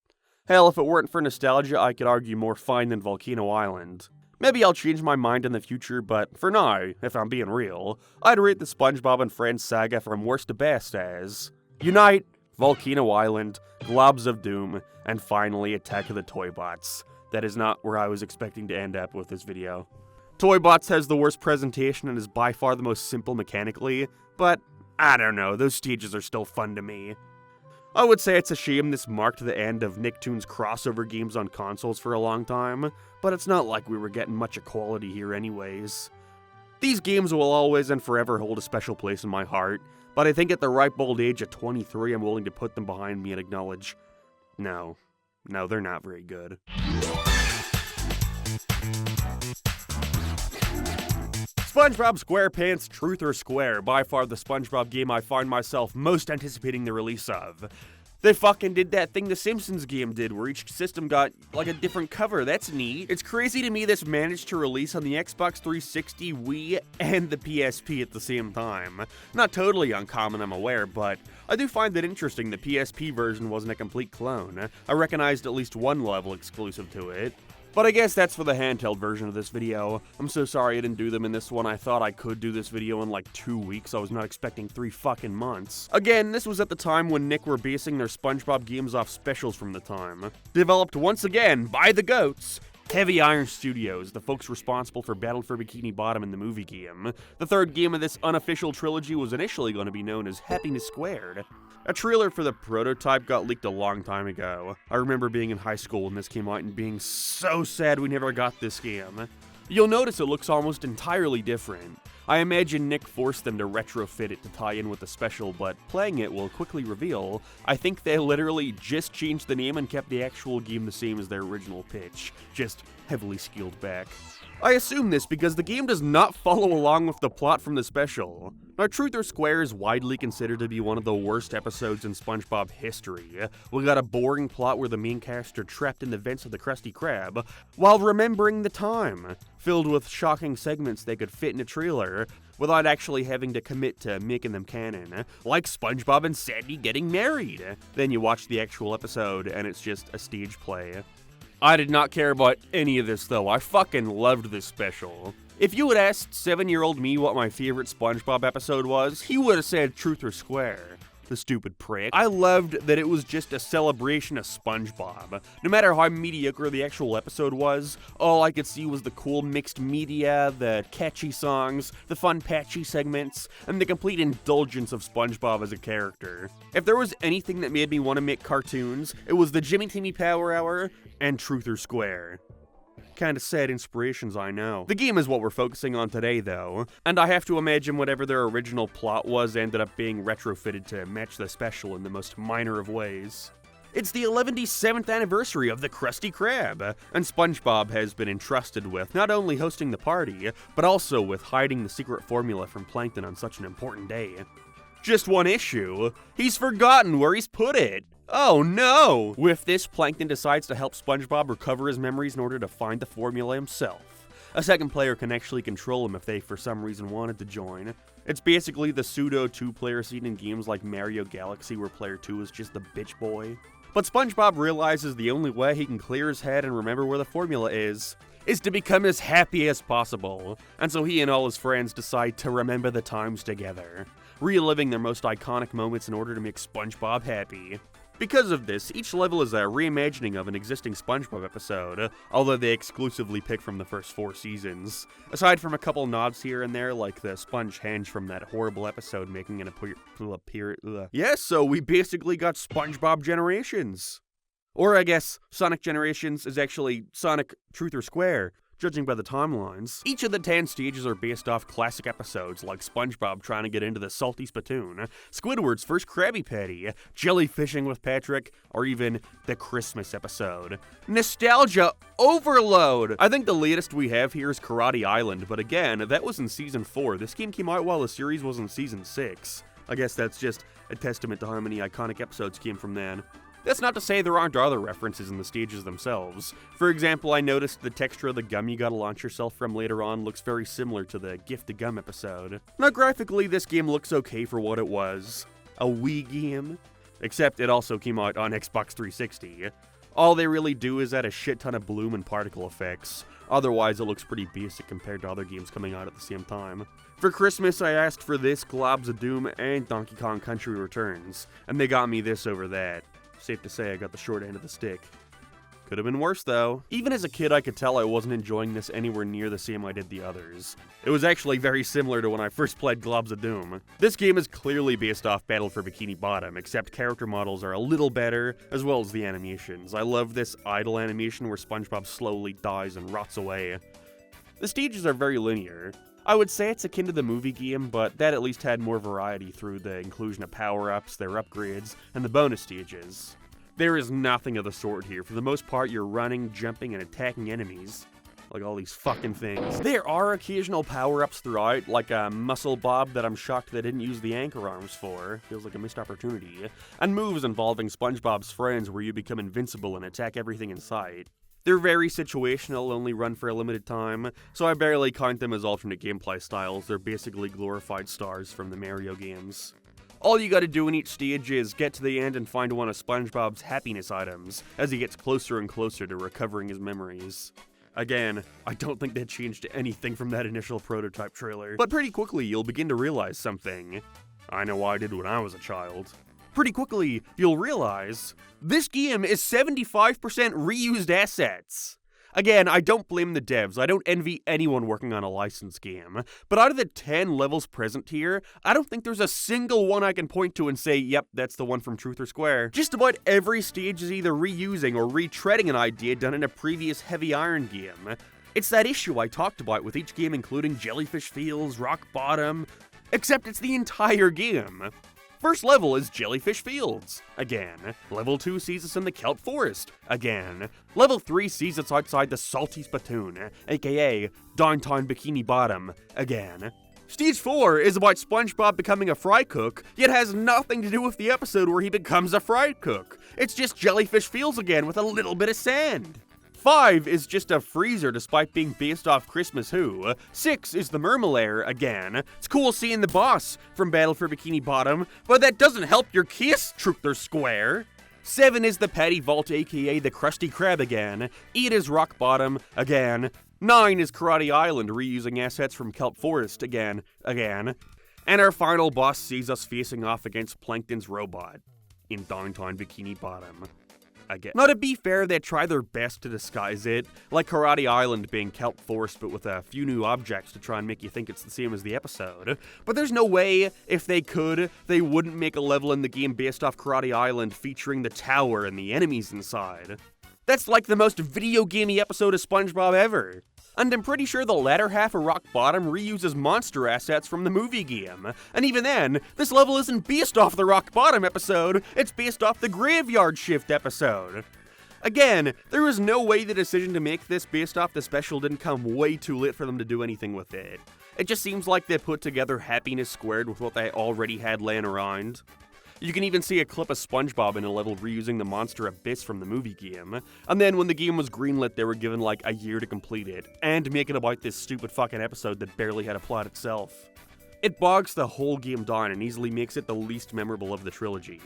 Hell, if it weren't for nostalgia, I could argue more fine than Volcano Island. Maybe I'll change my mind in the future, but for now, if I'm being real, I'd rate the SpongeBob and Friends saga from worst to best as Unite, Volcano Island, Globs of Doom, and finally Attack of the Toybots. That is not where I was expecting to end up with this video. Toybots has the worst presentation and is by far the most simple mechanically, but I don't know, those stages are still fun to me. I would say it's a shame this marked the end of Nicktoon's crossover games on consoles for a long time, but it's not like we were getting much equality here anyways. These games will always and forever hold a special place in my heart, but I think at the ripe old age of 23 I'm willing to put them behind me and acknowledge, no, they're not very good. SpongeBob SquarePants Truth or Square, by far the SpongeBob game I find myself most anticipating the release of. They fucking did that thing the Simpsons game did, where each system got, like, a different cover. That's neat. It's crazy to me this managed to release on the Xbox 360, Wii, and the PSP at the same time. Not totally uncommon, I'm aware, but I do find it interesting the PSP version wasn't a complete clone. I recognized at least one level exclusive to it. But I guess that's for the handheld version of this video. I'm so sorry I didn't do them in this one. I thought I could do this video in like 2 weeks. I was not expecting 3 fucking months. Again, this was at the time when Nick were basing their SpongeBob games off specials from the time. Developed once again by the GOATs, Heavy Iron Studios, the folks responsible for Battle for Bikini Bottom in the movie game. The third game of this unofficial trilogy was initially going to be known as Happiness Squared. A trailer for the prototype got leaked a long time ago. I remember being in high school when this came out and being so sad we never got this game. You'll notice it looks almost entirely different. I imagine Nick forced them to retrofit it to tie in with the special, but playing it will quickly reveal, I think they literally just changed the name and kept the actual game the same as their original pitch, just heavily scaled back. I assume this because the game does not follow along with the plot from the special. Now, Truth or Square is widely considered to be one of the worst episodes in SpongeBob history. We got a boring plot where the main character trapped in the vents of the Krusty Krab, while remembering the time, filled with shocking segments they could fit in a trailer, without actually having to commit to making them canon, like SpongeBob and Sandy getting married. Then you watch the actual episode, and it's just a stage play. I did not care about any of this though, I fucking loved this special. If you had asked 7-year-old me what my favorite SpongeBob episode was, he would have said Truth or Square. The stupid prick. I loved that it was just a celebration of SpongeBob. No matter how mediocre the actual episode was, all I could see was the cool mixed media, the catchy songs, the fun patchy segments, and the complete indulgence of SpongeBob as a character. If there was anything that made me want to make cartoons, it was the Jimmy Timmy Power Hour and Truth or Square. Kinda sad inspirations, I know. The game is what we're focusing on today, though, and I have to imagine whatever their original plot was ended up being retrofitted to match the special in the most minor of ways. It's the 117th anniversary of the Krusty Krab, and SpongeBob has been entrusted with not only hosting the party, but also with hiding the secret formula from Plankton on such an important day. Just one issue, he's forgotten where he's put it. Oh no! With this, Plankton decides to help SpongeBob recover his memories in order to find the formula himself. A second player can actually control him if they for some reason wanted to join. It's basically the pseudo 2-player scene in games like Mario Galaxy where player 2 is just the bitch boy. But SpongeBob realizes the only way he can clear his head and remember where the formula is to become as happy as possible. And so he and all his friends decide to remember the times together, reliving their most iconic moments in order to make SpongeBob happy. Because of this, each level is a reimagining of an existing SpongeBob episode, although they exclusively pick from the first 4 seasons. Aside from a couple nods here and there, like the Sponge Henge from that horrible episode making an appearance. Yes, so we basically got SpongeBob Generations. Or I guess Sonic Generations is actually Sonic Truth or Square, judging by the timelines. Each of the 10 stages are based off classic episodes like SpongeBob trying to get into the salty spittoon, Squidward's first Krabby Patty, jellyfishing with Patrick, or even the Christmas episode. Nostalgia overload! I think the latest we have here is Karate Island, but again, that was in Season 4. This game came out while the series was in Season 6. I guess that's just a testament to how many iconic episodes came from then. That's not to say there aren't other references in the stages themselves. For example, I noticed the texture of the gum you gotta launch yourself from later on looks very similar to the Gift of Gum episode. Now graphically, this game looks okay for what it was. A Wii game. Except it also came out on Xbox 360. All they really do is add a shit ton of bloom and particle effects. Otherwise, it looks pretty basic compared to other games coming out at the same time. For Christmas, I asked for this, Globs of Doom, and Donkey Kong Country Returns, and they got me this over that. Safe to say I got the short end of the stick. Could have been worse though. Even as a kid I could tell I wasn't enjoying this anywhere near the same I did the others. It was actually very similar to when I first played Globs of Doom. This game is clearly based off Battle for Bikini Bottom, except character models are a little better, as well as the animations. I love this idle animation where SpongeBob slowly dies and rots away. The stages are very linear. I would say it's akin to the movie game, but that at least had more variety through the inclusion of power-ups, their upgrades, and the bonus stages. There is nothing of the sort here. For the most part, you're running, jumping, and attacking enemies. Like all these fucking things. There are occasional power-ups throughout, like a Muscle Bob that I'm shocked they didn't use the anchor arms for. Feels like a missed opportunity. And moves involving SpongeBob's friends where you become invincible and attack everything in sight. They're very situational, only run for a limited time, so I barely count them as alternate gameplay styles. They're basically glorified stars from the Mario games. All you gotta do in each stage is get to the end and find one of SpongeBob's happiness items, as he gets closer and closer to recovering his memories. Again, I don't think that changed anything from that initial prototype trailer, but pretty quickly you'll begin to realize something. I know I did when I was a child. Pretty quickly, you'll realize this game is 75% reused assets. Again, I don't blame the devs. I don't envy anyone working on a licensed game. But out of the 10 levels present here, I don't think there's a single one I can point to and say, yep, that's the one from Truth or Square. Just about every stage is either reusing or retreading an idea done in a previous Heavy Iron game. It's that issue I talked about with each game including Jellyfish Fields, Rock Bottom, except it's the entire game. First level is Jellyfish Fields, again. Level 2 sees us in the Kelp Forest, again. Level 3 sees us outside the Salty Spittoon, aka Downtown Bikini Bottom, again. Stage 4 is about SpongeBob becoming a fry cook, yet has nothing to do with the episode where he becomes a fry cook. It's just Jellyfish Fields again with a little bit of sand. 5 is just a freezer despite being based off Christmas Who. 6 is the Mermalair again. It's cool seeing the boss from Battle for Bikini Bottom, but that doesn't help your case, Truth or Square. 7 is the Patty Vault aka the Krusty Krab again. 8 is Rock Bottom again. 9 is Karate Island reusing assets from Kelp Forest again. And our final boss sees us facing off against Plankton's robot in Downtown Bikini Bottom. Now to be fair, they try their best to disguise it, like Karate Island being Kelp Forest but with a few new objects to try and make you think it's the same as the episode. But there's no way, if they could, they wouldn't make a level in the game based off Karate Island featuring the tower and the enemies inside. That's like the most video gamey episode of SpongeBob ever. And I'm pretty sure the latter half of Rock Bottom reuses monster assets from the movie game. And even then, this level isn't based off the Rock Bottom episode, it's based off the Graveyard Shift episode. Again, there was no way the decision to make this based off the special didn't come way too late for them to do anything with it. It just seems like they put together happiness squared with what they already had laying around. You can even see a clip of SpongeBob in a level reusing the monster Abyss from the movie game. And then when the game was greenlit, they were given like a year to complete it, and make it about this stupid fucking episode that barely had a plot itself. It bogs the whole game down and easily makes it the least memorable of the trilogy.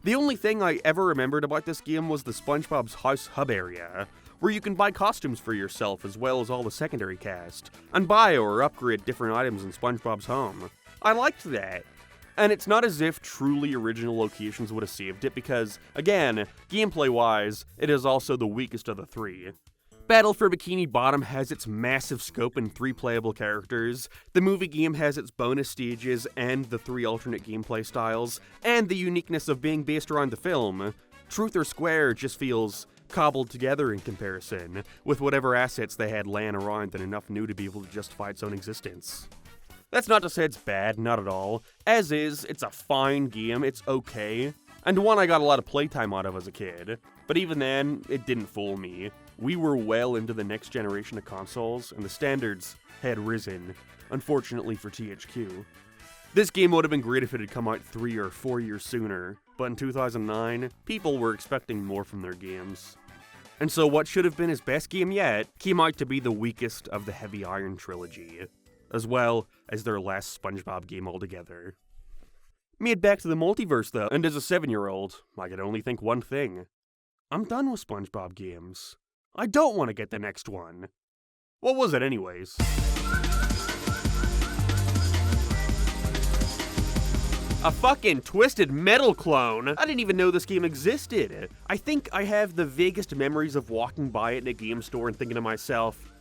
The only thing I ever remembered about this game was the SpongeBob's House Hub area, where you can buy costumes for yourself as well as all the secondary cast, and buy or upgrade different items in SpongeBob's home. I liked that. And it's not as if truly original locations would have saved it because, again, gameplay-wise, it is also the weakest of the three. Battle for Bikini Bottom has its massive scope and 3 playable characters, the movie game has its bonus stages and the 3 alternate gameplay styles, and the uniqueness of being based around the film. Truth or Square just feels cobbled together in comparison, with whatever assets they had laying around and enough new to be able to justify its own existence. That's not to say it's bad, not at all. As is, it's a fine game, it's okay, and one I got a lot of playtime out of as a kid. But even then, it didn't fool me. We were well into the next generation of consoles, and the standards had risen, unfortunately for THQ. This game would have been great if it had come out 3 or 4 years sooner, but in 2009, people were expecting more from their games. And so what should have been his best game yet came out to be the weakest of the Heavy Iron trilogy, as well as their last SpongeBob game altogether. Made back to the multiverse though, and as a 7-year-old, I could only think one thing. I'm done with SpongeBob games. I don't want to get the next one. What was it anyways? A fucking Twisted Metal clone! I didn't even know this game existed. I think I have the vaguest memories of walking by it in a game store and thinking to myself,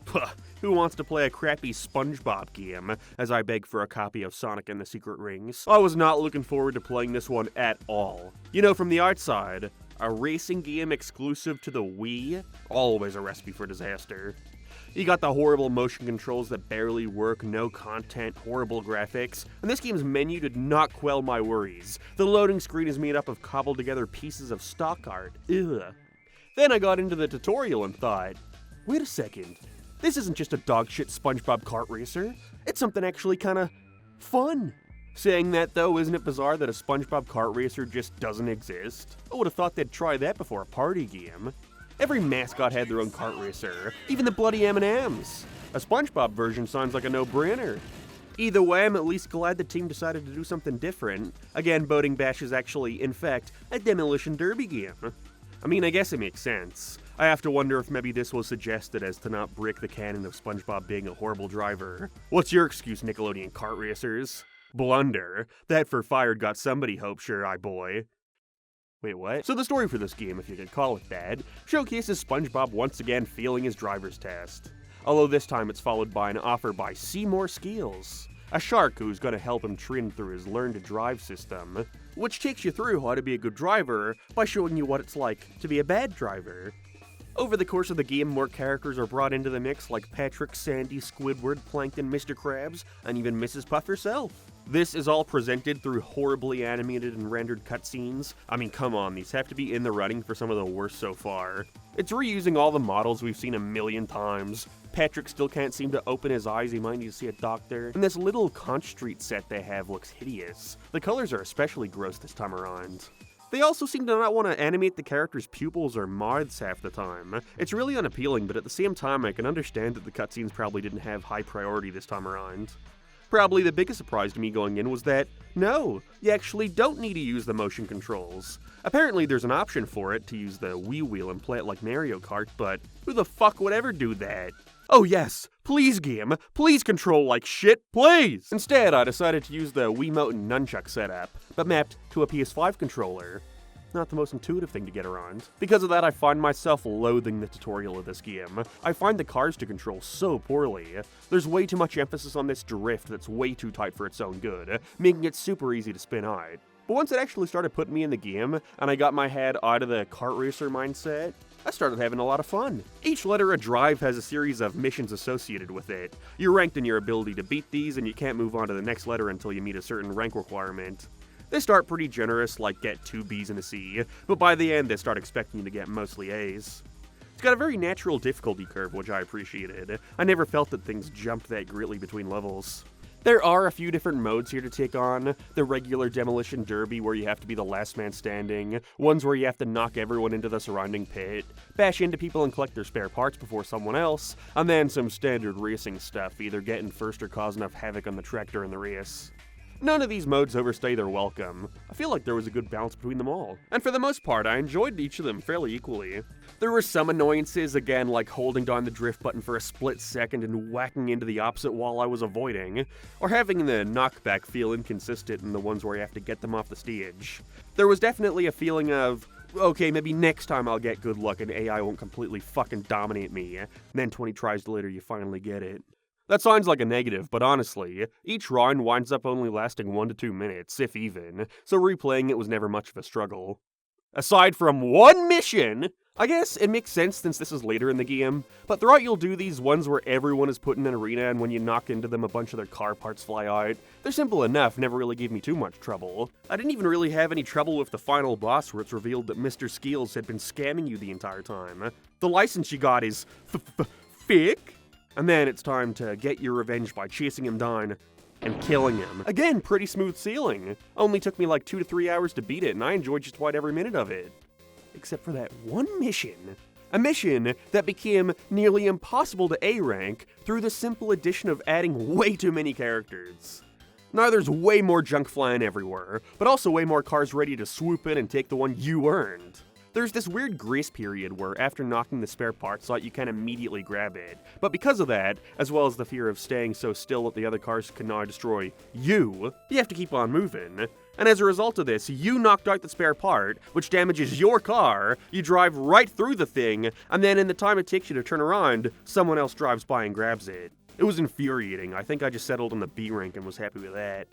who wants to play a crappy SpongeBob game, as I beg for a copy of Sonic and the Secret Rings. I was not looking forward to playing this one at all. You know, from the outside, a racing game exclusive to the Wii? Always a recipe for disaster. You got the horrible motion controls that barely work, no content, horrible graphics, and this game's menu did not quell my worries. The loading screen is made up of cobbled together pieces of stock art. Ugh. Then I got into the tutorial and thought, wait a second, this isn't just a dogshit SpongeBob kart racer, it's something actually kinda fun. Saying that though, isn't it bizarre that a SpongeBob kart racer just doesn't exist? I would have thought they'd try that before a party game. Every mascot had their own kart racer, even the bloody M&Ms. A SpongeBob version sounds like a no-brainer. Either way, I'm at least glad the team decided to do something different. Again, Boating Bash is actually, in fact, a demolition derby game. I mean, I guess it makes sense. I have to wonder if maybe this was suggested as to not break the canon of SpongeBob being a horrible driver. What's your excuse, Nickelodeon kart racers? Blunder. That for fired got somebody hope, sure, I boy. Wait, what? So the story for this game, if you could call it that, showcases SpongeBob once again failing his driver's test. Although this time it's followed by an offer by Seymour Skills, a shark who's going to help him train through his Learn to Drive system, which takes you through how to be a good driver by showing you what it's like to be a bad driver. Over the course of the game, more characters are brought into the mix like Patrick, Sandy, Squidward, Plankton, Mr. Krabs, and even Mrs. Puff herself. This is all presented through horribly animated and rendered cutscenes. I mean, come on, these have to be in the running for some of the worst so far. It's reusing all the models we've seen a million times. Patrick still can't seem to open his eyes, he might need to see a doctor. And this little Conch Street set they have looks hideous. The colors are especially gross this time around. They also seem to not want to animate the characters' pupils or mouths half the time. It's really unappealing, but at the same time I can understand that the cutscenes probably didn't have high priority this time around. Probably the biggest surprise to me going in was that, no, you actually don't need to use the motion controls. Apparently there's an option for it to use the Wii wheel and play it like Mario Kart, but who the fuck would ever do that? Oh yes, please game, please control like shit, please! Instead, I decided to use the Wiimote and Nunchuck setup, but mapped to a PS5 controller. Not the most intuitive thing to get around. Because of that, I find myself loathing the tutorial of this game. I find the cars to control so poorly. There's way too much emphasis on this drift that's way too tight for its own good, making it super easy to spin out. But once it actually started putting me in the game, and I got my head out of the kart racer mindset, I started having a lot of fun. Each letter of Drive has a series of missions associated with it. You're ranked in your ability to beat these, and you can't move on to the next letter until you meet a certain rank requirement. They start pretty generous, like get 2 B's and a C, but by the end they start expecting you to get mostly A's. It's got a very natural difficulty curve, which I appreciated. I never felt that things jumped that greatly between levels. There are a few different modes here to take on. The regular demolition derby where you have to be the last man standing, ones where you have to knock everyone into the surrounding pit, bash into people and collect their spare parts before someone else, and then some standard racing stuff, either getting first or cause enough havoc on the track during the race. None of these modes overstay their welcome. I feel like there was a good balance between them all. And for the most part, I enjoyed each of them fairly equally. There were some annoyances, again, like holding down the drift button for a split second and whacking into the opposite wall I was avoiding, or having the knockback feel inconsistent in the ones where you have to get them off the stage. There was definitely a feeling of, okay, maybe next time I'll get good luck and AI won't completely fucking dominate me, and then 20 tries later you finally get it. That sounds like a negative, but honestly, each round winds up only lasting 1 to 2 minutes, if even, so replaying it was never much of a struggle. Aside from one mission! I guess it makes sense since this is later in the game, but throughout you'll do these ones where everyone is put in an arena and when you knock into them a bunch of their car parts fly out. They're simple enough, never really gave me too much trouble. I didn't even really have any trouble with the final boss where it's revealed that Mr. Skeels had been scamming you the entire time. The license you got is fake, and then it's time to get your revenge by chasing him down and killing him. Again, pretty smooth sailing. Only took me like 2 to 3 hours to beat it, and I enjoyed just about every minute of it. Except for that one mission. A mission that became nearly impossible to A-rank through the simple addition of adding way too many characters. Now there's way more junk flying everywhere, but also way more cars ready to swoop in and take the one you earned. There's this weird grace period where after knocking the spare parts out you can immediately grab it, but because of that, as well as the fear of staying so still that the other cars can now destroy you have to keep on moving. And as a result of this, you knocked out the spare part, which damages your car, you drive right through the thing, and then in the time it takes you to turn around, someone else drives by and grabs it. It was infuriating. I think I just settled on the B rank and was happy with that.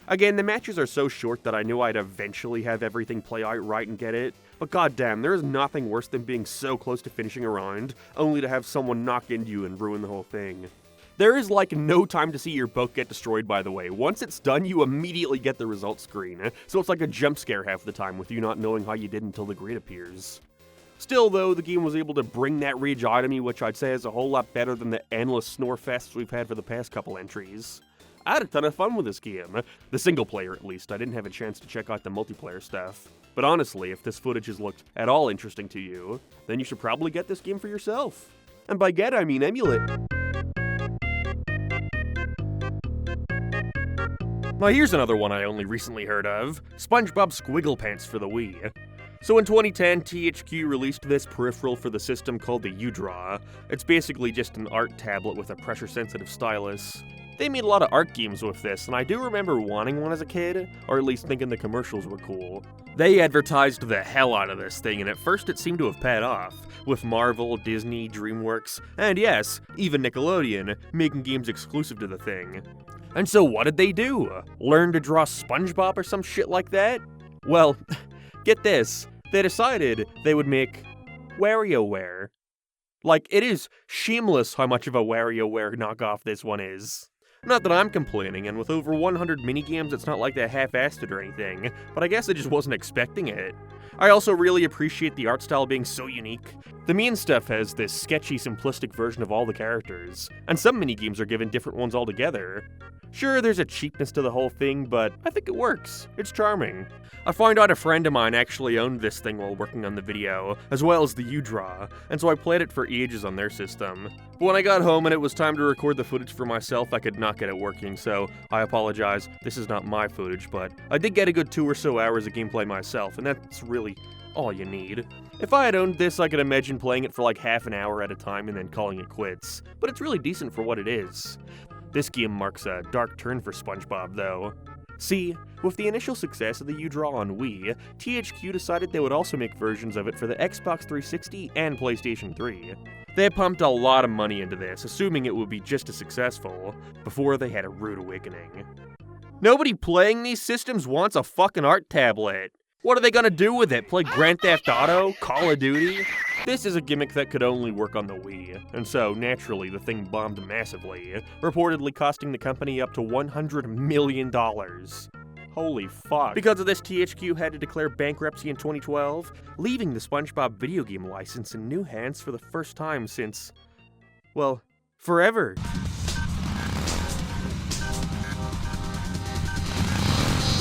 Again, the matches are so short that I knew I'd eventually have everything play out right and get it, but goddamn, there is nothing worse than being so close to finishing a round, only to have someone knock into you and ruin the whole thing. There is like no time to see your boat get destroyed, by the way. Once it's done, you immediately get the results screen, so it's like a jump scare half the time with you not knowing how you did until the grid appears. Still though, the game was able to bring that rage out of me, which I'd say is a whole lot better than the endless snore fests we've had for the past couple entries. I had a ton of fun with this game. The single player at least. I didn't have a chance to check out the multiplayer stuff. But honestly, if this footage has looked at all interesting to you, then you should probably get this game for yourself. And by get, I mean emulate. Now here's another one I only recently heard of, SpongeBob SquarePants for the Wii. So in 2010, THQ released this peripheral for the system called the U-Draw. It's basically just an art tablet with a pressure-sensitive stylus. They made a lot of art games with this, and I do remember wanting one as a kid, or at least thinking the commercials were cool. They advertised the hell out of this thing, and at first it seemed to have paid off, with Marvel, Disney, DreamWorks, and yes, even Nickelodeon, making games exclusive to the thing. And so what did they do? Learn to draw SpongeBob or some shit like that? Well, get this, they decided they would make WarioWare. Like, it is shameless how much of a WarioWare knockoff this one is. Not that I'm complaining, and with over 100 minigames, it's not like they half-assed it or anything, but I guess I just wasn't expecting it. I also really appreciate the art style being so unique. The main stuff has this sketchy, simplistic version of all the characters, and some minigames are given different ones altogether. Sure, there's a cheapness to the whole thing, but I think it works. It's charming. I found out a friend of mine actually owned this thing while working on the video, as well as the U-Draw, and so I played it for ages on their system. But when I got home and it was time to record the footage for myself, I could not get it working, so I apologize. This is not my footage, but I did get a good 2 or so hours of gameplay myself, and that's really all you need. If I had owned this, I could imagine playing it for like half an hour at a time and then calling it quits, but it's really decent for what it is. This game marks a dark turn for SpongeBob, though. See, with the initial success of the U-Draw on Wii, THQ decided they would also make versions of it for the Xbox 360 and PlayStation 3. They pumped a lot of money into this, assuming it would be just as successful, before they had a rude awakening. Nobody playing these systems wants a fucking art tablet. What are they gonna do with it? Play Grand Theft Auto? Call of Duty? This is a gimmick that could only work on the Wii, and so, naturally, the thing bombed massively, reportedly costing the company up to $100 million. Holy fuck. Because of this, THQ had to declare bankruptcy in 2012, leaving the SpongeBob video game license in new hands for the first time since, well, forever.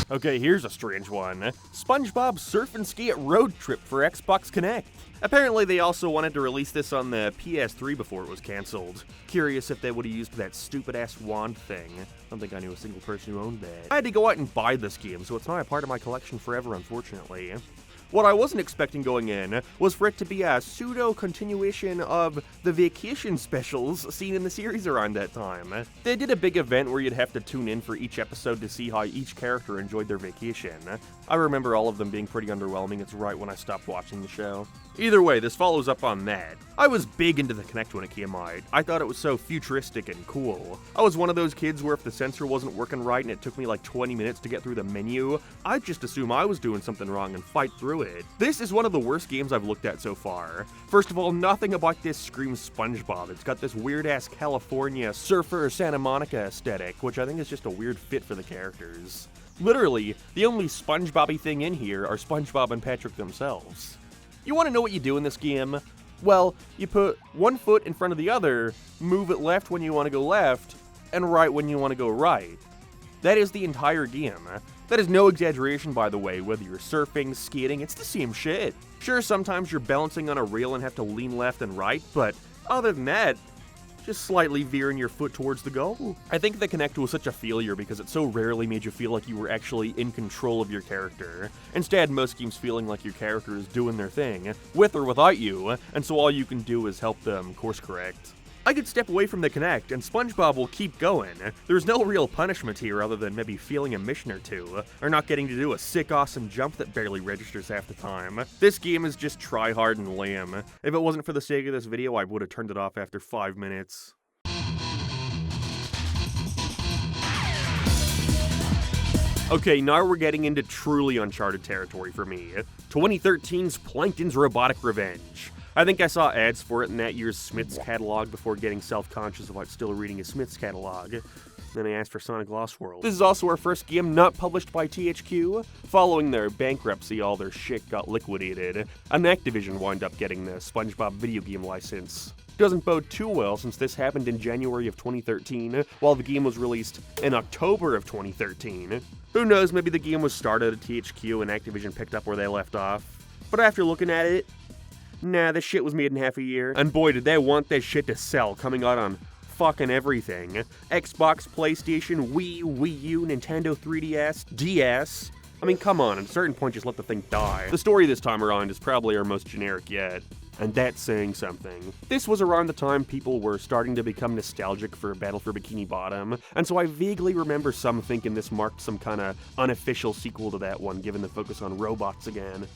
Okay, here's a strange one. SpongeBob Surf and Ski at Roadtrip for Xbox Connect. Apparently they also wanted to release this on the PS3 before it was cancelled. Curious if they would have used that stupid-ass wand thing. don't think I knew a single person who owned that. I had to go out and buy this game, so it's not a part of my collection forever, unfortunately. What I wasn't expecting going in was for it to be a pseudo-continuation of the vacation specials seen in the series around that time. They did a big event where you'd have to tune in for each episode to see how each character enjoyed their vacation. I remember all of them being pretty underwhelming. It's right when I stopped watching the show. Either way, this follows up on that. I was big into the Kinect when it came out. I thought it was so futuristic and cool. I was one of those kids where if the sensor wasn't working right and it took me like 20 minutes to get through the menu, I'd just assume I was doing something wrong and fight through it. This is one of the worst games I've looked at so far. First of all, nothing about this screams SpongeBob. It's got this weird-ass California surfer Santa Monica aesthetic, which I think is just a weird fit for the characters. Literally, the only SpongeBob-y thing in here are SpongeBob and Parick themselves. You want to know what you do in this game? Well, you put one foot in front of the other, move it left when you want to go left, and right when you want to go right. That is the entire game. That is no exaggeration, by the way, whether you're surfing, skating, it's the same shit. Sure, sometimes you're balancing on a rail and have to lean left and right, but other than that, just slightly veering your foot towards the goal. I think the Kinect was such a failure because it so rarely made you feel like you were actually in control of your character. Instead, most games feeling like your character is doing their thing, with or without you, and so all you can do is help them course correct. I could step away from the Kinect, and SpongeBob will keep going. There's no real punishment here other than maybe failing a mission or two, or not getting to do a sick awesome jump that barely registers half the time. This game is just try hard and lame. If it wasn't for the sake of this video, I would have turned it off after 5 minutes. Okay, now we're getting into truly uncharted territory for me. 2013's Plankton's Robotic Revenge. I think I saw ads for it in that year's Smith's catalog before getting self-conscious about still reading a Smith's catalog. Then I asked for Sonic Lost World. This is also our first game not published by THQ. Following their bankruptcy, all their shit got liquidated, and Activision wound up getting the SpongeBob video game license. Doesn't bode too well since this happened in January of 2013, while the game was released in October of 2013. Who knows, maybe the game was started at THQ and Activision picked up where they left off. But after looking at it, nah, this shit was made in half a year. And boy, did they want this shit to sell, coming out on fucking everything. Xbox, PlayStation, Wii, Wii U, Nintendo 3DS, DS. I mean, come on, at a certain point just let the thing die. The story this time around is probably our most generic yet. And that's saying something. This was around the time people were starting to become nostalgic for Battle for Bikini Bottom, and so I vaguely remember some thinking this marked some kind of unofficial sequel to that one, given the focus on robots again.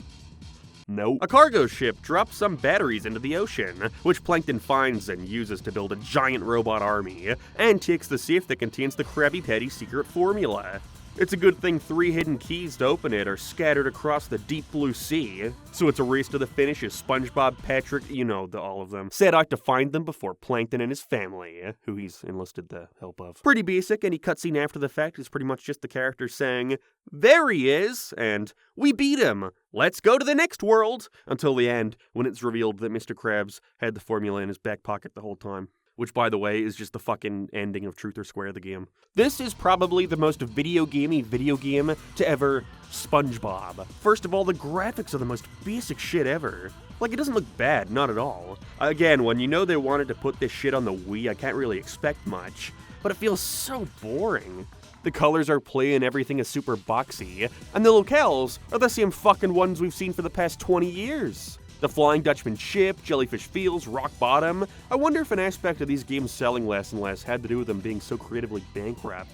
Nope. A cargo ship drops some batteries into the ocean, which Plankton finds and uses to build a giant robot army, and takes the safe that contains the Krabby Patty secret formula. It's a good thing 3 hidden keys to open it are scattered across the deep blue sea. So it's a race to the finish as SpongeBob, Parick, you know, all of them, set out to find them before Plankton and his family, who he's enlisted the help of. Pretty basic, any cutscene after the fact is pretty much just the character saying, "There he is," and "We beat him. Let's go to the next world," until the end, when it's revealed that Mr. Krabs had the formula in his back pocket the whole time. Which, by the way, is just the fucking ending of Truth or Square, the game. This is probably the most video gamey video game to ever SpongeBob. First of all, the graphics are the most basic shit ever. Like, it doesn't look bad, not at all. Again, when you know they wanted to put this shit on the Wii, I can't really expect much. But it feels so boring. The colors are plain and everything is super boxy, and the locales are the same fucking ones we've seen for the past 20 years. The Flying Dutchman ship, Jellyfish Fields, Rock Bottom. I wonder if an aspect of these games selling less and less had to do with them being so creatively bankrupt.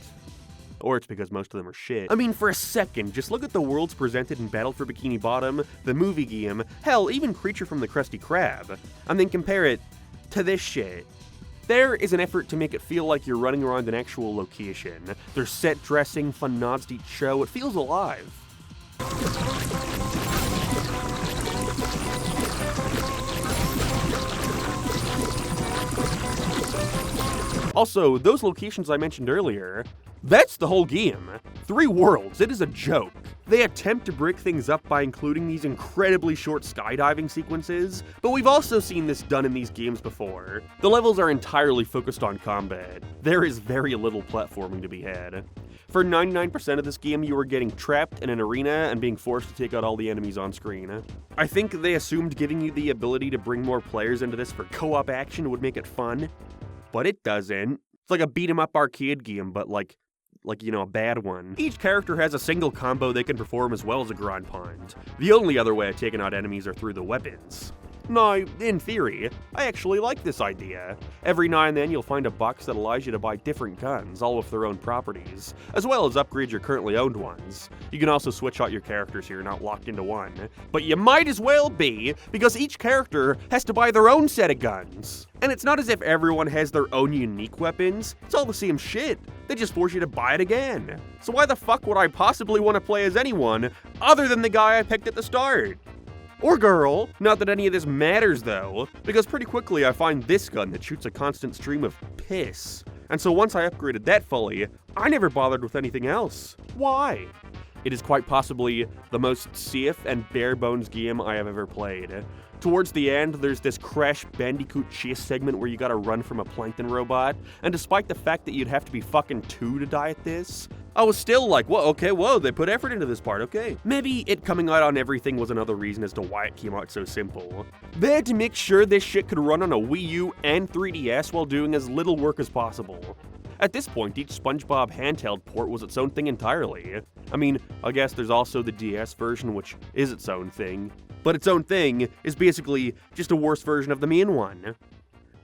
Or it's because most of them are shit. I mean, for a second, just look at the worlds presented in Battle for Bikini Bottom, the movie game, hell, even Creature from the Krusty Krab, and then compare it to this shit. There is an effort to make it feel like you're running around an actual location. There's set dressing, fun nods to each show, it feels alive. Also, those locations I mentioned earlier, that's the whole game. 3 worlds, it is a joke. They attempt to break things up by including these incredibly short skydiving sequences, but we've also seen this done in these games before. The levels are entirely focused on combat. There is very little platforming to be had. For 99% of this game, you are getting trapped in an arena and being forced to take out all the enemies on screen. I think they assumed giving you the ability to bring more players into this for co-op action would make it fun, but it doesn't. It's like a beat-em-up arcade game, but like like, you know, a bad one. Each character has a single combo they can perform as well as a ground pound. The only other way of taking out enemies are through the weapons. Now, in theory, I actually like this idea. Every now and then you'll find a box that allows you to buy different guns, all with their own properties, as well as upgrade your currently owned ones. You can also switch out your characters so you're not locked into one. But you might as well be, because each character has to buy their own set of guns. And it's not as if everyone has their own unique weapons, it's all the same shit. They just force you to buy it again. So why the fuck would I possibly want to play as anyone other than the guy I picked at the start? Or girl. Not that any of this matters though, because pretty quickly I find this gun that shoots a constant stream of piss. And so once I upgraded that fully, I never bothered with anything else. Why? It is quite possibly the most safe and bare bones game I have ever played. Towards the end, there's this Crash Bandicoot chase segment where you gotta run from a Plankton robot, and despite the fact that you'd have to be fucking 2 to die at this, I was still like, whoa, okay, whoa, they put effort into this part, okay. Maybe it coming out on everything was another reason as to why it came out so simple. They had to make sure this shit could run on a Wii U and 3DS while doing as little work as possible. At this point, each SpongeBob handheld port was its own thing entirely. I mean, I guess there's also the DS version, which is its own thing. But its own thing is basically just a worse version of the main one.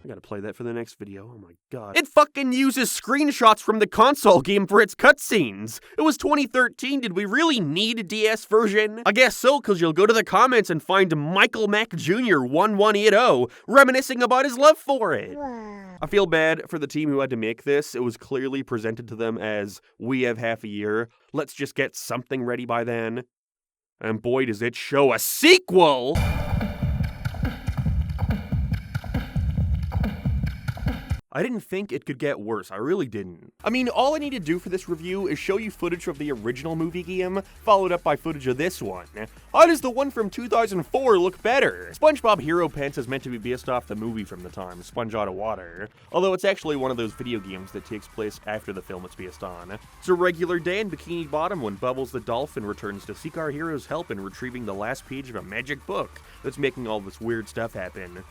I gotta play that for the next video, oh my god. It fucking uses screenshots from the console game for its cutscenes! It was 2013, did we really need a DS version? I guess so, cause you'll go to the comments and find Michael Mac Jr. 1180 reminiscing about his love for it. I feel bad for the team who had to make this. It was clearly presented to them as, we have half a year, let's just get something ready by then. And boy does it show a sequel! I didn't think it could get worse, I really didn't. I mean, all I need to do for this review is show you footage of the original movie game, followed up by footage of this one. How does the one from 2004 look better? SpongeBob HeroPants is meant to be based off the movie from the time, Sponge Out of Water, although it's actually one of those video games that takes place after the film it's based on. It's a regular day in Bikini Bottom when Bubbles the Dolphin returns to seek our hero's help in retrieving the last page of a magic book that's making all this weird stuff happen.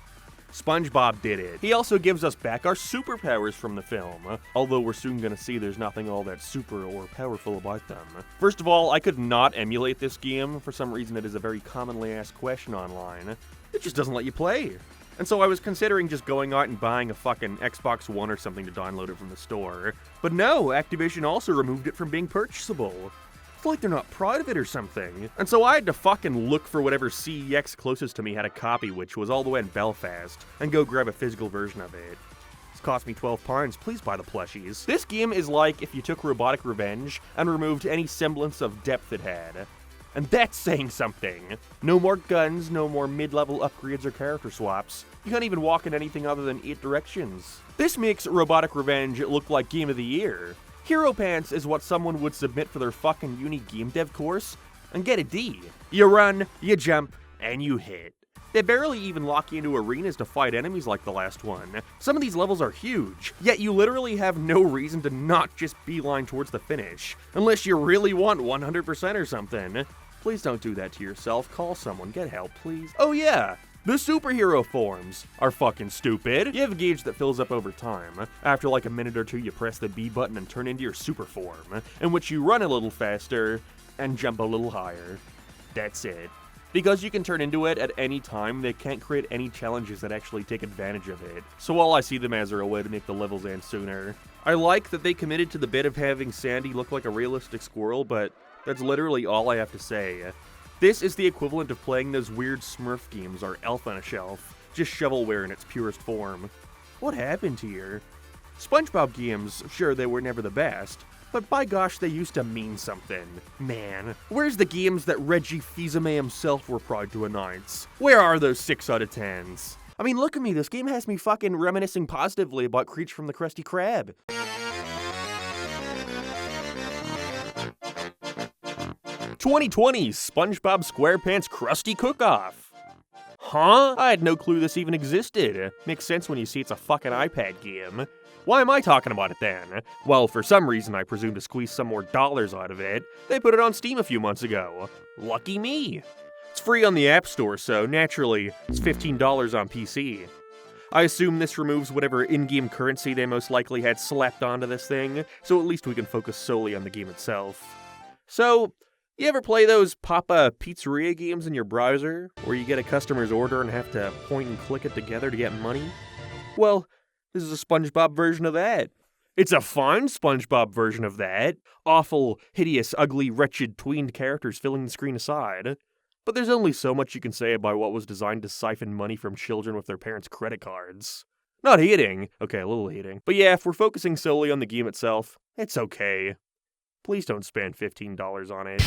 SpongeBob did it. He also gives us back our superpowers from the film, although we're soon gonna see there's nothing all that super or powerful about them. First of all, I could not emulate this game. For some reason, it is a very commonly asked question online. It just doesn't let you play. And so I was considering just going out and buying a fucking Xbox One or something to download it from the store. But no, Activision also removed it from being purchasable. It's like they're not proud of it or something. And so I had to fucking look for whatever CEX closest to me had a copy, which was all the way in Belfast, and go grab a physical version of it. It's cost me £12, please buy the plushies. This game is like if you took Robotic Revenge and removed any semblance of depth it had. And that's saying something. No more guns, no more mid-level upgrades or character swaps. You can't even walk in anything other than 8 directions. This makes Robotic Revenge look like Game of the Year. HeroPants is what someone would submit for their fucking uni game dev course, and get a D. You run, you jump, and you hit. They barely even lock you into arenas to fight enemies like the last one. Some of these levels are huge, yet you literally have no reason to not just beeline towards the finish, unless you really want 100% or something. Please don't do that to yourself, call someone, get help please. Oh yeah! The superhero forms are fucking stupid. You have a gauge that fills up over time. After like a minute or two, you press the B button and turn into your super form, in which you run a little faster and jump a little higher. That's it. Because you can turn into it at any time, they can't create any challenges that actually take advantage of it. So all I see them as are a way to make the levels end sooner. I like that they committed to the bit of having Sandy look like a realistic squirrel, but that's literally all I have to say. This is the equivalent of playing those weird Smurf games or Elf on a Shelf, just shovelware in its purest form. What happened here? SpongeBob games, sure they were never the best, but by gosh they used to mean something. Man, where's the games that Reggie Fils-Aimé himself were proud to announce? Where are those 6 out of 10s? I mean look at me, this game has me fucking reminiscing positively about Creature from the Krusty Krab. 2020 SpongeBob SquarePants Krusty Cook-Off. Huh? I had no clue this even existed. Makes sense when you see it's a fucking iPad game. Why am I talking about it then? Well, for some reason I presume to squeeze some more dollars out of it. They put it on Steam a few months ago. Lucky me. It's free on the App Store, so naturally, it's $15 on PC. I assume this removes whatever in-game currency they most likely had slapped onto this thing, so at least we can focus solely on the game itself. So, you ever play those pop-up pizzeria games in your browser, where you get a customer's order and have to point and click it together to get money? Well, this is a SpongeBob version of that. It's a fine SpongeBob version of that. Awful, hideous, ugly, wretched, tweened characters filling the screen aside. But there's only so much you can say about what was designed to siphon money from children with their parents' credit cards. Not hating. Okay, a little hating. But yeah, if we're focusing solely on the game itself, it's okay. Please don't spend $15 on it.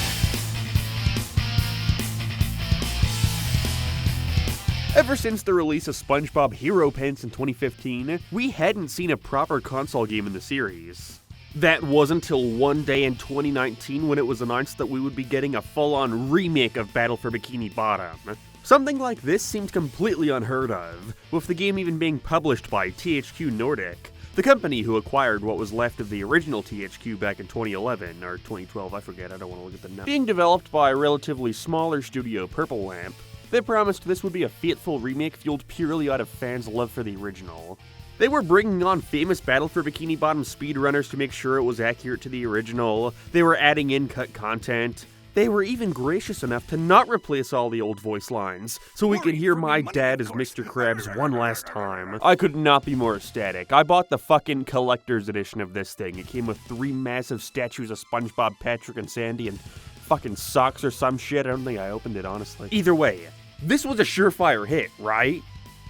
Ever since the release of SpongeBob HeroPants in 2015, we hadn't seen a proper console game in the series. That wasn't until one day in 2019 when it was announced that we would be getting a full-on remake of Battle for Bikini Bottom. Something like this seemed completely unheard of, with the game even being published by THQ Nordic, the company who acquired what was left of the original THQ back in 2011, or 2012, I forget, I don't want to look at the number. Being developed by a relatively smaller studio, Purple Lamp, they promised this would be a faithful remake fueled purely out of fans' love for the original. They were bringing on famous Battle for Bikini Bottom speedrunners to make sure it was accurate to the original, they were adding in-cut content, they were even gracious enough to not replace all the old voice lines, so we could hear my dad as Mr. Krabs one last time. I could not be more ecstatic. I bought the fucking collector's edition of this thing. It came with 3 massive statues of SpongeBob, Patrick, and Sandy, and fucking socks or some shit. I don't think I opened it, honestly. Either way, this was a surefire hit, right?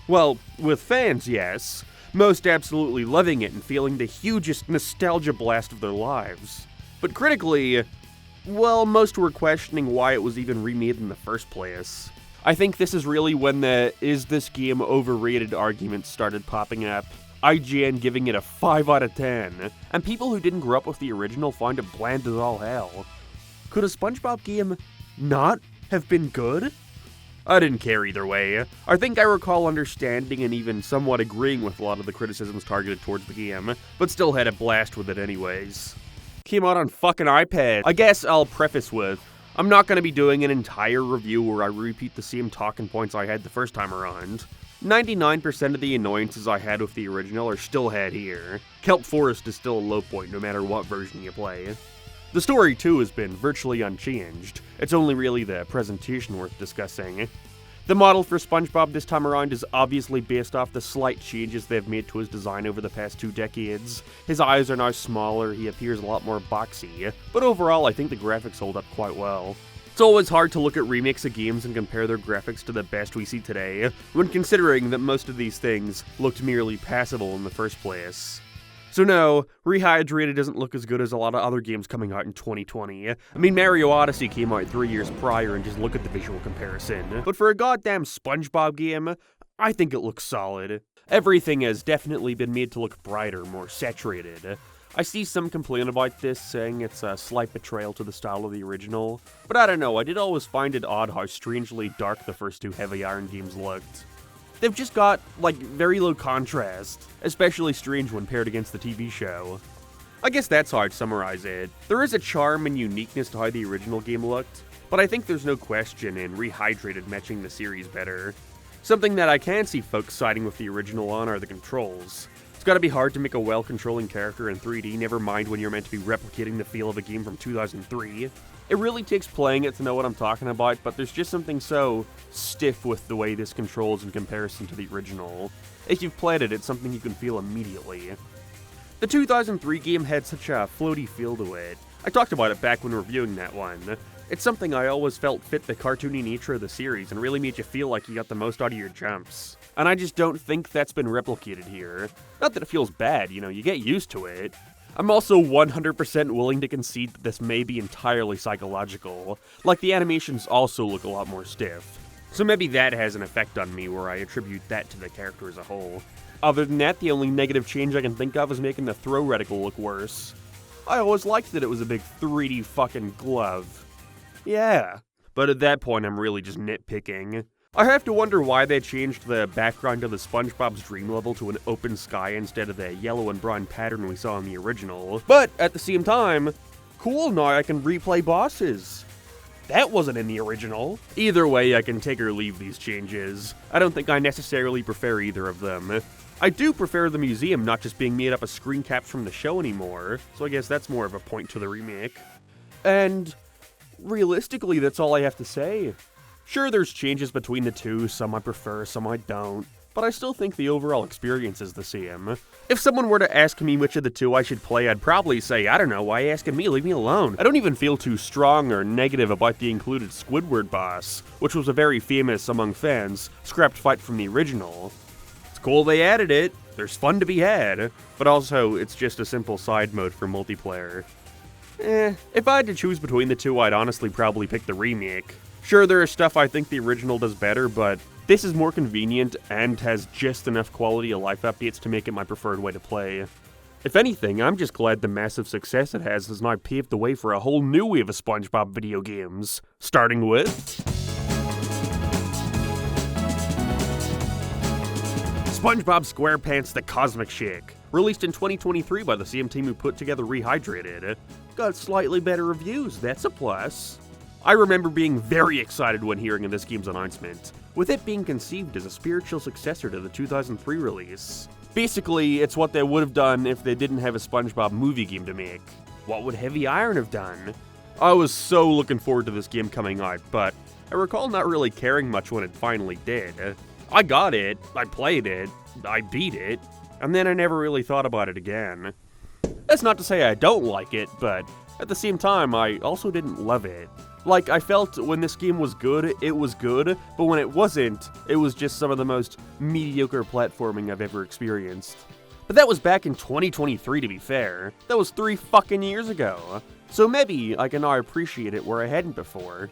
Well, with fans, yes. Most absolutely loving it and feeling the hugest nostalgia blast of their lives. But critically, well, most were questioning why it was even remade in the first place. I think this is really when the "is this game overrated" arguments started popping up. IGN giving it a 5 out of 10, and people who didn't grow up with the original find it bland as all hell. Could a SpongeBob game not have been good? I didn't care either way. I think I recall understanding and even somewhat agreeing with a lot of the criticisms targeted towards the game, but still had a blast with it anyways. Came out on fucking iPad. I guess I'll preface with, I'm not going to be doing an entire review where I repeat the same talking points I had the first time around. 99% of the annoyances I had with the original are still had here. Kelp Forest is still a low point no matter what version you play. The story too has been virtually unchanged. It's only really the presentation worth discussing. The model for SpongeBob this time around is obviously based off the slight changes they've made to his design over the past 2 decades. His eyes are now smaller, he appears a lot more boxy, but overall I think the graphics hold up quite well. It's always hard to look at remakes of games and compare their graphics to the best we see today, when considering that most of these things looked merely passable in the first place. So no, Rehydrated doesn't look as good as a lot of other games coming out in 2020. I mean, Mario Odyssey came out 3 years prior and just look at the visual comparison. But for a goddamn SpongeBob game, I think it looks solid. Everything has definitely been made to look brighter, more saturated. I see some complain about this, saying it's a slight betrayal to the style of the original. But I don't know, I did always find it odd how strangely dark the first 2 Heavy Iron games looked. They've just got, like, very low contrast, especially strange when paired against the TV show. I guess that's how I'd summarize it. There is a charm and uniqueness to how the original game looked, but I think there's no question in Rehydrated matching the series better. Something that I can see folks siding with the original on are the controls. It's gotta be hard to make a well-controlling character in 3D, never mind when you're meant to be replicating the feel of a game from 2003. It really takes playing it to know what I'm talking about, but there's just something so stiff with the way this controls in comparison to the original. If you've played it, it's something you can feel immediately. The 2003 game had such a floaty feel to it. I talked about it back when reviewing that one. It's something I always felt fit the cartoony nature of the series and really made you feel like you got the most out of your jumps. And I just don't think that's been replicated here. Not that it feels bad, you get used to it. I'm also 100% willing to concede that this may be entirely psychological. Like, the animations also look a lot more stiff. So maybe that has an effect on me where I attribute that to the character as a whole. Other than that, the only negative change I can think of is making the throw reticle look worse. I always liked that it was a big 3D fucking glove. Yeah. But at that point, I'm really just nitpicking. I have to wonder why they changed the background of the SpongeBob's Dream level to an open sky instead of the yellow and brown pattern we saw in the original. But at the same time, cool, now I can replay bosses. That wasn't in the original. Either way, I can take or leave these changes. I don't think I necessarily prefer either of them. I do prefer the museum not just being made up of screen caps from the show anymore, so I guess that's more of a point to the remake. And realistically, that's all I have to say. Sure, there's changes between the two, some I prefer, some I don't, but I still think the overall experience is the same. If someone were to ask me which of the two I should play, I'd probably say, I don't know, why asking me, leave me alone. I don't even feel too strong or negative about the included Squidward boss, which was a very famous, among fans, scrapped fight from the original. It's cool they added it, there's fun to be had, but also, it's just a simple side mode for multiplayer. If I had to choose between the two, I'd honestly probably pick the remake. Sure, there is stuff I think the original does better, but this is more convenient and has just enough quality of life updates to make it my preferred way to play. If anything, I'm just glad the massive success it has now paved the way for a whole new wave of SpongeBob video games, starting with SpongeBob SquarePants The Cosmic Shake, released in 2023 by the same team who put together Rehydrated. Got slightly better reviews, that's a plus. I remember being very excited when hearing of this game's announcement, with it being conceived as a spiritual successor to the 2003 release. Basically, it's what they would have done if they didn't have a SpongeBob movie game to make. What would Heavy Iron have done? I was so looking forward to this game coming out, but I recall not really caring much when it finally did. I got it, I played it, I beat it, and then I never really thought about it again. That's not to say I don't like it, but at the same time, I also didn't love it. Like, I felt when this game was good, but when it wasn't, it was just some of the most mediocre platforming I've ever experienced. But that was back in 2023, to be fair. That was 3 fucking years ago. So maybe I can now appreciate it where I hadn't before.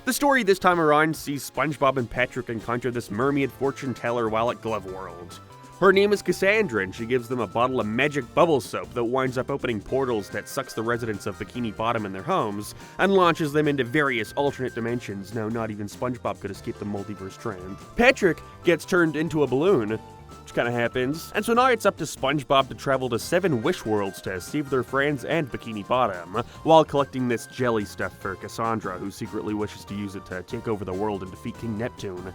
The story this time around sees SpongeBob and Patrick encounter this mermaid fortune teller while at Glove World. Her name is Cassandra, and she gives them a bottle of magic bubble soap that winds up opening portals that sucks the residents of Bikini Bottom in their homes, and launches them into various alternate dimensions. Now, not even SpongeBob could escape the multiverse trend. Patrick gets turned into a balloon, which kind of happens, and so now it's up to SpongeBob to travel to 7 wish worlds to save their friends and Bikini Bottom, while collecting this jelly stuff for Cassandra, who secretly wishes to use it to take over the world and defeat King Neptune.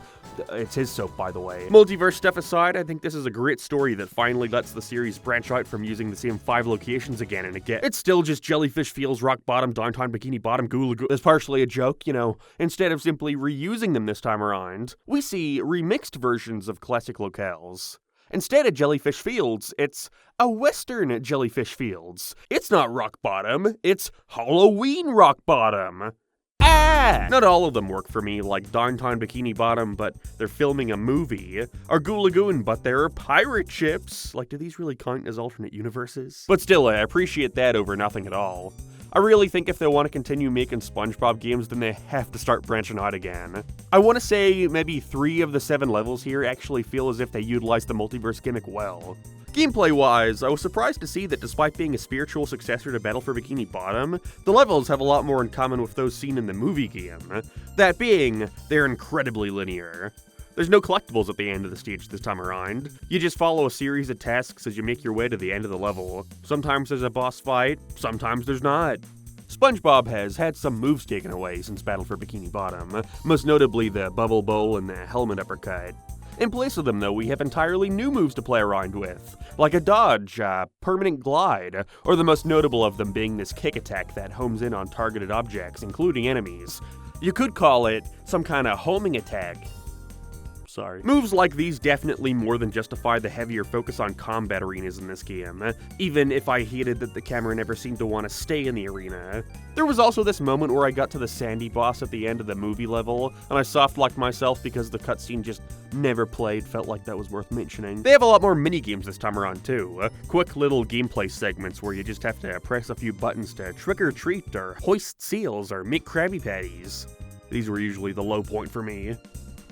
It's his soap, by the way. Multiverse stuff aside, I think this is a great story that finally lets the series branch out from using the same 5 locations again and again. It's still just Jellyfish Fields, Rock Bottom, Downtown Bikini Bottom, Goo Lagoon. It's partially a joke, you know. Instead of simply reusing them this time around, we see remixed versions of classic locales. Instead of Jellyfish Fields, it's a Western Jellyfish Fields. It's not Rock Bottom, it's Halloween Rock Bottom. Not all of them work for me, like Downtown Bikini Bottom, but they're filming a movie, or Goo Lagoon, but there are pirate ships. Like, do these really count as alternate universes? But still, I appreciate that over nothing at all. I really think if they want to continue making SpongeBob games, then they have to start branching out again. I want to say maybe 3 of the 7 levels here actually feel as if they utilized the multiverse gimmick well. Gameplay-wise, I was surprised to see that despite being a spiritual successor to Battle for Bikini Bottom, the levels have a lot more in common with those seen in the movie game. That being, they're incredibly linear. There's no collectibles at the end of the stage this time around. You just follow a series of tasks as you make your way to the end of the level. Sometimes there's a boss fight, sometimes there's not. SpongeBob has had some moves taken away since Battle for Bikini Bottom, most notably the Bubble Bowl and the Helmet Uppercut. In place of them, though, we have entirely new moves to play around with, like a dodge, permanent glide, or the most notable of them being this kick attack that homes in on targeted objects, including enemies. You could call it some kind of homing attack. Sorry. Moves like these definitely more than justify the heavier focus on combat arenas in this game, even if I hated that the camera never seemed to want to stay in the arena. There was also this moment where I got to the Sandy boss at the end of the movie level, and I soft-locked myself because the cutscene just never played, felt like that was worth mentioning. They have a lot more mini-games this time around too, quick little gameplay segments where you just have to press a few buttons to trick or treat, or hoist seals, or make Krabby Patties. These were usually the low point for me.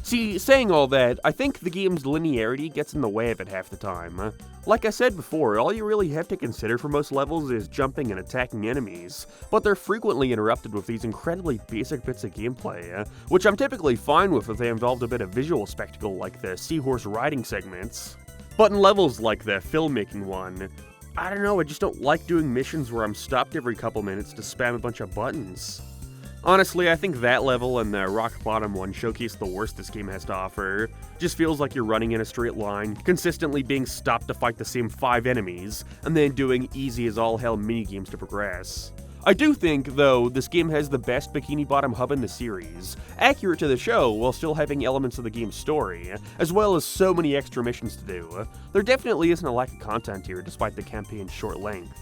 See, saying all that, I think the game's linearity gets in the way of it half the time. Like I said before, all you really have to consider for most levels is jumping and attacking enemies, but they're frequently interrupted with these incredibly basic bits of gameplay, which I'm typically fine with if they involved a bit of visual spectacle like the seahorse riding segments. But in levels like the filmmaking one, I don't know, I just don't like doing missions where I'm stopped every couple minutes to spam a bunch of buttons. Honestly, I think that level and the rock bottom one showcase the worst this game has to offer. Just feels like you're running in a straight line, consistently being stopped to fight the same 5 enemies, and then doing easy as all hell minigames to progress. I do think, though, this game has the best Bikini Bottom hub in the series, accurate to the show while still having elements of the game's story, as well as so many extra missions to do. There definitely isn't a lack of content here despite the campaign's short length.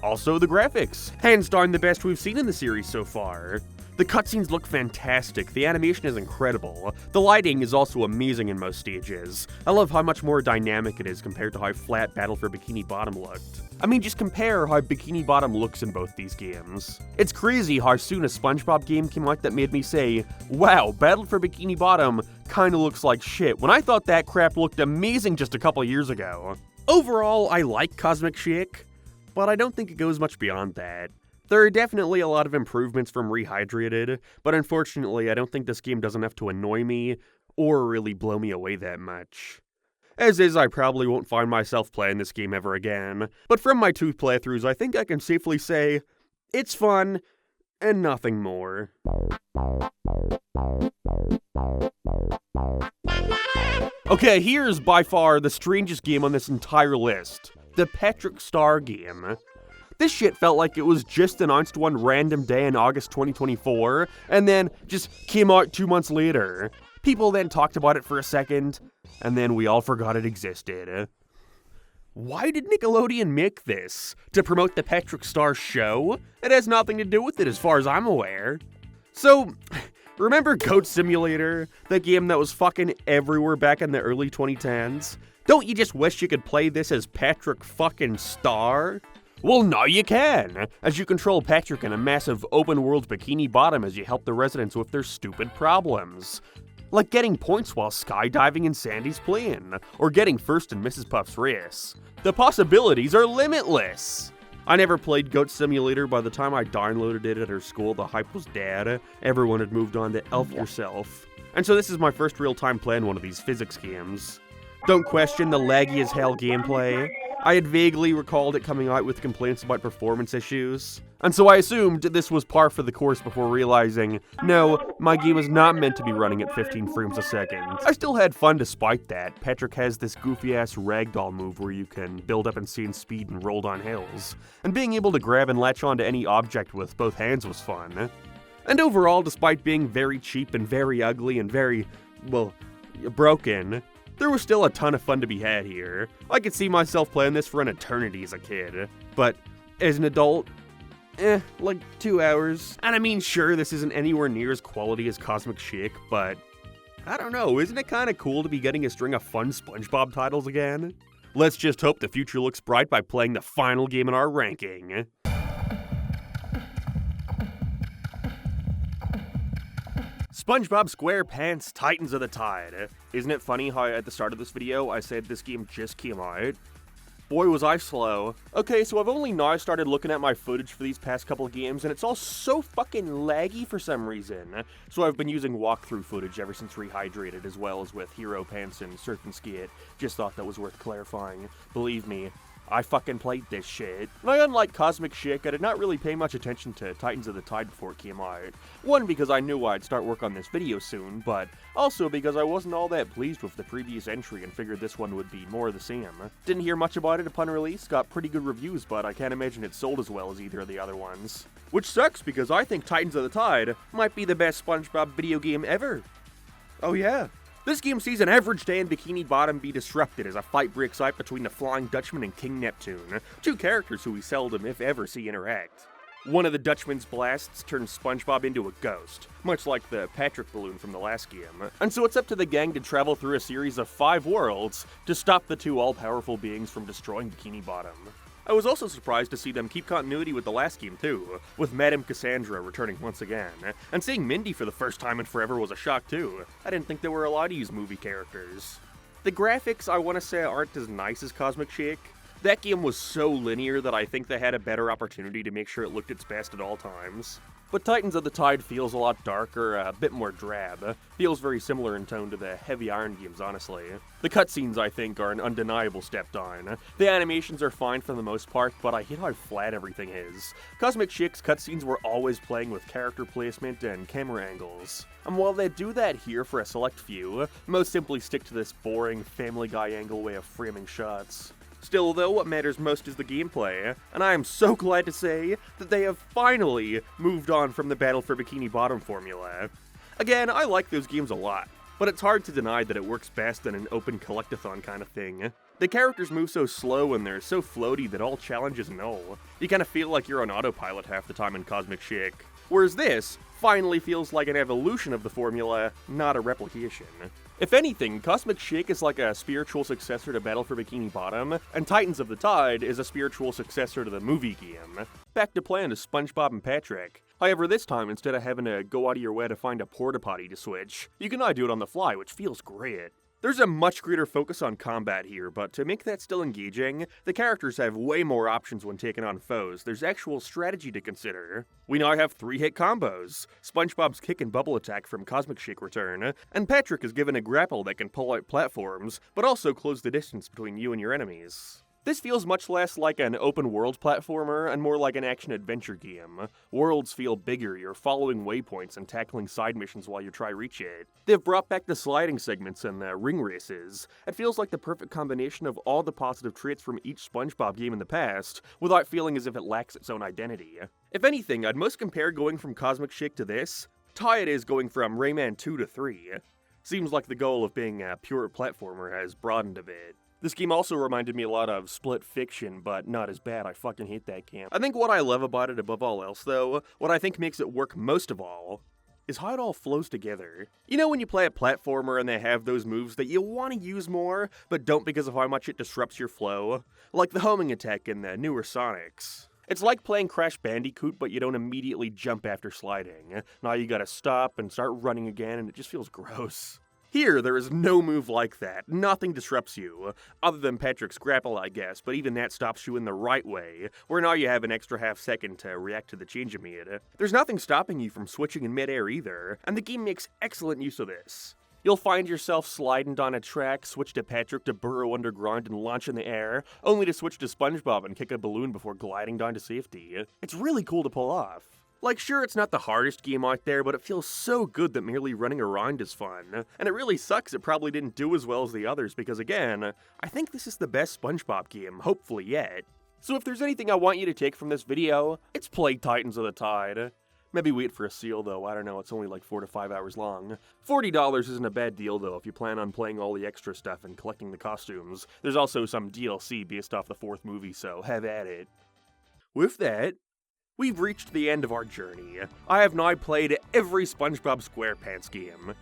Also, the graphics. Hands down the best we've seen in the series so far. The cutscenes look fantastic, the animation is incredible, the lighting is also amazing in most stages. I love how much more dynamic it is compared to how flat Battle for Bikini Bottom looked. I mean, just compare how Bikini Bottom looks in both these games. It's crazy how soon a SpongeBob game came out that made me say, wow, Battle for Bikini Bottom kinda looks like shit, when I thought that crap looked amazing just a couple years ago. Overall, I like Cosmic Shake, but I don't think it goes much beyond that. There are definitely a lot of improvements from Rehydrated, but unfortunately I don't think this game does enough to annoy me, or really blow me away that much. As is, I probably won't find myself playing this game ever again, but from my 2 playthroughs I think I can safely say, it's fun, and nothing more. Okay, here's by far the strangest game on this entire list, the Parick Star game. This shit felt like it was just announced one random day in August 2024, and then just came out 2 months later. People then talked about it for a second, and then we all forgot it existed. Why did Nickelodeon make this? To promote the Parick Star show? It has nothing to do with it as far as I'm aware. So, remember Goat Simulator? The game that was fucking everywhere back in the early 2010s? Don't you just wish you could play this as Parick fucking Star? Well, now you can, as you control Parick in a massive open-world Bikini Bottom as you help the residents with their stupid problems. Like getting points while skydiving in Sandy's plane, or getting first in Mrs. Puff's race. The possibilities are limitless! I never played Goat Simulator. By the time I downloaded it at her school, the hype was dead. Everyone had moved on to Elf Yourself. And so this is my first real-time playing one of these physics games. Don't question the laggy as hell gameplay. I had vaguely recalled it coming out with complaints about performance issues, and so I assumed this was par for the course before realizing, no, my game is not meant to be running at 15 frames a second. I still had fun despite that. Parick has this goofy-ass ragdoll move where you can build up insane speed and roll down hills, and being able to grab and latch onto any object with both hands was fun. And overall, despite being very cheap and very ugly and very, well, broken, there was still a ton of fun to be had here. I could see myself playing this for an eternity as a kid, but as an adult, like 2 hours. And I mean, sure, this isn't anywhere near as quality as Cosmic Shake, but I don't know, isn't it kinda cool to be getting a string of fun SpongeBob titles again? Let's just hope the future looks bright by playing the final game in our ranking. SpongeBob SquarePants Titans of the Tide. Isn't it funny how at the start of this video I said this game just came out? Boy was I slow. Okay, so I've only now started looking at my footage for these past couple of games, and it's all so fucking laggy for some reason. So I've been using walkthrough footage ever since Rehydrated, as well as with HeroPants and Surf and Skate. Just thought that was worth clarifying. Believe me, I fucking played this shit. Now, unlike Cosmic Shake, I did not really pay much attention to Titans of the Tide before it came out. One, because I knew I'd start work on this video soon, but also because I wasn't all that pleased with the previous entry and figured this one would be more of the same. Didn't hear much about it upon release, got pretty good reviews, but I can't imagine it sold as well as either of the other ones. Which sucks, because I think Titans of the Tide might be the best SpongeBob video game ever. Oh yeah. This game sees an average day in Bikini Bottom be disrupted as a fight breaks out between the Flying Dutchman and King Nicktoon, 2 characters who we seldom, if ever, see interact. One of the Dutchman's blasts turns SpongeBob into a ghost, much like the Parick balloon from the last game, and so it's up to the gang to travel through a series of 5 worlds to stop the 2 all-powerful beings from destroying Bikini Bottom. I was also surprised to see them keep continuity with the last game too, with Madame Cassandra returning once again, and seeing Mindy for the first time in forever was a shock too. I didn't think there were a lot of used movie characters. The graphics, I want to say, aren't as nice as Cosmic Shake. That game was so linear that I think they had a better opportunity to make sure it looked its best at all times. But Titans of the Tide feels a lot darker, a bit more drab. Feels very similar in tone to the Heavy Iron games, honestly. The cutscenes, I think, are an undeniable step down. The animations are fine for the most part, but I hate how flat everything is. Cosmic Chick's cutscenes were always playing with character placement and camera angles. And while they do that here for a select few, most simply stick to this boring Family Guy angle way of framing shots. Still though, what matters most is the gameplay, and I am so glad to say that they have finally moved on from the Battle for Bikini Bottom formula. Again, I like those games a lot, but it's hard to deny that it works best in an open collectathon kind of thing. The characters move so slow and they're so floaty that all challenge is null. You kinda feel like you're on autopilot half the time in Cosmic Chick. Whereas this finally feels like an evolution of the formula, not a replication. If anything, Cosmic Chick is like a spiritual successor to Battle for Bikini Bottom, and Titans of the Tide is a spiritual successor to the movie game. Back to plan is SpongeBob and Parick. However, this time, instead of having to go out of your way to find a porta potty to switch, you can now do it on the fly, which feels great. There's a much greater focus on combat here, but to make that still engaging, the characters have way more options when taking on foes. There's actual strategy to consider. We now have 3-hit combos. SpongeBob's kick and bubble attack from Cosmic Chick return, and Parick is given a grapple that can pull out platforms, but also close the distance between you and your enemies. This feels much less like an open-world platformer and more like an action-adventure game. Worlds feel bigger, you're following waypoints and tackling side missions while you try reach it. They've brought back the sliding segments and the ring races. It feels like the perfect combination of all the positive traits from each SpongeBob game in the past, without feeling as if it lacks its own identity. If anything, I'd most compare going from Cosmic Chick to this, tie it is going from Rayman 2 to 3. Seems like the goal of being a pure platformer has broadened a bit. This game also reminded me a lot of Split Fiction, but not as bad. I fucking hate that game. I think what I love about it above all else, though, what I think makes it work most of all, is how it all flows together. You know when you play a platformer and they have those moves that you want to use more, but don't because of how much it disrupts your flow? Like the homing attack in the newer Sonics. It's like playing Crash Bandicoot, but you don't immediately jump after sliding. Now you gotta stop and start running again, and it just feels gross. Here, there is no move like that. Nothing disrupts you, other than Parick's grapple, I guess, but even that stops you in the right way, where now you have an extra half second to react to the change you made. There's nothing stopping you from switching in midair either, and the game makes excellent use of this. You'll find yourself sliding down a track, switch to Parick to burrow underground and launch in the air, only to switch to SpongeBob and kick a balloon before gliding down to safety. It's really cool to pull off. Like, sure, it's not the hardest game out there, but it feels so good that merely running around is fun. And it really sucks it probably didn't do as well as the others, because again, I think this is the best SpongeBob game, hopefully yet. So if there's anything I want you to take from this video, it's play Titans of the Tide. Maybe wait for a seal though, I don't know, it's only like 4 to 5 hours long. $40 isn't a bad deal though if you plan on playing all the extra stuff and collecting the costumes. There's also some DLC based off the 4th movie, so have at it. With that, we've reached the end of our journey. I have now played every SpongeBob SquarePants game.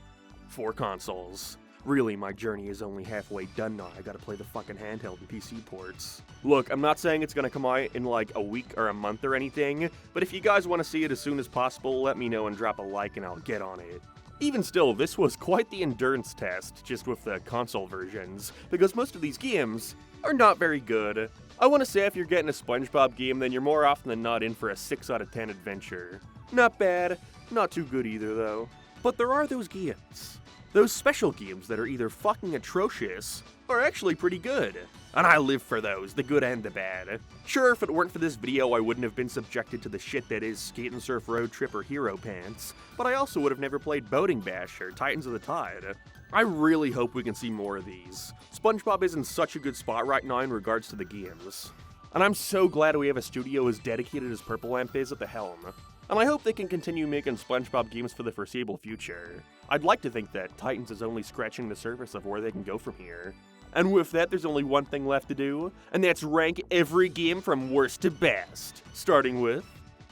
4 consoles. Really, my journey is only halfway done now. I gotta play the fucking handheld and PC ports. Look, I'm not saying it's gonna come out in like a week or a month or anything, but if you guys want to see it as soon as possible, let me know and drop a like and I'll get on it. Even still, this was quite the endurance test, just with the console versions, because most of these games are not very good. I want to say if you're getting a SpongeBob game, then you're more often than not in for a 6 out of 10 adventure. Not bad, not too good either though. But there are those games. Those special games that are either fucking atrocious, or actually pretty good. And I live for those, the good and the bad. Sure, if it weren't for this video, I wouldn't have been subjected to the shit that is Skate and Surf Roadtrip or HeroPants, but I also would have never played Boating Bash or Titans of the Tide. I really hope we can see more of these. SpongeBob is in such a good spot right now in regards to the games. And I'm so glad we have a studio as dedicated as Purple Lamp is at the helm. And I hope they can continue making SpongeBob games for the foreseeable future. I'd like to think that Titans is only scratching the surface of where they can go from here. And with that, there's only one thing left to do, and that's rank every game from worst to best. Starting with,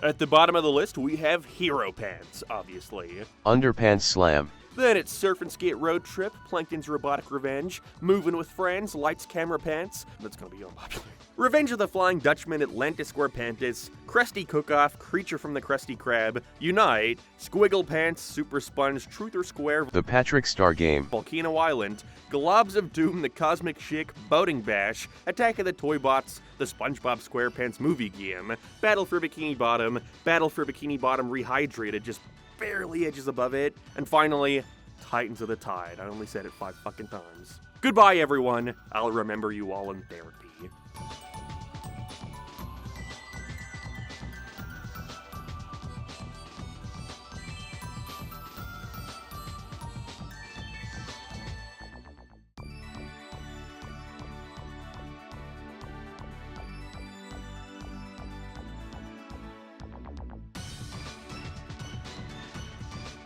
at the bottom of the list, we have HeroPants, obviously. Underpants Slam. Then it's Surf and Skate Roadtrip, Plankton's Robotic Revenge, Movin with Friends, Lights, Camera, Pants. That's gonna be unpopular. Revenge of the Flying Dutchman, Atlantis SquarePantis, Krusty Cook-Off, Creature from the Krusty Krab, Unite, SquigglePants, Supersponge, Truth or Square, The Parick Star Game, Volcano Island, Globs of Doom, The Cosmic Chick, Boating Bash, Attack of the Toybots, the SpongeBob SquarePants movie game, Battle for Bikini Bottom, Rehydrated, just barely edges above it, and finally, Titans of the Tide. I only said it 5 fucking times. Goodbye, everyone. I'll remember you all in therapy.